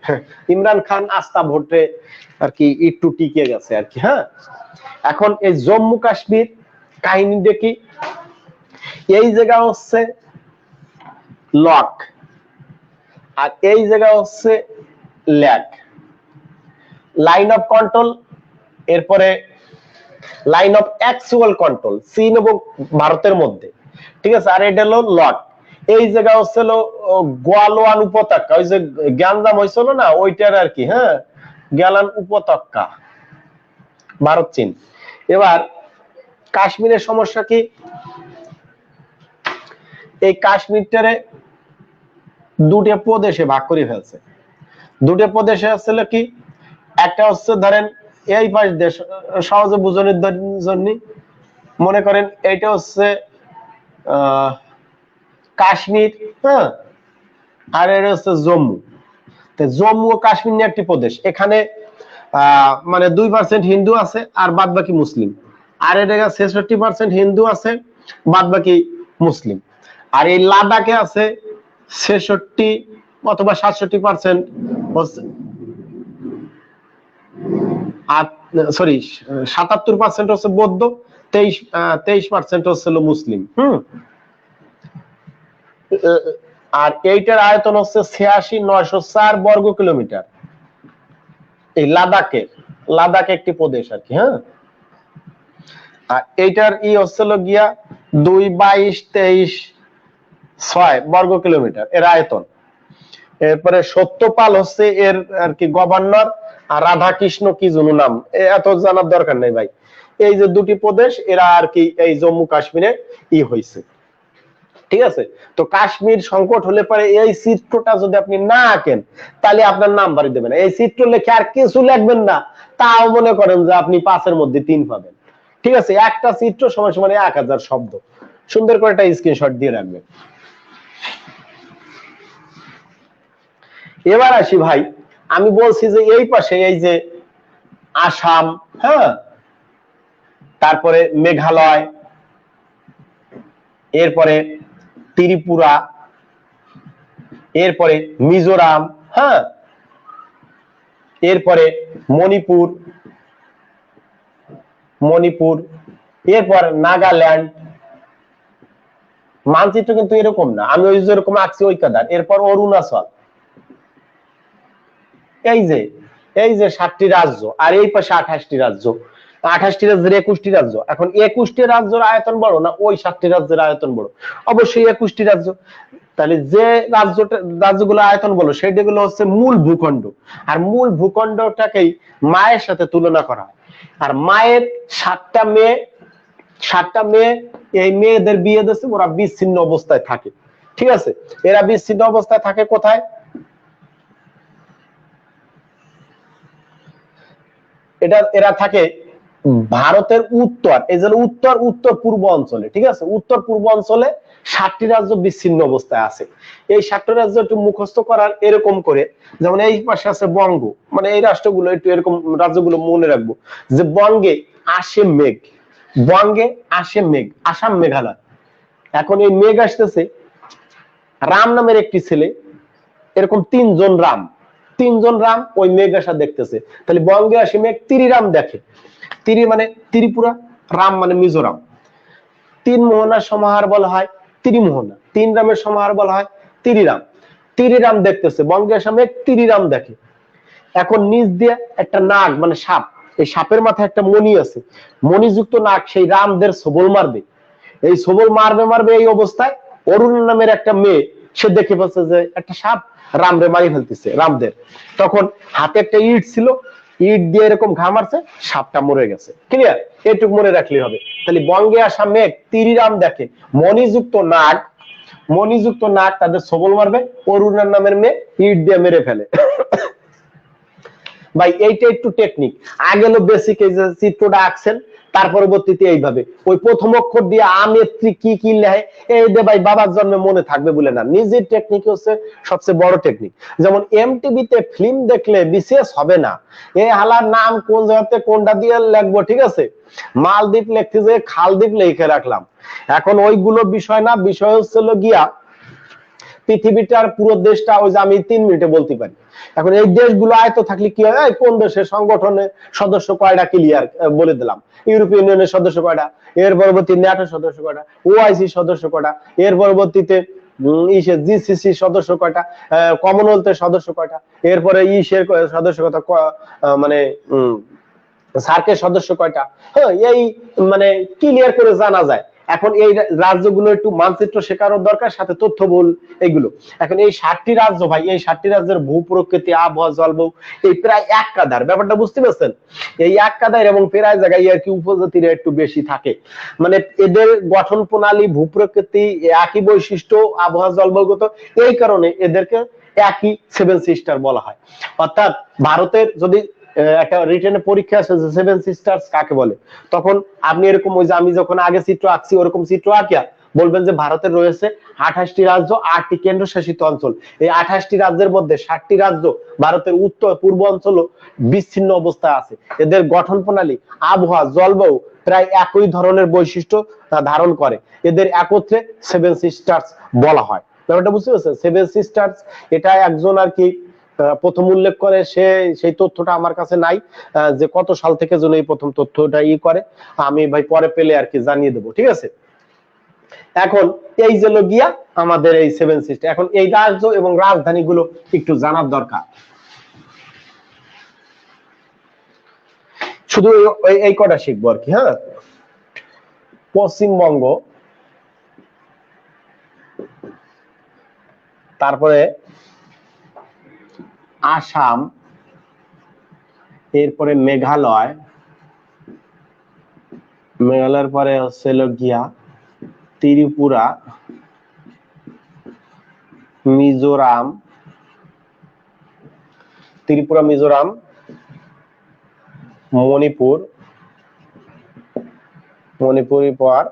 ইমরান খান আস্থা ভোটে আর কি একটু টিকে গেছে আর কি। হ্যাঁ, এখন এই জম্মু কাশ্মীর কাহিনী দেখি। এই জায়গা হচ্ছে লক, আর এই জায়গা হচ্ছে ল্যাক, লাইন অফ কন্ট্রোল, এরপরে লাইন অফ অ্যাকচুয়াল কন্ট্রোল চীন এবং ভারতের মধ্যে, ঠিক আছে। আর এটা হলো লট। এই জায়গা হচ্ছে গোয়ালোয়ান উপত্যকা, ওই যে গ্যাঞ্জাম হয়েছিল না ওইটার আর কি। হ্যাঁ, গ্যালান উপত্যকা, ভারত চীন। এবার কাশ্মীরের সমস্যা কি, এই কাশ্মীরটারে দুটো প্রদেশে ভাগ করে ফেলছে। দুটো প্রদেশে আসছিল কি, একটা হচ্ছে ধরেন এই পাশ দেশ, সহজে বুঝানোর জন্য মনে করেন এইটা হচ্ছে কাশ্মীর, হ্যাঁ, আর এটা হচ্ছে জম্মু। জম্মু ও কাশ্মীর নিয়ে একটি প্রদেশ, এখানে মানে 2% হিন্দু আছে আর বাদ বাকি মুসলিম। আর এটা 66% হিন্দু আছে, বাদ বাকি মুসলিম। আর এই লাদাখে আছে 66 অথবা 67%, আর সরি 77% হচ্ছে বৌদ্ধ, 23% হচ্ছে মুসলিম। আর এইটার আয়তন হচ্ছে 86,904 বর্গ কিলোমিটার। এই লাদাখ একটি প্রদেশ আর কি। হ্যাঁ, আর এইটার হচ্ছিল গিয়া 2, 22, 23, 6 বর্গ কিলোমিটার এর আয়তন। এরপরে সত্যপাল হচ্ছে এর আর কি গভর্নর, আর রাধাকৃষ্ণ কি যেন নাম, এত জানার দরকার নেই ভাই। এই যে দুটি প্রদেশ এরা আর কি এই জম্মু কাশ্মীরে হয়েছে, ঠিক আছে। তো কাশ্মীর সংকট হলে পরে এই চিত্রটা যদি আপনি না আঁকেন তাহলে আপনার নাম্বারই দেবে না। এই চিত্র লেখে আর কিছু লিখবেন না, তাও মনে করেন যে আপনি 5-এর মধ্যে 3 পাবেন, ঠিক আছে। একটা চিত্র সমান সমান 1000 শব্দ। সুন্দর করে একটা স্ক্রিনশট দিয়ে রাখবেন। এবার আসি ভাই, আমি বলছি যে এই পাশে এই যে আসাম, হ্যাঁ, তারপরে মেঘালয়, এরপরে ত্রিপুরা, এরপরে মিজোরাম, হ্যাঁ, এরপরে মণিপুর, এরপর নাগাল্যান্ড। মানচিত্র কিন্তু এরকম না, আমি ওই যেরকম আঁকছি ওই কাদার। এরপর অরুণাচল, এই যে 7টি রাজ্য, আর এই পাশে 28টি রাজ্য। 28টি রাজ্যের 21টি রাজ্য। এখন 21টি রাজ্যের আয়তন বড় না ওই 7টি রাজ্যের আয়তন বড়? অবশ্যই 21টি রাজ্য। তাহলে যে রাজ্যগুলো আয়তন বলো সেগুলো হচ্ছে মূল ভূখণ্ড, আর মূল ভূখণ্ডটাকেই মায়ের সাথে তুলনা করা হয়। আর মায়ের 7টা মেয়ে এই মেয়েদের বিয়ে দিচ্ছে, ওরা বিচ্ছিন্ন অবস্থায় থাকে, ঠিক আছে? এরা বিচ্ছিন্ন অবস্থায় থাকে কোথায়? এরা থাকে ভারতের উত্তর, এই যে উত্তর উত্তর পূর্ব অঞ্চলে, ঠিক আছে? উত্তর পূর্ব অঞ্চলে 7টি রাজ্য বিচ্ছিন্ন অবস্থায় আছে। এই 7টি রাজ্য একটু মুখস্থ করার এরকম করে, যেমন এই পাশে আছে বঙ্গ, মানে এই রাষ্ট্রগুলো একটু এরকম রাজ্যগুলো মনে রাখবো যে বঙ্গে আসে মেঘ, বঙ্গে আসে মেঘ, আসাম মেঘালয়। এখন এই মেঘ আসতেছে, রাম নামের একটি ছেলে, এরকম 3 জন রাম, 3 জন রাম ওই মেঘ আসা দেখতেছে, তাহলে বঙ্গে আসে মেঘ, তিরিরাম দেখে। তিরি মানে ত্রিপুরা, রাম মানে মিজোরাম। 3 মোহনার সমাহার বলা হয় ত্রিমোহনা, 3 রামের সমাহার বলা হয় তিরিরাম। তিরিরাম দেখতেছে, বঙ্গে আসা মেঘ তিরিরাম দেখে। এখন নিচ দিয়ে একটা নাগ মানে সাপ, এই সাপের মাথায় একটা মণি আছে, মণিযুক্ত নাগ সেই রামদের সবল মারবে। এই সবল মারবে মারবে, এই অবস্থায় অরুণ নামের একটা মেয়ে, সে দেখে পাচ্ছে যে একটা সাপ রামরে মারি ফেলতেছে রামদের। তখন হাতে একটা ইট ছিল, ইট দিয়ে এরকম ঘা মারছে, সাপটা মরে গেছে। ক্লিয়ার? এটুকু মনে রাখলেই হবে। তাহলে বঙ্গে আসা মেঘ তিরিরাম দেখে, মণিযুক্ত নাগ, মণিযুক্ত নাগ তাদের সবল মারবে, অরুণার নামের মেয়ে ইট দিয়ে মেরে ফেলে। ভাই এইটা একটু টেকনিক, আগে হলো বেসিক, এই যে চিত্রটা আঁকছেন, তার পরবর্তীতে এইভাবে ওই প্রথম অক্ষর দিয়ে আমেত্রী কি কি লেখে, এই যে ভাই বাবার জন্মে মনে থাকবে বলে না, নিজের টেকনিক হচ্ছে সবচেয়ে বড় টেকনিক। যেমন এমটিভিতে ফিল্ম দেখলে বিশেষ হবে না, এই হালার নাম কোন জায়গাতে কোনটা দিয়ে লিখবো, ঠিক আছে? মালদ্বীপ লিখতে যে খালদ্বীপ লিখে রাখলাম। এখন ওইগুলো বিষয় না, বিষয় হচ্ছে গিয়া পৃথিবীটার পুরো দেশটা, ওই যে আমি 3 মিনিটে বলতে পারি। এখন এই দেশগুলো আয়ত্ত থাকলে কি হয়, কোন দেশের সংগঠনের সদস্য কয়টা ক্লিয়ার বলে দিলাম, ইউরোপিয়ান ইউনিয়নের সদস্য কয়টা, এর পরবর্তী ন্যাটো সদস্য কয়টা, ওআইসি সদস্য কয়টা, এর পরবর্তীতে জিসিসি সদস্য কয়টা, কমনওয়েলথের সদস্য কয়টা, এরপরে ইসের সদস্য কয়টা, মানে সার্কের সদস্য কয়টা, হ্যাঁ, এই মানে ক্লিয়ার করে জানা যায়। এখন এই রাজ্যগুলো একটু মানচিত্র শেখারও দরকার, সাথে তথ্যবহুল এইগুলো। এখন এই 7টি রাজ্য ভাই, এই 7টি রাজ্যের ভূ প্রকৃতি, আবহাওয়া, জলবায়ু এই প্রায় এক কাদার, ব্যাপারটা বুঝতে পারছেন? এই এক কাদার, এবং প্রায় জায়গায় আর কি উপজাতিরা একটু বেশি থাকে, মানে এদের গঠন প্রণালী, ভূ প্রকৃতি একই বৈশিষ্ট্য, আবহাওয়া জলবায়ুগত, এই কারণে এদেরকে একই 7 সিস্টার বলা হয়। অর্থাৎ ভারতের যদি একটা রিটেনে পরীক্ষা আসে যে 7 সিস্টার্স কাকে বলে, তখন আপনি এরকম, ওই যে আমি যখন আগে চিত্র আঁকছি ওরকম চিত্র আঁকিয়া বলবেন যে ভারতের রয়েছে 28টি রাজ্য, 8টি কেন্দ্রশাসিত অঞ্চল। এই 28টি রাজ্যের মধ্যে 7টি রাজ্য ভারতের উত্তর পূর্ব অঞ্চল বিচ্ছিন্ন অবস্থায় আছে। এদের গঠন প্রণালী, আবহাওয়া, জলবায়ু প্রায় একই ধরনের বৈশিষ্ট্য ধারণ করে, এদের একত্রে 7 সিস্টার্স বলা হয়। ব্যাপারটা বুঝতে পারছেন? 7 সিস্টার্স এটা একজন আর কি প্রথম উল্লেখ করে, সেই তথ্যটা আমার কাছে নাই, যে কত সাল থেকে যেন এই প্রথম তথ্যটা করে, আমি ভাই পরে পেলে আর কি জানিয়ে দেবো, ঠিক আছে? এখন এই যে গিয়া আমাদের এই 7 সিস্টার, এখন এই রাজ্য এবং রাজধানী গুলো একটু জানার দরকার। শুধু এই কটা শিখবো আর কি। হ্যাঁ, পশ্চিমবঙ্গ, তারপরে আসাম, এরপরে মেঘালয়, মেঘালয়ের পরে হচ্ছে গিয়া ত্রিপুরা, মিজোরাম, ত্রিপুরা, মিজোরাম, মণিপুর, মণিপুরের পর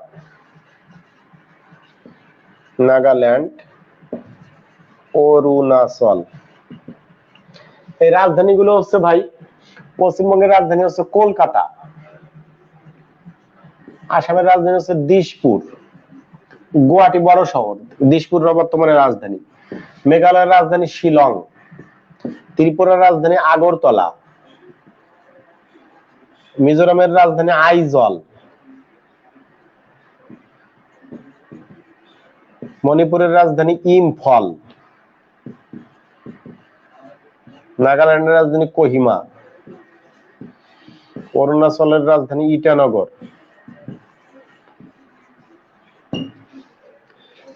নাগাল্যান্ড, অরুণাচল। এই রাজধানীগুলো হচ্ছে ভাই, পশ্চিমবঙ্গের রাজধানী হচ্ছে কলকাতা, আসামের রাজধানী হচ্ছে দিশপুর, গুয়াহাটি বড় শহর, দিশপুর বর্তমানে রাজধানী, মেঘালয়ের রাজধানী শিলং, ত্রিপুরার রাজধানী আগরতলা, মিজোরামের রাজধানী আইজল, মণিপুরের রাজধানী ইম্ফল, নাগাল্যান্ডের রাজধানী কোহিমা, অরুণাচলের রাজধানী ইটানগর।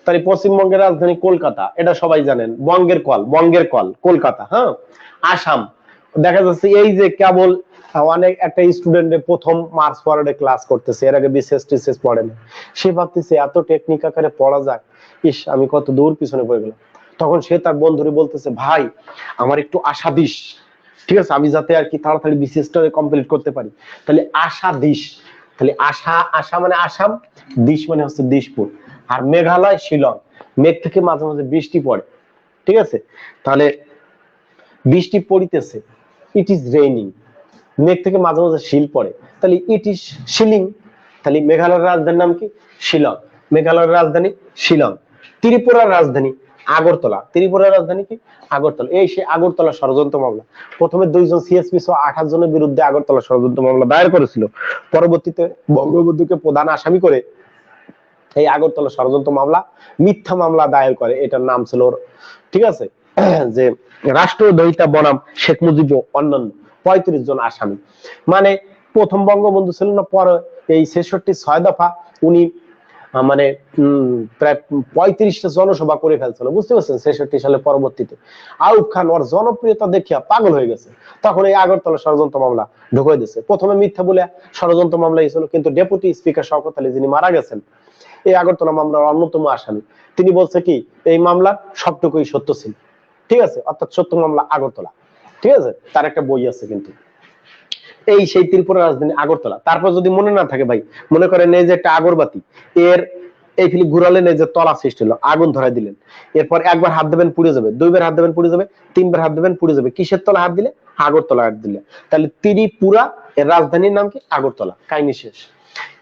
তাই পশ্চিমবঙ্গের রাজধানী কলকাতা, এটা সবাই জানেন, বঙ্গের কল কলকাতা। হ্যাঁ, আসাম দেখা যাচ্ছে এই যে কেবল অনেক একটা স্টুডেন্টের প্রথম মার্চ ফরওয়ার্ডে ক্লাস করতেছে, এর আগে বিশেষ টিসেস পড়ে না, সে ভাবতেছে এত টেকনিক আকারে পড়া যায়, ইস আমি কত দূর পিছনে পড়ে গেলাম। তখন সে তার বন্ধুরে বলতেছে, ভাই আমার একটু আশা দিস, ঠিক আছে, আমি যাতে আর কি তাড়াতাড়ি বিসিএসটা কমপ্লিট করতে পারি, তাহলে আশা দিস। তাহলে আশা, আশা মানে আসাম, দিস মানে হচ্ছে দিসপুর, আর মেঘালয় শিলং, মেঘ থেকে মাঝে মাঝে বৃষ্টি পড়ে, ঠিক আছে, তাহলে বৃষ্টি পড়িতেছে, ইট ইজ রেইনিং, মেঘ থেকে মাঝে মাঝে শিল পড়ে, তাহলে ইট ইজ শিলিং। তাহলে মেঘালয়ের রাজধানীর নাম কি? শিলং। মেঘালয়ের রাজধানী শিলং। ত্রিপুরার রাজধানী আগরতলা। ত্রিপুরার রাজধানী কি? আগরতলা। এই সে আগরতলা ষড়যন্ত্র মামলা। প্রথমে 2 জন সিএসপি সহ 28 জনের বিরুদ্ধে আগরতলা ষড়যন্ত্র মামলা দায়ের করেছিল, পরবর্তীতে বঙ্গবন্ধুকে প্রধান আসামি করে এই আগরতলা ষড়যন্ত্র মামলা, মিথ্যা মামলা দায়ের করে, এটার নাম ছিল, ঠিক আছে, যে রাষ্ট্রদ্রোহিতা বনাম শেখ মুজিব অন্যান্য 35 জন আসামি। মানে প্রথম বঙ্গবন্ধু ছিল না, পরে এই 66 6 দফা উনি মানে প্রায় 35টা জনসভা করে ফেলছিল, বুঝতে পারছেন, 66 সালে পরবর্তীতে আউফ খান ওর জনপ্রিয়তা দেখিয়া পাগল হয়ে গেছে, তখন এই আগরতলা ষড়যন্ত্র মামলা ঢুকিয়ে দিয়েছে। প্রথমে মিথ্যা বলে ষড়যন্ত্র মামলা হয়েছিল, কিন্তু ডেপুটি স্পিকার শওকত আলী যিনি মারা গেছেন এই আগরতলা মামলার অন্যতম আসামি, তিনি বলছে কি এই মামলা সবটুকুই সত্য ছিল, ঠিক আছে, অর্থাৎ সত্য মামলা আগরতলা, ঠিক আছে, তার একটা বই আছে কিন্তু। এই সেই ত্রিপুরা রাজধানী আগরতলা। তারপর যদি মনে না থাকে ভাই, মনে করেন এই যে একটা আগরবাতি, এর এই ফিলি ঘুরালেন, এই যে তলা সৃষ্টি হলো, আগুন ধরাই দিলেন, এরপর একবার হাত দেবেন পুড়ে যাবে, দুইবার হাত দেবেন পুড়ে যাবে, তিনবার হাত দেবেন পুড়ে যাবে, কিসের তলা হাত দিলে? আগরতলা হাত দিলে। তাহলে ত্রিপুরা এর রাজধানীর নাম কি? আগরতলা, কাহিনী শেষ।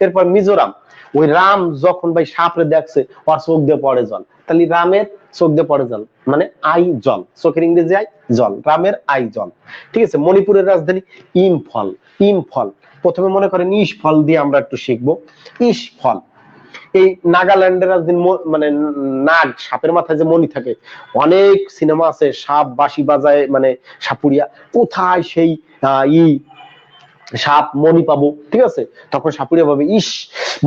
এরপর মিজোরাম, ওই রাম যখন ভাই সাপরে দেখছে ওর চোখ দিয়ে পড়ে জল, তাহলে রামের চোখ দিয়ে পড়ে জল মানে আই জল, চোখের ইংরেজি আই জল, রামের আই জল, ঠিক আছে। মণিপুরের রাজধানী ইম্ফল। ইম্ফল, প্রথমে মনে করেন ইস ফল দিয়ে আমরা একটু শিখবো, ইস ফল। এই নাগাল্যান্ডের রাজধানী মানে নাগ, সাপের মাথায় যে মণি থাকে, অনেক সিনেমা আছে, সাপ বাঁশি বাজায় মানে সাপুরিয়া, কোথায় সেই সাপ মণি পাবো, ঠিক আছে, তখন সাপুরিয়া ভাবে ইস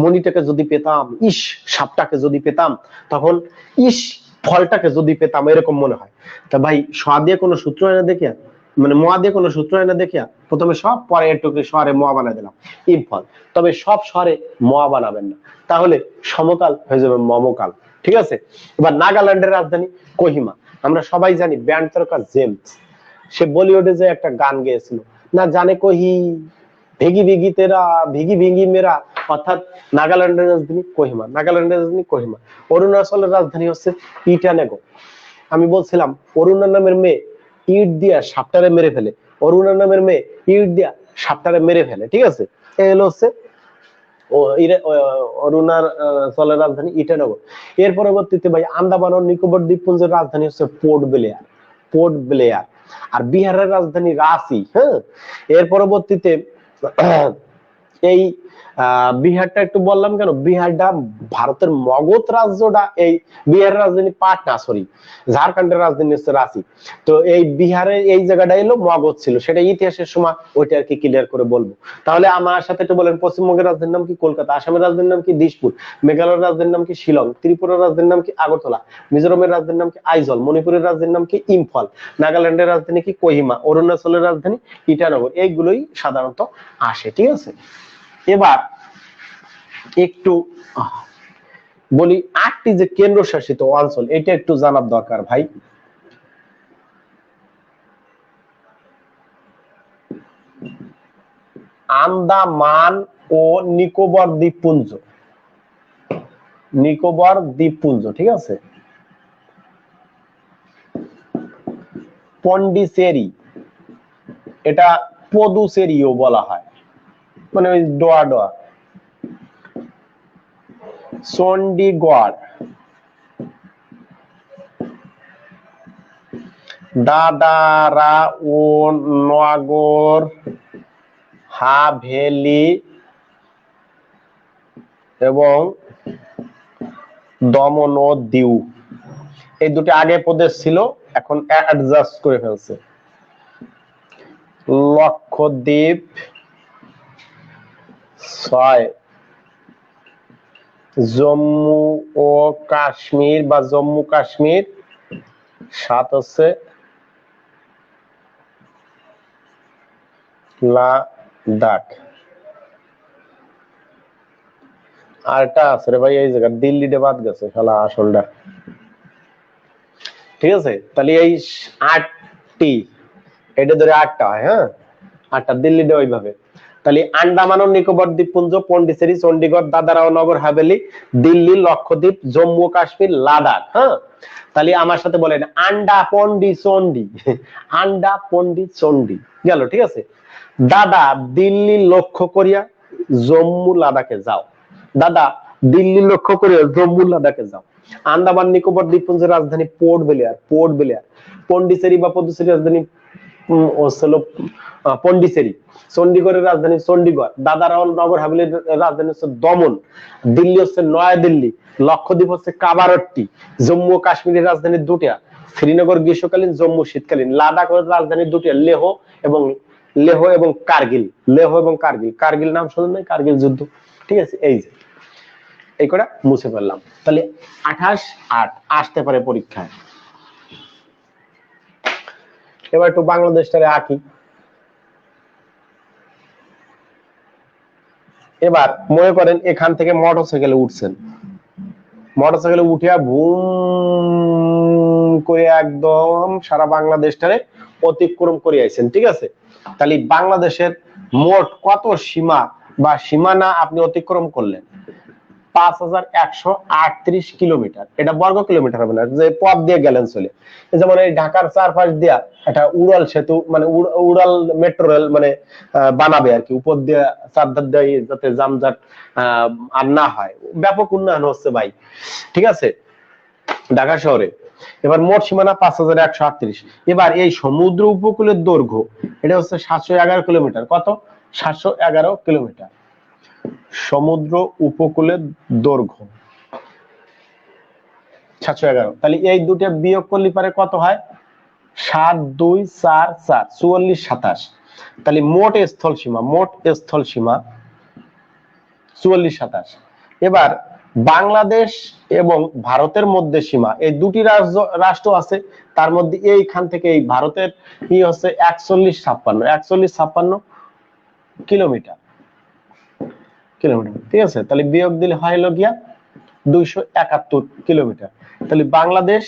মণিটাকে যদি পেতাম, ইস সাপটাকে যদি পেতাম, তখন ইস ফলটাকে যদি পেতাম, এরকম মনে হয়। তা ভাই সোয়া দিয়ে কোনো সূত্র হয় না দেখিয়া, মানে মোয়া দিয়ে কোনো সূত্র হয় না দেখিয়া, প্রথমে সব পরে একটু শহরে মোয়া বানাই দিলাম, ইম্ফল। তবে সব শহরে মোয়া বানাবেন না, তাহলে সমকাল হয়ে যাবে মমকাল, ঠিক আছে। এবার নাগাল্যান্ডের রাজধানী কোহিমা। আমরা সবাই জানি ব্যান্ড তারকা জেমস, সে বলিউডে যে একটা গান গেয়েছিল, না জানে কহি ভিগি ভিগি তেরা ভিগি ভিগি মেরা, অর্থাৎ নাগাল্যান্ডের রাজধানী কোহিমা। নাগাল্যান্ডের রাজধানী কোহিমা। অরুণাচলের রাজধানী হচ্ছে ইটানগর। আমি বলছিলাম অরুণা নামের মেয়ে ইট দিয়া সাপটারে মেরে ফেলে, অরুণা নামের মেয়ে ইট দিয়া সাপটারে মেরে ফেলে, ঠিক আছে। এই হলো হচ্ছে অরুণাচলের রাজধানী ইটানগর। এর পরবর্তীতে ভাই আন্দামান ও নিকোবর দ্বীপপুঞ্জের রাজধানী হচ্ছে পোর্ট ব্লেয়ার। পোর্ট ব্লেয়ার। আর বিহারের রাজধানী রাঁচি। হ্যাঁ, এর পরবর্তীতে এই বিহারটা একটু বললাম কেন, বিহারটা ভারতের মগধ রাজ্যটা, এই বিহারের রাজধানী পাটনা, সরি ঝাড়খণ্ডের রাজধানী হচ্ছে রাঁচি। তো এই বিহারের এই জায়গাটা এলো মগধ ছিল, সেটা ইতিহাসের সময় ওইটা আর কি ক্লিয়ার করে বলবো। তাহলে আমার সাথে একটু বলেন, পশ্চিমবঙ্গের রাজধানীর নাম কি? কলকাতা। আসামের রাজধানীর নাম কি? দিসপুর। মেঘালয়ের রাজধানীর নাম কি? শিলং। ত্রিপুরার রাজধানীর নাম কি? আগরতলা। মিজোরামের রাজধানীর নাম কি? আইজল। মণিপুরের রাজধানীর নাম কি? ইম্ফল। নাগাল্যান্ডের রাজধানী কি? কোহিমা। অরুণাচলের রাজধানী ইটানগর। এইগুলোই সাধারণত আসে, ঠিক আছে। এবার একটু বলি 8টি যে কেন্দ্রশাসিত অঞ্চল, এটা একটু জানার দরকার ভাই। আন্দামান ও নিকোবর দ্বীপপুঞ্জ। নিকোবর দ্বীপপুঞ্জ, ঠিক আছে। পন্ডিচেরি, এটা পদুচেরিও বলা হয়, মানে ওই ডোয়া ডোয়া। চণ্ডীগড়, দাদারা ও নগর হাভেলি এবং দমন ও দিউ, এই দুটি আগে প্রদেশ ছিল, এখন অ্যাডজাস্ট করে ফেলছে। লক্ষদ্বীপ 6, জম্মু ও কাশ্মীর বা জম্মু কাশ্মীর 7 হচ্ছে দাগ আরটা আছে রে ভাই এই জায়গা দিল্লিতে বাদ গেছে শালা আসলটা ঠিক আছে তাহলে এই 8টি এটা ধরে 8টা হয় হ্যাঁ 8টা দিল্লিতে ওইভাবে তাহলে আন্দামান ও নিকোবর দ্বীপপুঞ্জ পন্ডিচেরি চণ্ডীগড় দাদরা ও নগর হাভেলি দিল্লি লক্ষদ্বীপ জম্মু কাশ্মীর লাদাখ হ্যাঁ তাহলে আমার সাথে বলেন আন্ডা পন্ডি চন্ডি আন্ডা পন্ডি চন্ডি গেল ঠিক আছে দাদা দিল্লি লক্ষ্য করিয়া জম্মু লাদাখে যাও দাদা দিল্লি লক্ষ্য করিয়া জম্মু লাদাখে যাও আন্দামান নিকোবর দ্বীপপুঞ্জের রাজধানী পোর্ট ব্লেয়ার পন্ডিচেরি বা পদ্মচেরি রাজধানী হচ্ছিল পন্ডিচেরি চণ্ডীগড়ের রাজধানী চণ্ডীগড় দাদারা নগর হাভেলির রাজধানী হচ্ছে দমন দিল্লি হচ্ছে নয়াদিল্লি লক্ষদ্বীপ হচ্ছে কাবারট্টি জম্মু ও কাশ্মীরের রাজধানী দুটিয়া শ্রীনগর গ্রীষ্মকালীন জম্মু শীতকালীন লাদাখ রাজধানী দুটিয়া লেহ এবং কার্গিল নাম শুনুন নাই কার্গিল যুদ্ধ ঠিক আছে এই যে এই কটা মুছে ফেললাম তাহলে 28/8 আসতে পারে পরীক্ষায় এবার একটু বাংলাদেশটারে আঁকি এবার মনে করেন এখান থেকে মোটরসাইকেলে উঠছেন মোটরসাইকেলে উঠিয়া ভুম করে একদম সারা বাংলাদেশটারে অতিক্রম করে আইছেন ঠিক আছে তাহলে বাংলাদেশের মোট কত সীমা বা সীমানা আপনি অতিক্রম করলেন 5138 কিলোমিটার এটা বর্গ কিলোমিটার হবে না যে পথ দিয়ে গেলেন চলে যেমন এই ঢাকার চারপাশ দিয়া একটা উড়াল সেতু মানে উড়াল মেট্রো রেল মানে বানাবে আর কি উপর দিয়ে চারধার দিয়ে যাতে জামজাট আর না হয় ব্যাপক উন্নয়ন হচ্ছে ভাই ঠিক আছে ঢাকা শহরে এবার মোট সীমানা 5138 এবার এই সমুদ্র উপকূলের দৈর্ঘ্য এটা হচ্ছে 711 কিলোমিটার কত 711 কিলোমিটার সমুদ্র উপকূলের দৈর্ঘ্য 711 তাহলে এই দুটো বিয়োগ করলে পারে কত হয় 7 2 4 4 44 27 তাহলে মোট স্থল সীমা 44 27 এবার বাংলাদেশ এবং ভারতের মধ্যে সীমা এই দুটি রাষ্ট্র আছে তার মধ্যে এইখান থেকে এই ভারতের কি হচ্ছে 41 56 কিলোমিটার ঠিক আছে তাহলে বিয়োগ দিলে হয় হলো গিয়া 271 কিলোমিটার তাহলে বাংলাদেশ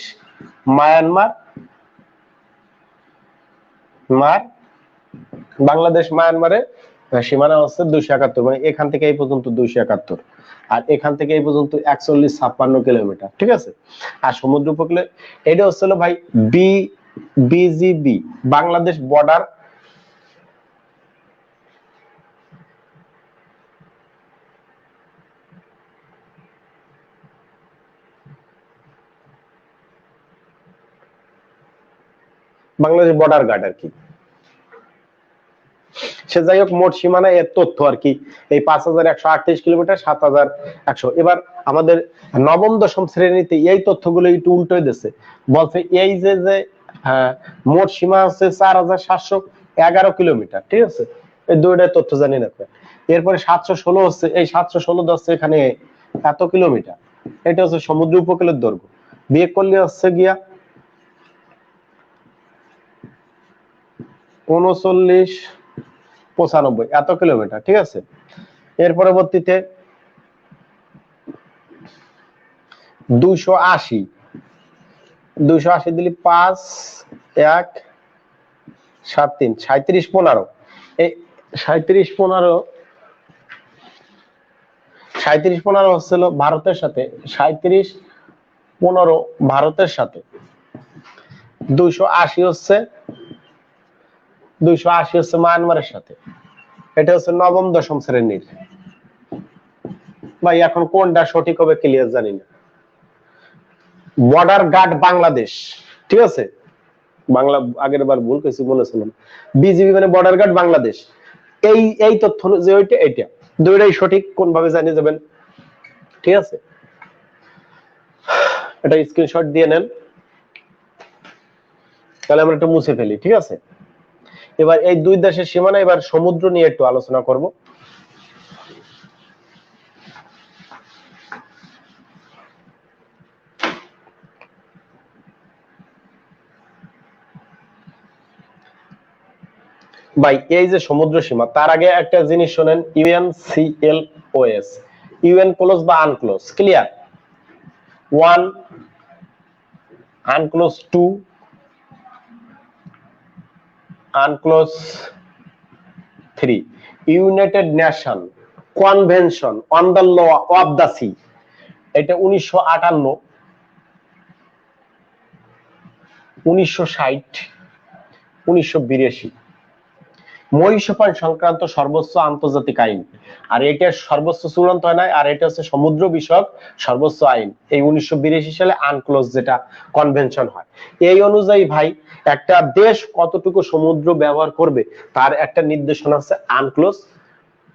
মায়ানমারের সীমানা হচ্ছে 271 মানে এখান থেকে এই পর্যন্ত 271 আর এখান থেকে এই পর্যন্ত 41 56 কিলোমিটার ঠিক আছে আর সমুদ্র উপকূলে এটা হচ্ছিল ভাই BGB Bangladesh border Bangladesh border guard আর কি সে যাই হোক মোট সীমানা এর তথ্য আর কি এই 5138 কিলোমিটার 7100 এবার আমাদের নবম দশম শ্রেণীতে এই তথ্যগুলো একটু উল্টোই দিচ্ছে বলছে এই যে মোট সীমা আছে 4711 কিলোমিটার ঠিক আছে এই দুইটার তথ্য জানি না এরপরে 716 হচ্ছে এই 716 হচ্ছে এখানে এত কিলোমিটার এটা হচ্ছে সমুদ্র উপকূলের দৈর্ঘ্য বিয়োগ করলে হচ্ছে গিয়া 3995 এত কিলোমিটার ঠিক আছে এর পরবর্তীতে 280 দিলে 5 1 7 3 37 15 এই 37 15 হচ্ছিল ভারতের সাথে 37 15 ভারতের সাথে 280 হচ্ছে মায়ানমারের সাথে এটা হচ্ছে নবম দশম শ্রেণীর ভাই এখন কোনটা সঠিক হবে ক্লিয়ার জানি না বর্ডার গার্ড বাংলাদেশ ঠিক আছে বাংলা আগের বার ভুল কইছি মনে ছিল বিজিবি মানে বর্ডার গার্ড বাংলাদেশ এই তথ্য যে ওইটা এটা দুইটাই সঠিক কোন ভাবে জানিয়ে যাবেন ঠিক আছে এটা স্ক্রিনশট দিয়ে নেন তাহলে আমরা একটু মুছে ফেলি ঠিক আছে এবার এই দুই দেশের সীমানা এবার সমুদ্র নিয়ে একটু আলোচনা করব ভাই এই যে সমুদ্র সীমা, তার আগে একটা জিনিস শোনেন, ইউএনসিএলওএস, ইউএন ক্লোজ বা unclose, clear? 1 unclose, 2 unclose, 3 United Nation Convention on the Law of the Sea, এটা 1958, 1960, 1982 মহীসোপান সংক্রান্ত সর্বোচ্চ আন্তর্জাতিক আইন। আর এটা সর্বোচ্চ চূড়ান্ত হয় নাই, আর এটা হচ্ছে সমুদ্র বিষয়ক সর্বোচ্চ আইন, এই 1982 সালে আনক্লোজ যেটা কনভেনশন হয়। এই অনুযায়ী ভাই একটা দেশ কতটুকু সমুদ্র ব্যবহার করবে তার একটা নির্দেশনা আছে আনক্লোজ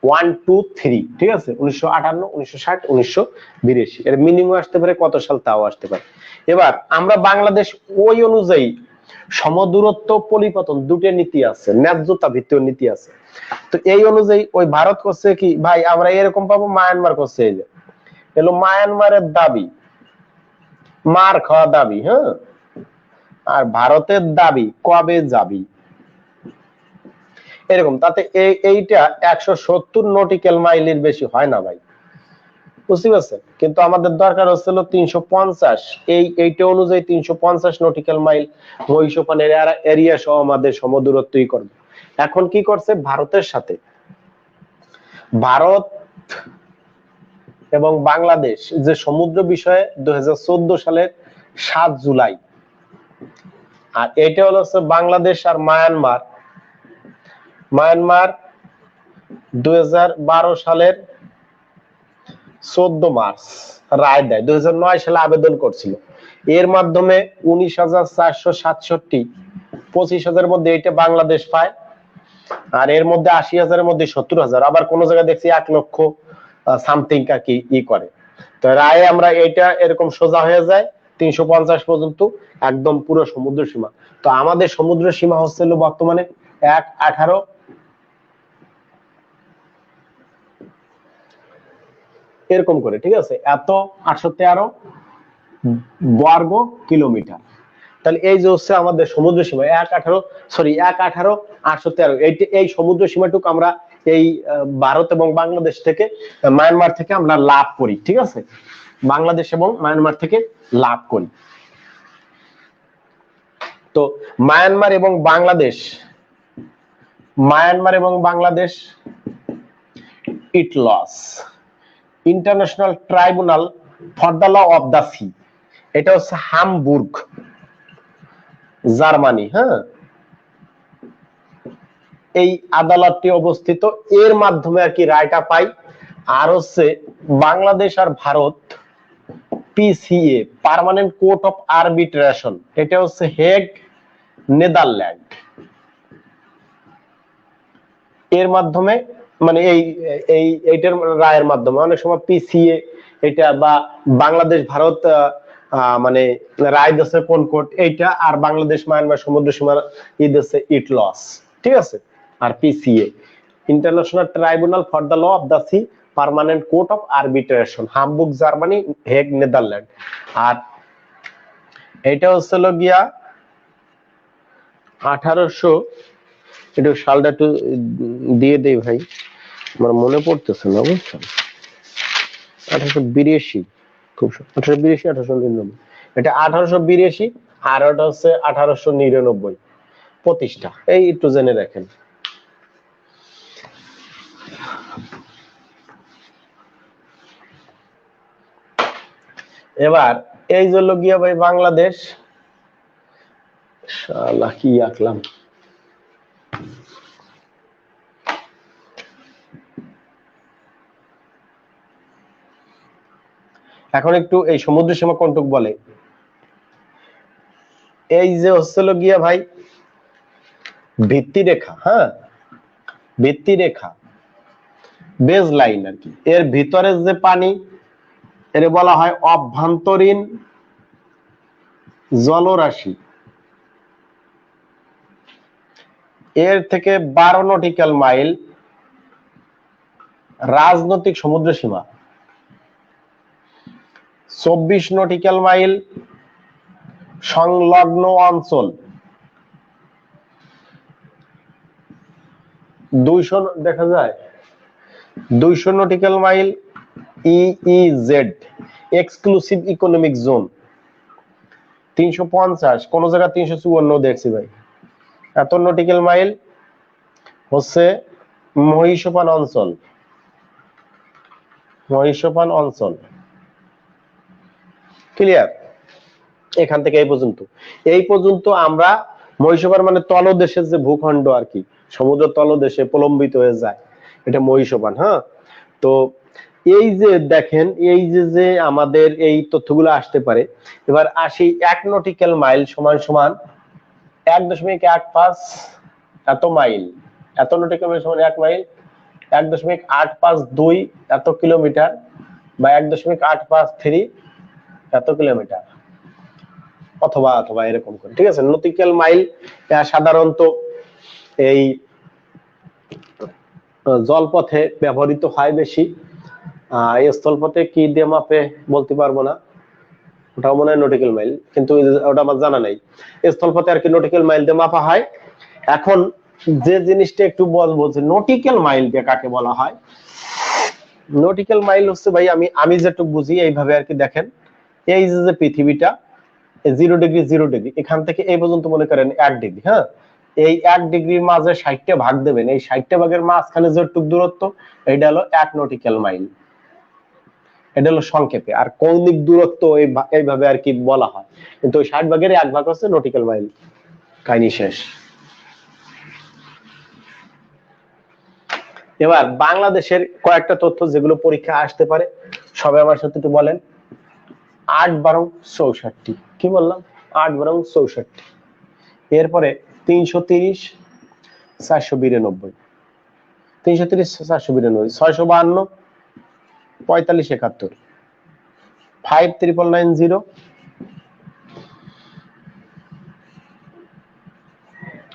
1, 2, 3, ঠিক আছে? 1958, 1960, 1982, এর মিনিমাম আসতে পারে কত সাল তাও আসতে পারে। এবার আমরা বাংলাদেশ ওই অনুযায়ী সমদূরত্ব পরিপতন দুটো নীতি আছে, ন্যায্যতা ভিত্তিক নীতি আছে। তো এই অনুযায়ী ওই ভারত করছে কি ভাই, আমরা এরকম পাবো, মায়ানমার করছে এই যে এলো মায়ানমারের দাবি, মার খাওয়া দাবি, হ্যাঁ, আর ভারতের দাবি কবে যাবি, এরকম। তাতে এইটা 170 নটিক্যাল মাইলের বেশি হয় না ভাই, বুঝতে পারছেন? কিন্তু আমাদের দরকার হচ্ছিল 350, এইটা অনুযায়ী 350 নটিক্যাল মাইল মহীসোপানের এরিয়া সহ আমাদের সমদূরত্বই করবে। এখন কি করছে ভারতের সাথে, ভারত এবং বাংলাদেশ যে সমুদ্র বিষয়ে 2014 সালের 7 জুলাই, আর এটা হলো বাংলাদেশ আর মায়ানমার, মায়ানমার 2012 সালের 14 মার্চ রায় দেয়। 2009 সালে আবেদন করছিল, এর মাধ্যমে 19,467, 25,000 মধ্যে এটা বাংলাদেশ পায়, আর এর মধ্যে 80,000-এর মধ্যে 70,000, আবার কোন জায়গায় দেখছি 1 লক্ষ সামথিং আর কি ই করে। তো রায়ে আমরা এটা এরকম সোজা হয়ে যায় 350 পর্যন্ত একদম পুরো সমুদ্র সীমা। তো আমাদের সমুদ্র সীমা হচ্ছিল বর্তমানে 1,18 এরকম করে, ঠিক আছে? এত 813 বর্গ কিলোমিটার। তাহলে এই যে হচ্ছে আমাদের সমুদ্র সীমা 1,18 এই সমুদ্র সীমাটুকু আমরা এই ভারত এবং বাংলাদেশ থেকে, মায়ানমার থেকে আমরা লাভ করি, ঠিক আছে? বাংলাদেশ এবং মায়ানমার থেকে লাভ করি। তো মায়ানমার এবং Bangladesh ITLOS International Tribunal for the Law of the Sea, এটা হচ্ছে হামবুর্গ, জার্মানি, হ্যাঁ, এই আদালতটি অবস্থিত, এর মাধ্যমে আর কি রায়টা পাই। আর হচ্ছে বাংলাদেশ আর Bharat PCA, Permanent Court of Arbitration, এটা হচ্ছে হেগ, নেদারল্যান্ড, এর মাধ্যমে মানে এইটার রায়ের মাধ্যমে অনেক সময় পিসিএ এটা বা বাংলাদেশ ভারত মানে রায় দিচ্ছে কোন কোর্ট এইটা, আর বাংলাদেশ মায়ানমার সমুদ্র সীমার ই দিচ্ছে ইট লস, ঠিক আছে? আর PCA International Tribunal for the Law of the Sea, Permanent Court of Arbitration, Hamburg Germany, Hague Netherland. আর এটা হচ্ছিল গিয়া 1800, একটু সালটা একটু দিয়ে দেই ভাই, আমার মনে পড়তেছে না, বুঝছেন? 1882, খুব 1882, 1899, এটা 1882, আর ওটা হচ্ছে 1899 প্রতিষ্ঠা, এই একটু জেনে রাখেন। এবার এই যে গিয়া ভাই বাংলাদেশ, শালা কি আঁকলাম, এখন একটু এই সমুদ্র সীমা কোনটুক বলে, এই যে হচ্ছিল গিয়া ভাই ভিত্তি রেখা, হ্যাঁ, ভিত্তি রেখা, বেজ লাইন আর কি, এর ভিতরে যে পানি এর বলা হয় অভ্যন্তরীণ জলরাশি, এর থেকে 12 নটিক্যাল মাইল রাজনৈতিক সমুদ্র সীমা, 24 নটিক্যাল মাইল সংলগ্ন অঞ্চল, 200 দেখা যায় 200 nautical mile EEZ exclusive economic zone. 350 কোন জায়গা 354 দেখছি ভাই। এত নটিক্যাল মাইল হচ্ছে মহীসোপান অঞ্চল, মহীসোপান অঞ্চল। ক্লিয়ার? এখান থেকে এই পর্যন্ত আমরা মহীসোপান মানে তলদেশের যে ভূখণ্ড আর কি, সমুদ্র তলদেশে প্রলম্বিত হয়ে যায়, এটা মহীসোপান। হ্যাঁ, তো এই যে দেখেন, এই যে আমাদের এই তথ্যগুলো আসতে পারে। এবার আসি 1 নটিক্যাল মাইল সমান সমান 1.15 এত মাইল, এত নটিক্যাল মাইল সমান 1 মাইল 1.852 এত কিলোমিটার বা 1.853 এত কিলোমিটার, অথবা অথবা এরকম করে। ঠিক আছে, নটিক্যাল মাইল সাধারণত এই জলপথে ব্যবহৃত হয় বেশি। স্থলপথে কি দিয়ে মাপে বলতে পারবো না, ওটাও মনে হয় নটিক্যাল মাইল, কিন্তু ওটা আমার জানা নাই। স্থলপথে আর কি নটিক্যাল মাইল দিয়ে মাপা হয়। এখন যে জিনিসটা একটু বলবো যে নটিক্যাল মাইল দিয়ে কাকে বলা হয়। নটিক্যাল মাইল হচ্ছে ভাই, আমি যেটুকু বুঝি এইভাবে আর কি। দেখেন, এই যে পৃথিবীটা 0 ডিগ্রি 0 ডিগ্রি, এখান থেকে এই পর্যন্ত মনে করেন 1 ডিগ্রি। হ্যাঁ, এই 1 ডিগ্রির মাঝে 60টা ভাগ দেবেন, এই 60টা ভাগের মাঝখানে যেটুকু দূরত্ব, এটা হলো 1 নটিক্যাল মাইল। এটা হলো সংক্ষেপে। আর কৌণিক দূরত্ব এইভাবে আর কি বলা হয়, কিন্তু ওই 60 ভাগের 1 ভাগ হচ্ছে নটিক্যাল মাইল। কাহিনী শেষ। এবার বাংলাদেশের কয়েকটা তথ্য যেগুলো পরীক্ষা আসতে পারে, সবাই আমার সাথে একটু বলেন। 8×12 = 64, কি বললাম? 8×64। এরপরে 330 492, 330 492, 652 45 71, 59990,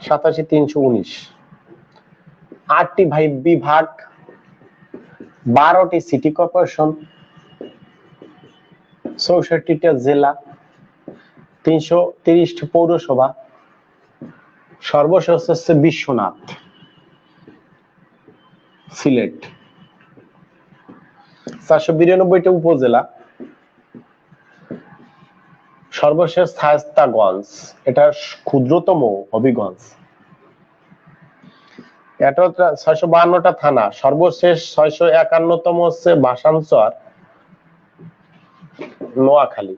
87319। 8টি বিভাগ, 12টি সিটি কর্পোরেশন, 64টা জেলা, 330টি পৌরসভা, সর্বশেষ হচ্ছে বিশ্বনাথ, সিলেট। 492টা উপজেলা, সর্বশেষ শায়েস্তাগঞ্জ, এটা ক্ষুদ্রতম হবিগঞ্জ। এটা 652টা থানা, সর্বশেষ 651তম হচ্ছে ভাসানচর, নোয়াখালী।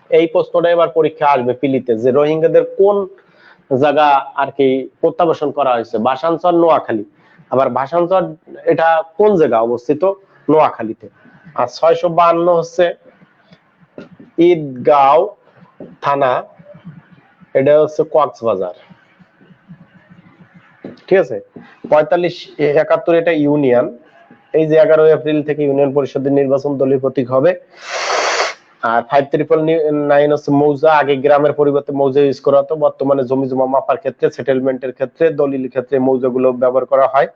এই প্রশ্নটা এবার পরীক্ষা আসবে পিলিতে, যে রোহিঙ্গাদের কোন জায়গা আর কি প্রত্যাবাসন করা হয়েছে, ভাসানচর, নোয়াখালী। আবার ভাসানচর এটা কোন জায়গা অবস্থিত? নোয়াখালীতে। আর 652 হচ্ছে ঈদগাঁও থানা, এটা হচ্ছে কক্সবাজার। ঠিক আছে। 4571 এটা ইউনিয়ন। এই যে 11 এপ্রিল থেকে ইউনিয়ন পরিষদের নির্বাচন দলীয় প্রতীক হবে। আর 5399 হচ্ছে মৌজা, আগে গ্রামের পরিবর্তে মৌজা ইউজ করা হতো, বর্তমানে জমি জমা মাপার ক্ষেত্রে, সেটেলমেন্টের ক্ষেত্রে, দলিল ক্ষেত্রে মৌজাগুলো ব্যবহার করা হয়।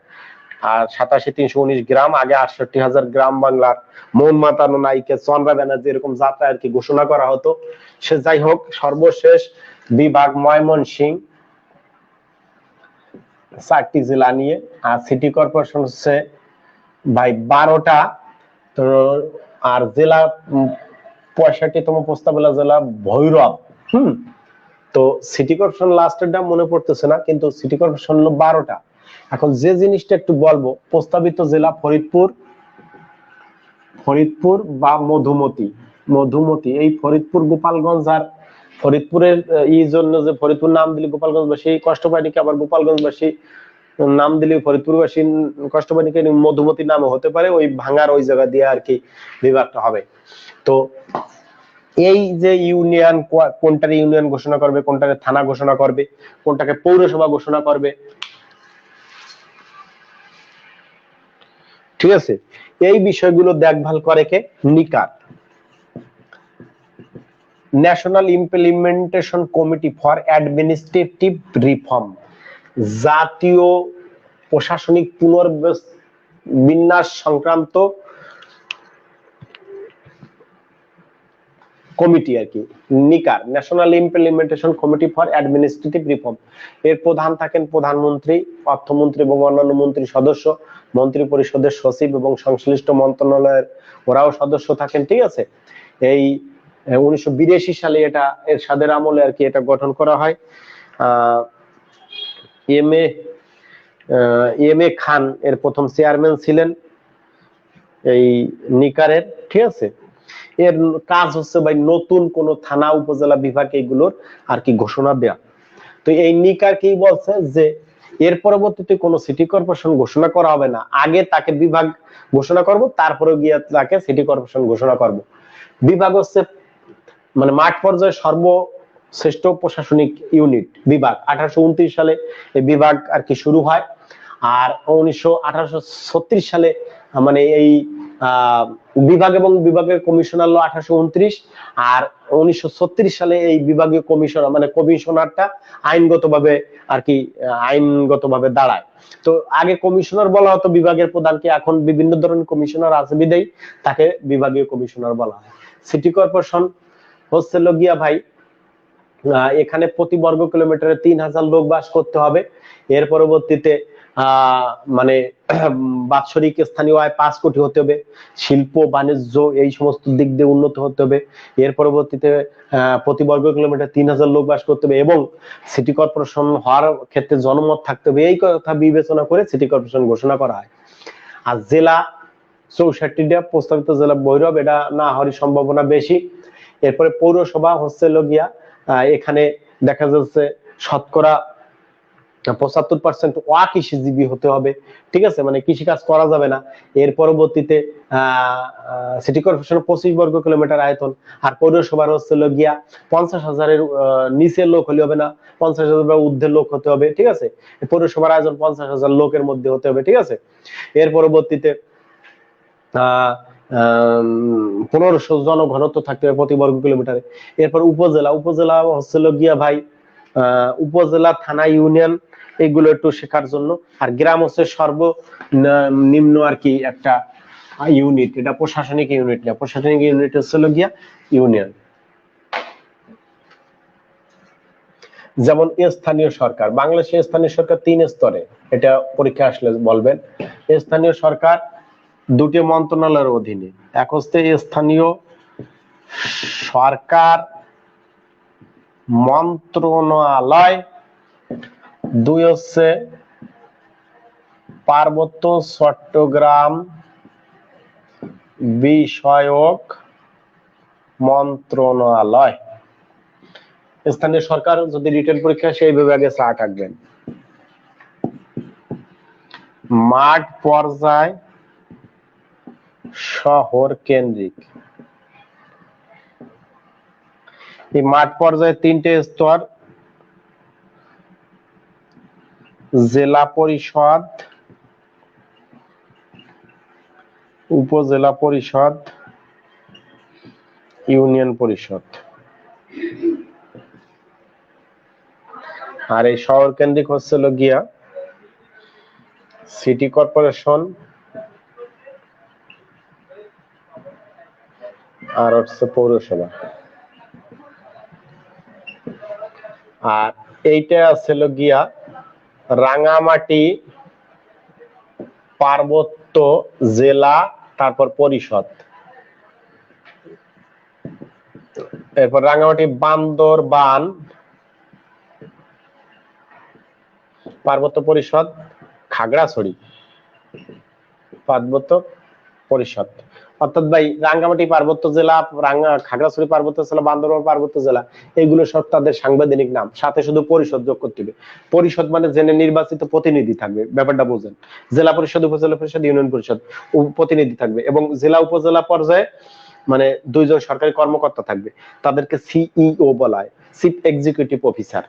আর 87319 গ্রাম, আগে 68,000 গ্রাম বাংলার মন মাতানো নায়িকা চন্দ্রা ব্যানার্জি এরকম যাত্রা আর কি ঘোষণা করা হতো। সে যাই হোক, সর্বশেষ বিভাগ ময়মনসিংহ, 4টি জেলা নিয়ে। আর সিটি কর্পোরেশন হচ্ছে ভাই 12টা, তো আর জেলা 65তম প্রস্তাবনা জেলা ভৈরব। তো সিটি কর্পোরেশন লাস্টেরটা মনে পড়তেছে না, কিন্তু সিটি কর্পোরেশন হলো 12টা। এখন যে জিনিসটা একটু বলবো, প্রস্তাবিত জেলা ফরিদপুর, ফরিদপুর বা মধুমতি। এই ফরিদপুর, গোপালগঞ্জ। আর ফরিদপুরের এই জন্য যে ফরিদপুর নাম দিলে গোপালগঞ্জবাসী কষ্ট পায়নি, আবার গোপালগঞ্জবাসী নাম দিলে ফরিদপুরবাসী কষ্ট পায়নি, মধুমতি নামও হতে পারে, ওই ভাঙার ওই জায়গা দিয়ে আর কি বিভাগটা হবে। তো এই যে ইউনিয়ন, কোনটারে ইউনিয়ন ঘোষণা করবে, কোনটারে থানা ঘোষণা করবে, কোনটাকে পৌরসভা ঘোষণা করবে, ঠিক আছে, এই বিষয়গুলো দেখভাল করে কে? NICAR, National Implementation Committee for Administrative Reform, জাতীয় প্রশাসনিক পুনর্বিন্যাস সংক্রান্ত কমিটি আর কি, NICAR, National Implementation Committee for Administrative Reform. এর প্রধান থাকেন প্রধানমন্ত্রী, অর্থমন্ত্রী এবং অন্যান্য মন্ত্রী সদস্য, মন্ত্রী পরিষদের সচিব এবং সংশ্লিষ্ট মন্ত্রণালয়ের ওরাও সদস্য থাকেন, ঠিক আছে। এই 1982 সালে এটা এরশাদের আমলে আর কি এটা গঠন করা হয়। এম এ খান এর প্রথম চেয়ারম্যান ছিলেন এই নিকারের, ঠিক আছে। এর কাজ হচ্ছে ভাই নতুন কোন থানা উপজেলা বিভাগ এগুলোর আর কি ঘোষণা দেয়া। তো এই নিকার কি বলছে যে এর পরবর্তীতে কোন সিটি কর্পোরেশন ঘোষণা করা হবে না, আগে তাকে বিভাগ ঘোষণা করব, তারপরে গিয়ে তাকে সিটি কর্পোরেশন ঘোষণা করব। বিভাগ হচ্ছে মানে মাঠ পর্যায়ে সর্বশ্রেষ্ঠ প্রশাসনিক ইউনিট বিভাগ। 1829 সালে এই বিভাগ আর কি শুরু হয়। আর 1836 সালে মানে এই বিভাগ এবং বিভাগের কমিশনার হলো 1829, আর 1936 সালে এই বিভাগীয় কমিশনার মানে কমিশনারটা আইনগতভাবে আর কি আইনগতভাবে দাঁড়ায়। তো আগে কমিশনার বলা হতো বিভাগের প্রধানকে, এখন বিভিন্ন ধরনের কমিশনার আছে বিদেই তাকে বিভাগীয় কমিশনার বলা হয়। সিটি কর্পোরেশন হচ্ছে গিয়া ভাই এখানে প্রতি বর্গ কিলোমিটারে 3000 লোক বাস করতে হবে। এর পরবর্তীতে মানে বাৎসরিক স্থানীয় আয় 5 কোটি হতে হবে, শিল্প বাণিজ্য এই সমস্ত দিক দিয়ে উন্নত হতে হবে। এর পরবর্তীতে প্রতি বর্গ কিলোমিটার 3000 লোক বাস করতে হবে এবং সিটি কর্পোরেশন হওয়ার ক্ষেত্রে জনমত থাকতে হবে। এই কথা বিবেচনা করে সিটি কর্পোরেশন ঘোষণা করা হয়। আর জেলা 64টা, প্রস্তাবিত জেলা ভৈরব, এটা না হওয়ার সম্ভাবনা বেশি। এরপরে পৌরসভা হচ্ছে গিয়া এখানে দেখা যাচ্ছে শতকরা 75% অকৃষিজীবী হতে হবে, ঠিক আছে, মানে কৃষিকাজ করা যাবে না। এর পরবর্তীতে সিটি কর্পোরেশন 25 বর্গ কিলোমিটার আয়তন, আর পৌরসভার হচ্ছে গিয়া 50,000-এর নিচের লোক হলে হবে না, 50,000 বা ঊর্ধ্বের লোক হতে হবে, ঠিক আছে। পৌরসভার আয়োজন 50,000 লোকের মধ্যে হতে হবে, ঠিক আছে। এর পরবর্তীতে 1500 জনঘনত্ব থাকতে হবে প্রতি বর্গ কিলোমিটারে। এরপর উপজেলা, উপজেলা হচ্ছে গিয়া ভাই উপজেলা, থানা, ইউনিয়ন এগুলো একটু শেখার জন্য। আর গ্রাম হচ্ছে সর্বনিম্ন আর কি একটা ইউনিট, এটা প্রশাসনিক ইউনিট না, প্রশাসনিক ইউনিট হচ্ছে গিয়া ইউনিয়ন। যেমন স্থানীয় সরকার, বাংলাদেশের স্থানীয় সরকার 3 স্তরে, এটা পরীক্ষা আসলে বলবেন। স্থানীয় সরকার 2টি মন্ত্রণালয়ের অধীনে, এক হচ্ছে স্থানীয় সরকার মন্ত্রণালয়, 2 হচ্ছে পার্বত্য চট্টগ্রাম বিষয়ক মন্ত্রণালয়। স্থানীয় সরকার যদি রিটেন পরীক্ষা সেই বিভাগে 4 থাকবেন। মাঠ পর্যায় শহর কেন্দ্রিক, এই মাঠ পর্যায়ে 3টে স্তর, জেলা পরিষদ, উপজেলা পরিষদ, ইউনিয়ন পরিষদ। আর এই শহর কেন্দ্রিক হচ্ছে গিয়া সিটি কর্পোরেশন আর হচ্ছে পৌরসভা। আর এইটা আছে গিয়া রাঙামাটি পার্বত্য জেলা, তারপর পরিষদ। এরপর রাঙামাটি বান্দরবান পার্বত্য পরিষদ, খাগড়াছড়ি পার্বত্য পরিষদ। অর্থাৎ ভাই রাঙ্গামাটি পার্বত্য জেলা, খাগড়াছড়ি পার্বত্য জেলা, বান্দরবান পার্বত্য জেলা, এগুলো সব তাদের সাংবিধানিক নাম, সাথে শুধু পরিষদ যোগ করতে হবে। পরিষদ মানে জেনে নির্বাচিত প্রতিনিধি থাকবে, ব্যাপারটা বুঝেন। জেলা পরিষদ, উপজেলা পরিষদ, ইউনিয়ন পরিষদ প্রতিনিধি থাকবে এবং জেলা উপজেলা পর্যায়ে মানে 2 জন সরকারি কর্মকর্তা থাকবে, তাদেরকে সিইও বলা হয়, চিফ এক্সিকিউটিভ অফিসার।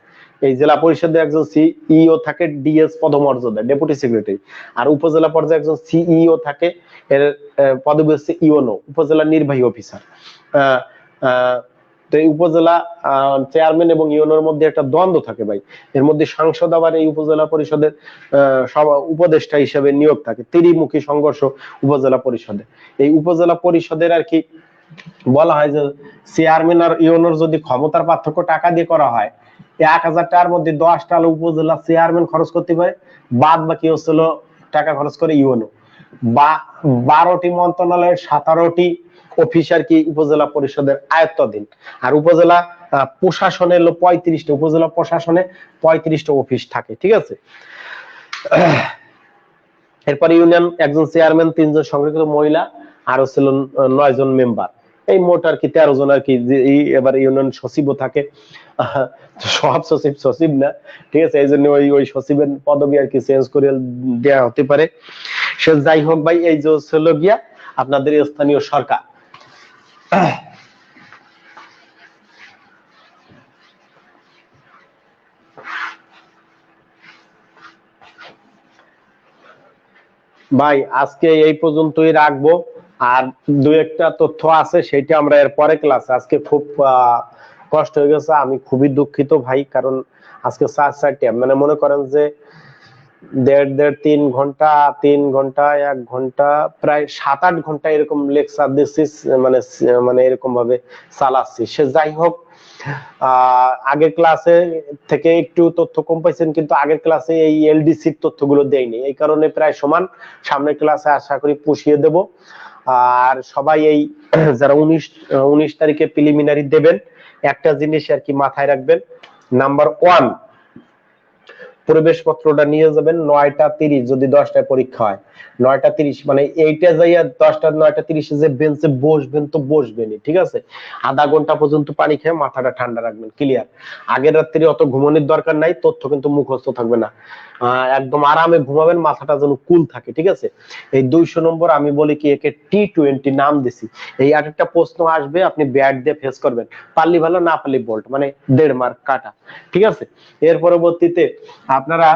এই জেলা পরিষদে একজন সিইও থাকে, ডিএস পদমর্যাদা, ডেপুটি সেক্রেটারি। আর উপজেলা পর্যায়ে একজন সিইও থাকে, এর পদবি হচ্ছে ইওনো, উপজেলা নির্বাহী অফিসার। তো এই উপজেলা চেয়ারম্যান এবং ইওনোর মধ্যে একটা দ্বন্দ্ব থাকে ভাই। এর মধ্যে সাংসদ আবার এই উপজেলা পরিষদের উপদেষ্টা হিসেবে নিয়োগ থাকে। ত্রিমুখী সংঘর্ষ উপজেলা পরিষদে। এই উপজেলা পরিষদের আর কি বলা হয় যে চেয়ারম্যান আর ইউনোর যদি ক্ষমতার পার্থক্য টাকা দিয়ে করা হয়, 1000 টাকার মধ্যে 10টা উপজেলা চেয়ারম্যান খরচ করতে পারে, বাদ বাকি হচ্ছিল টাকা খরচ করে ইউনো। বা 12টি মন্ত্রণালয়ের 17টি অফিস আর কি উপজেলা পরিষদের আয়ত্তাধীন। আর উপজেলা প্রশাসনে হলো 35টা, উপজেলা প্রশাসনে 35টা অফিস থাকে, ঠিক আছে। এরপর ইউনিয়ন একজন চেয়ারম্যান, 3 জন সংরক্ষিত মহিলা, আর ছিল 9 জন মেম্বার। এই মোট আর কি 13 জন আর কি। এবার ইউনিয়ন সচিবও থাকে, সব সচিব সচিব না, ঠিক আছে, এই জন্য ওই সচিবের পদবি আর কি চেঞ্জ করে দেওয়া হতে পারে। সে যাই হোক ভাই, এই যে ছিল গিয়া আপনাদের স্থানীয় সরকার। ভাই আজকে এই পর্যন্তই রাখবো, আর দুই একটা তথ্য আছে সেটা আমরা এর পরে ক্লাসে। আজকে খুব কষ্ট হয়ে গেছে, আমি খুবই দুঃখিত ভাই, কারণ আজকে 4-4টা মানে মনে করেন যে 3.5-3 ঘন্টা 1 ঘন্টা প্রায় 7-8 ঘন্টা এরকম লেকচার দিচ্ছি, মানে এরকম ভাবে চালাচ্ছি। সে যাই হোক, আগের ক্লাসে থেকে একটু তথ্য কম পাইছেন, কিন্তু আগের ক্লাসে এই এলডিসির তথ্যগুলো দেয়নি, এই কারণে প্রায় সমান। সামনের ক্লাসে আশা করি পুষিয়ে দেব। আর সবাই এই যারা 19 তারিখে প্রিলিমিনারি দেবেন, একটা জিনিস আর কি মাথায় রাখবেন। নাম্বার 1, প্রবেশপত্রটা নিয়ে যাবেন 9টা 30, যদি 10টায় পরীক্ষা হয় 9টা 30, মানে এইটা যাইয়া 9টা 30 যে বেঞ্চে বসবেন তো বসবেনই, ঠিক আছে। আধা ঘন্টা পর্যন্ত পানি খেয়ে মাথাটা ঠান্ডা রাখবেন, ক্লিয়ার। আগের রাত্রি অত ঘুমানোর দরকার নাই, তথ্য কিন্তু মুখস্থ থাকবে না, একদম আরামে ঘুমাবেন, মাথাটা যেন কুল থাকে, ঠিক আছে। এই 200 নম্বর আমি বলি কি, একে T20 নাম দিছি। এই একটা প্রশ্ন আসবে, আপনি ব্যাট দিয়ে ফেস করবেন, পারলি ভালো, না পারলি বোল্ট, মানে 1.5 মার্ক কাটা, ঠিক আছে। এর পরবর্তীতে আপনারা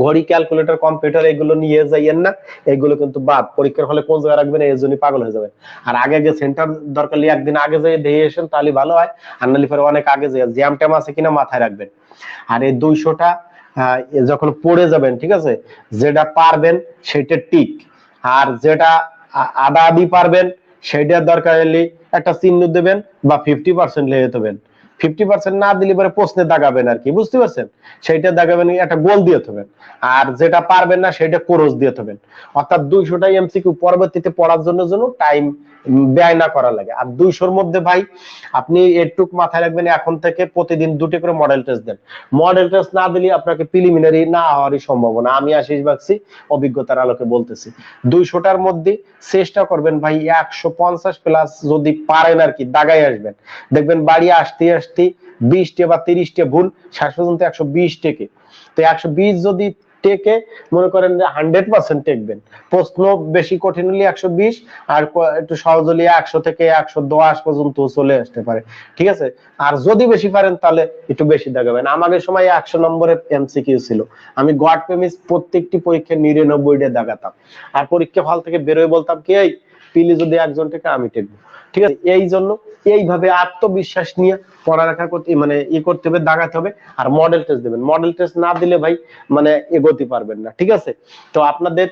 ঘড়ি, ক্যালকুলেটর, কম্পিউটার এগুলো নিয়ে যাইয়েন না, এগুলো কিন্তু বাদ। পরীক্ষার হলে কোন জায়গায় রাখবেন এই জন্যই পাগল হয়ে যাবেন। আর আগে যে সেন্টার দরকার একদিন আগে যাই দিয়ে এসেন, তাহলে ভালো হয়। আর নাহলে পরে অনেক আগে যাই, জ্যাম ট্যাম আছে কিনা মাথায় রাখবেন। আর এই 200টা যখন পড়ে যাবেন, ঠিক আছে, যেটা পারবেন সেটা টিক, আর যেটা আধা আধি পারবেন সেটার দরকার হলে একটা চিহ্ন দেবেন বা 50% লিখে দেবেন। 50% না দিলে পরে প্রশ্নে দাগাবেন আর কি, বুঝতে পারছেন, সেইটা দাগাবেন, একটা গোল দিয়ে থবেন। আর যেটা পারবেন না সেটা ক্রস দিয়ে থবেন। অর্থাৎ 200টা এমসিকিউ পরবর্তীতে পড়ার জন্য টাইম ব্যয় না করা লাগে। আর 200-র মধ্যে ভাই আপনি এটুক মাথায় রাখবেন, এখন থেকে প্রতিদিন 2টি করে মডেল টেস্ট দেন। মডেল টেস্ট না দিলে আপনাকে প্রিলিমিনারি না হওয়ারই সম্ভাবনা, আমি আশিস বাগচি অভিজ্ঞতার আলোকে বলতেছি। 200টার মধ্যে চেষ্টা করবেন ভাই 150 প্লাস যদি পারেন আর কি দাগাই আসবেন। দেখবেন বাড়ি আসতে আসতে 20টা বা 30টা ভুল, শেষ পর্যন্ত 120 টেকে। তো 120 যদি টেকে, মনে করেন যে 100% টেকবেন। প্রশ্ন বেশি কঠিন হলে 120, আর একটু সহজ হলে 100 থেকে 110 পর্যন্ত চলে আসতে পারে, ঠিক আছে। আর যদি বেশি পারেন তাহলে একটু বেশি দাগাবেন। আমাদের সময় 100 নম্বরের এমসিকিউ ছিল, আমি গড প্রেমিস প্রত্যেকটি পরীক্ষা 99টা দাগাতাম। আর পরীক্ষা হল থেকে বেরোয় বলতাম কি, এই পিলি যদি একজন টেকে আমি টেকবো, ঠিক আছে। এই জন্য এইভাবে আত্মবিশ্বাস নিয়ে পড়ালেখা করতে, মানে করতে হবে, দাগাতে হবে। আর মডেল টেস্ট দেবেন, মডেল টেস্ট না দিলে ভাই মানে এগোতে পারবেন না, ঠিক আছে। তো আপনাদের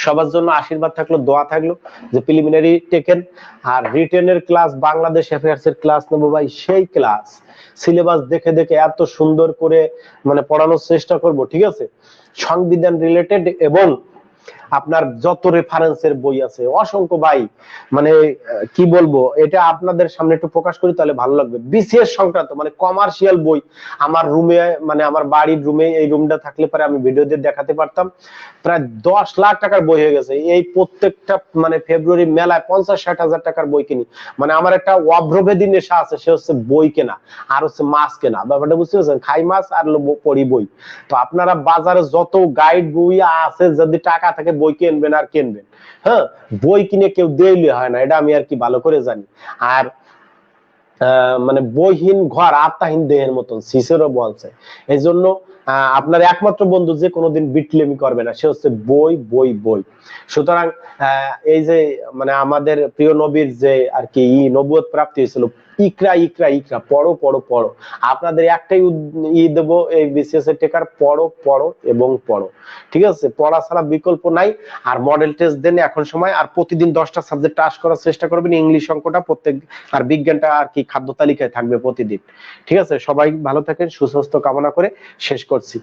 সবার জন্য আশীর্বাদ থাকলো, দোয়া থাকলো যে প্রিলিমিনারি টেকেন। আর রিটেনের ক্লাস, বাংলাদেশ অ্যাফেয়ার্স এর ক্লাস নেবো ভাই, সেই ক্লাস সিলেবাস দেখে দেখে এত সুন্দর করে মানে পড়ানোর চেষ্টা করব, ঠিক আছে। সংবিধান রিলেটেড এবং আপনার যত রেফারেন্সের বই আছে অসংখ্য ভাই, মানে কি বলবো, এটা আপনাদের সামনে একটু প্রকাশ করি তাহলে ভালো লাগবে। বিসিএস সংক্রান্ত মানে কমার্শিয়াল বই আমার রুমে, মানে আমার বাড়ির রুমে, এই রুমটা থাকলে পরে আমি ভিডিও দিয়ে দেখাতে পারতাম। প্রায় 10 লাখ টাকার বই হয়ে গেছে। এই প্রত্যেকটা মানে ফেব্রুয়ারি মেলায় 50-60 হাজার টাকার বই কিনি। মানে আমার একটা অভ্রভেদী নেশা আছে, সে হচ্ছে বই কেনা আর হচ্ছে মাছ কেনা। ব্যাপারটা বুঝতে পারছেন, খাই মাছ আর পড়ি বই। তো আপনারা বাজারে যত গাইড বই আছে, যদি টাকা থাকে বই কিনবেন আর কিনবেন। হ্যাঁ, বই কিনে কেউ দেইলে হয় না, এটা আমি আর কি ভালো করে জানি। আর মানে বইহীন ঘর আত্মাহীন দেহের মতন, সিসেরো বলছে। এই জন্য আপনার একমাত্র বন্ধু যে কোনোদিন বিটলেমি করবে না, সে হচ্ছে বই বই বই। সুতরাং এই যে মানে আমাদের প্রিয় নবীর যে আর কি নবুয়ত প্রাপ্তি হয়েছিল ইকরা ইকরা ইকরা পড়ো পড়ো পড়ো। আপনাদের একটাই দেবো এই বিসিএস এর টেকার, পড়ো পড়ো এবং পড়ো। ঠিক আছে, পড়া ছাড়া বিকল্প নাই। আর মডেল টেস্ট দেন এখন সময়, আর প্রতিদিন 10টা সাবজেক্ট পাস করার চেষ্টা করবেন, ইংলিশ অঙ্কটা প্রত্যেক, আর বিজ্ঞানটা আর কি খাদ্য তালিকায় থাকবে প্রতিদিন। ঠিক আছে, সবাই ভালো থাকেন, সুস্বাস্থ্য কামনা করে শেষ করছি।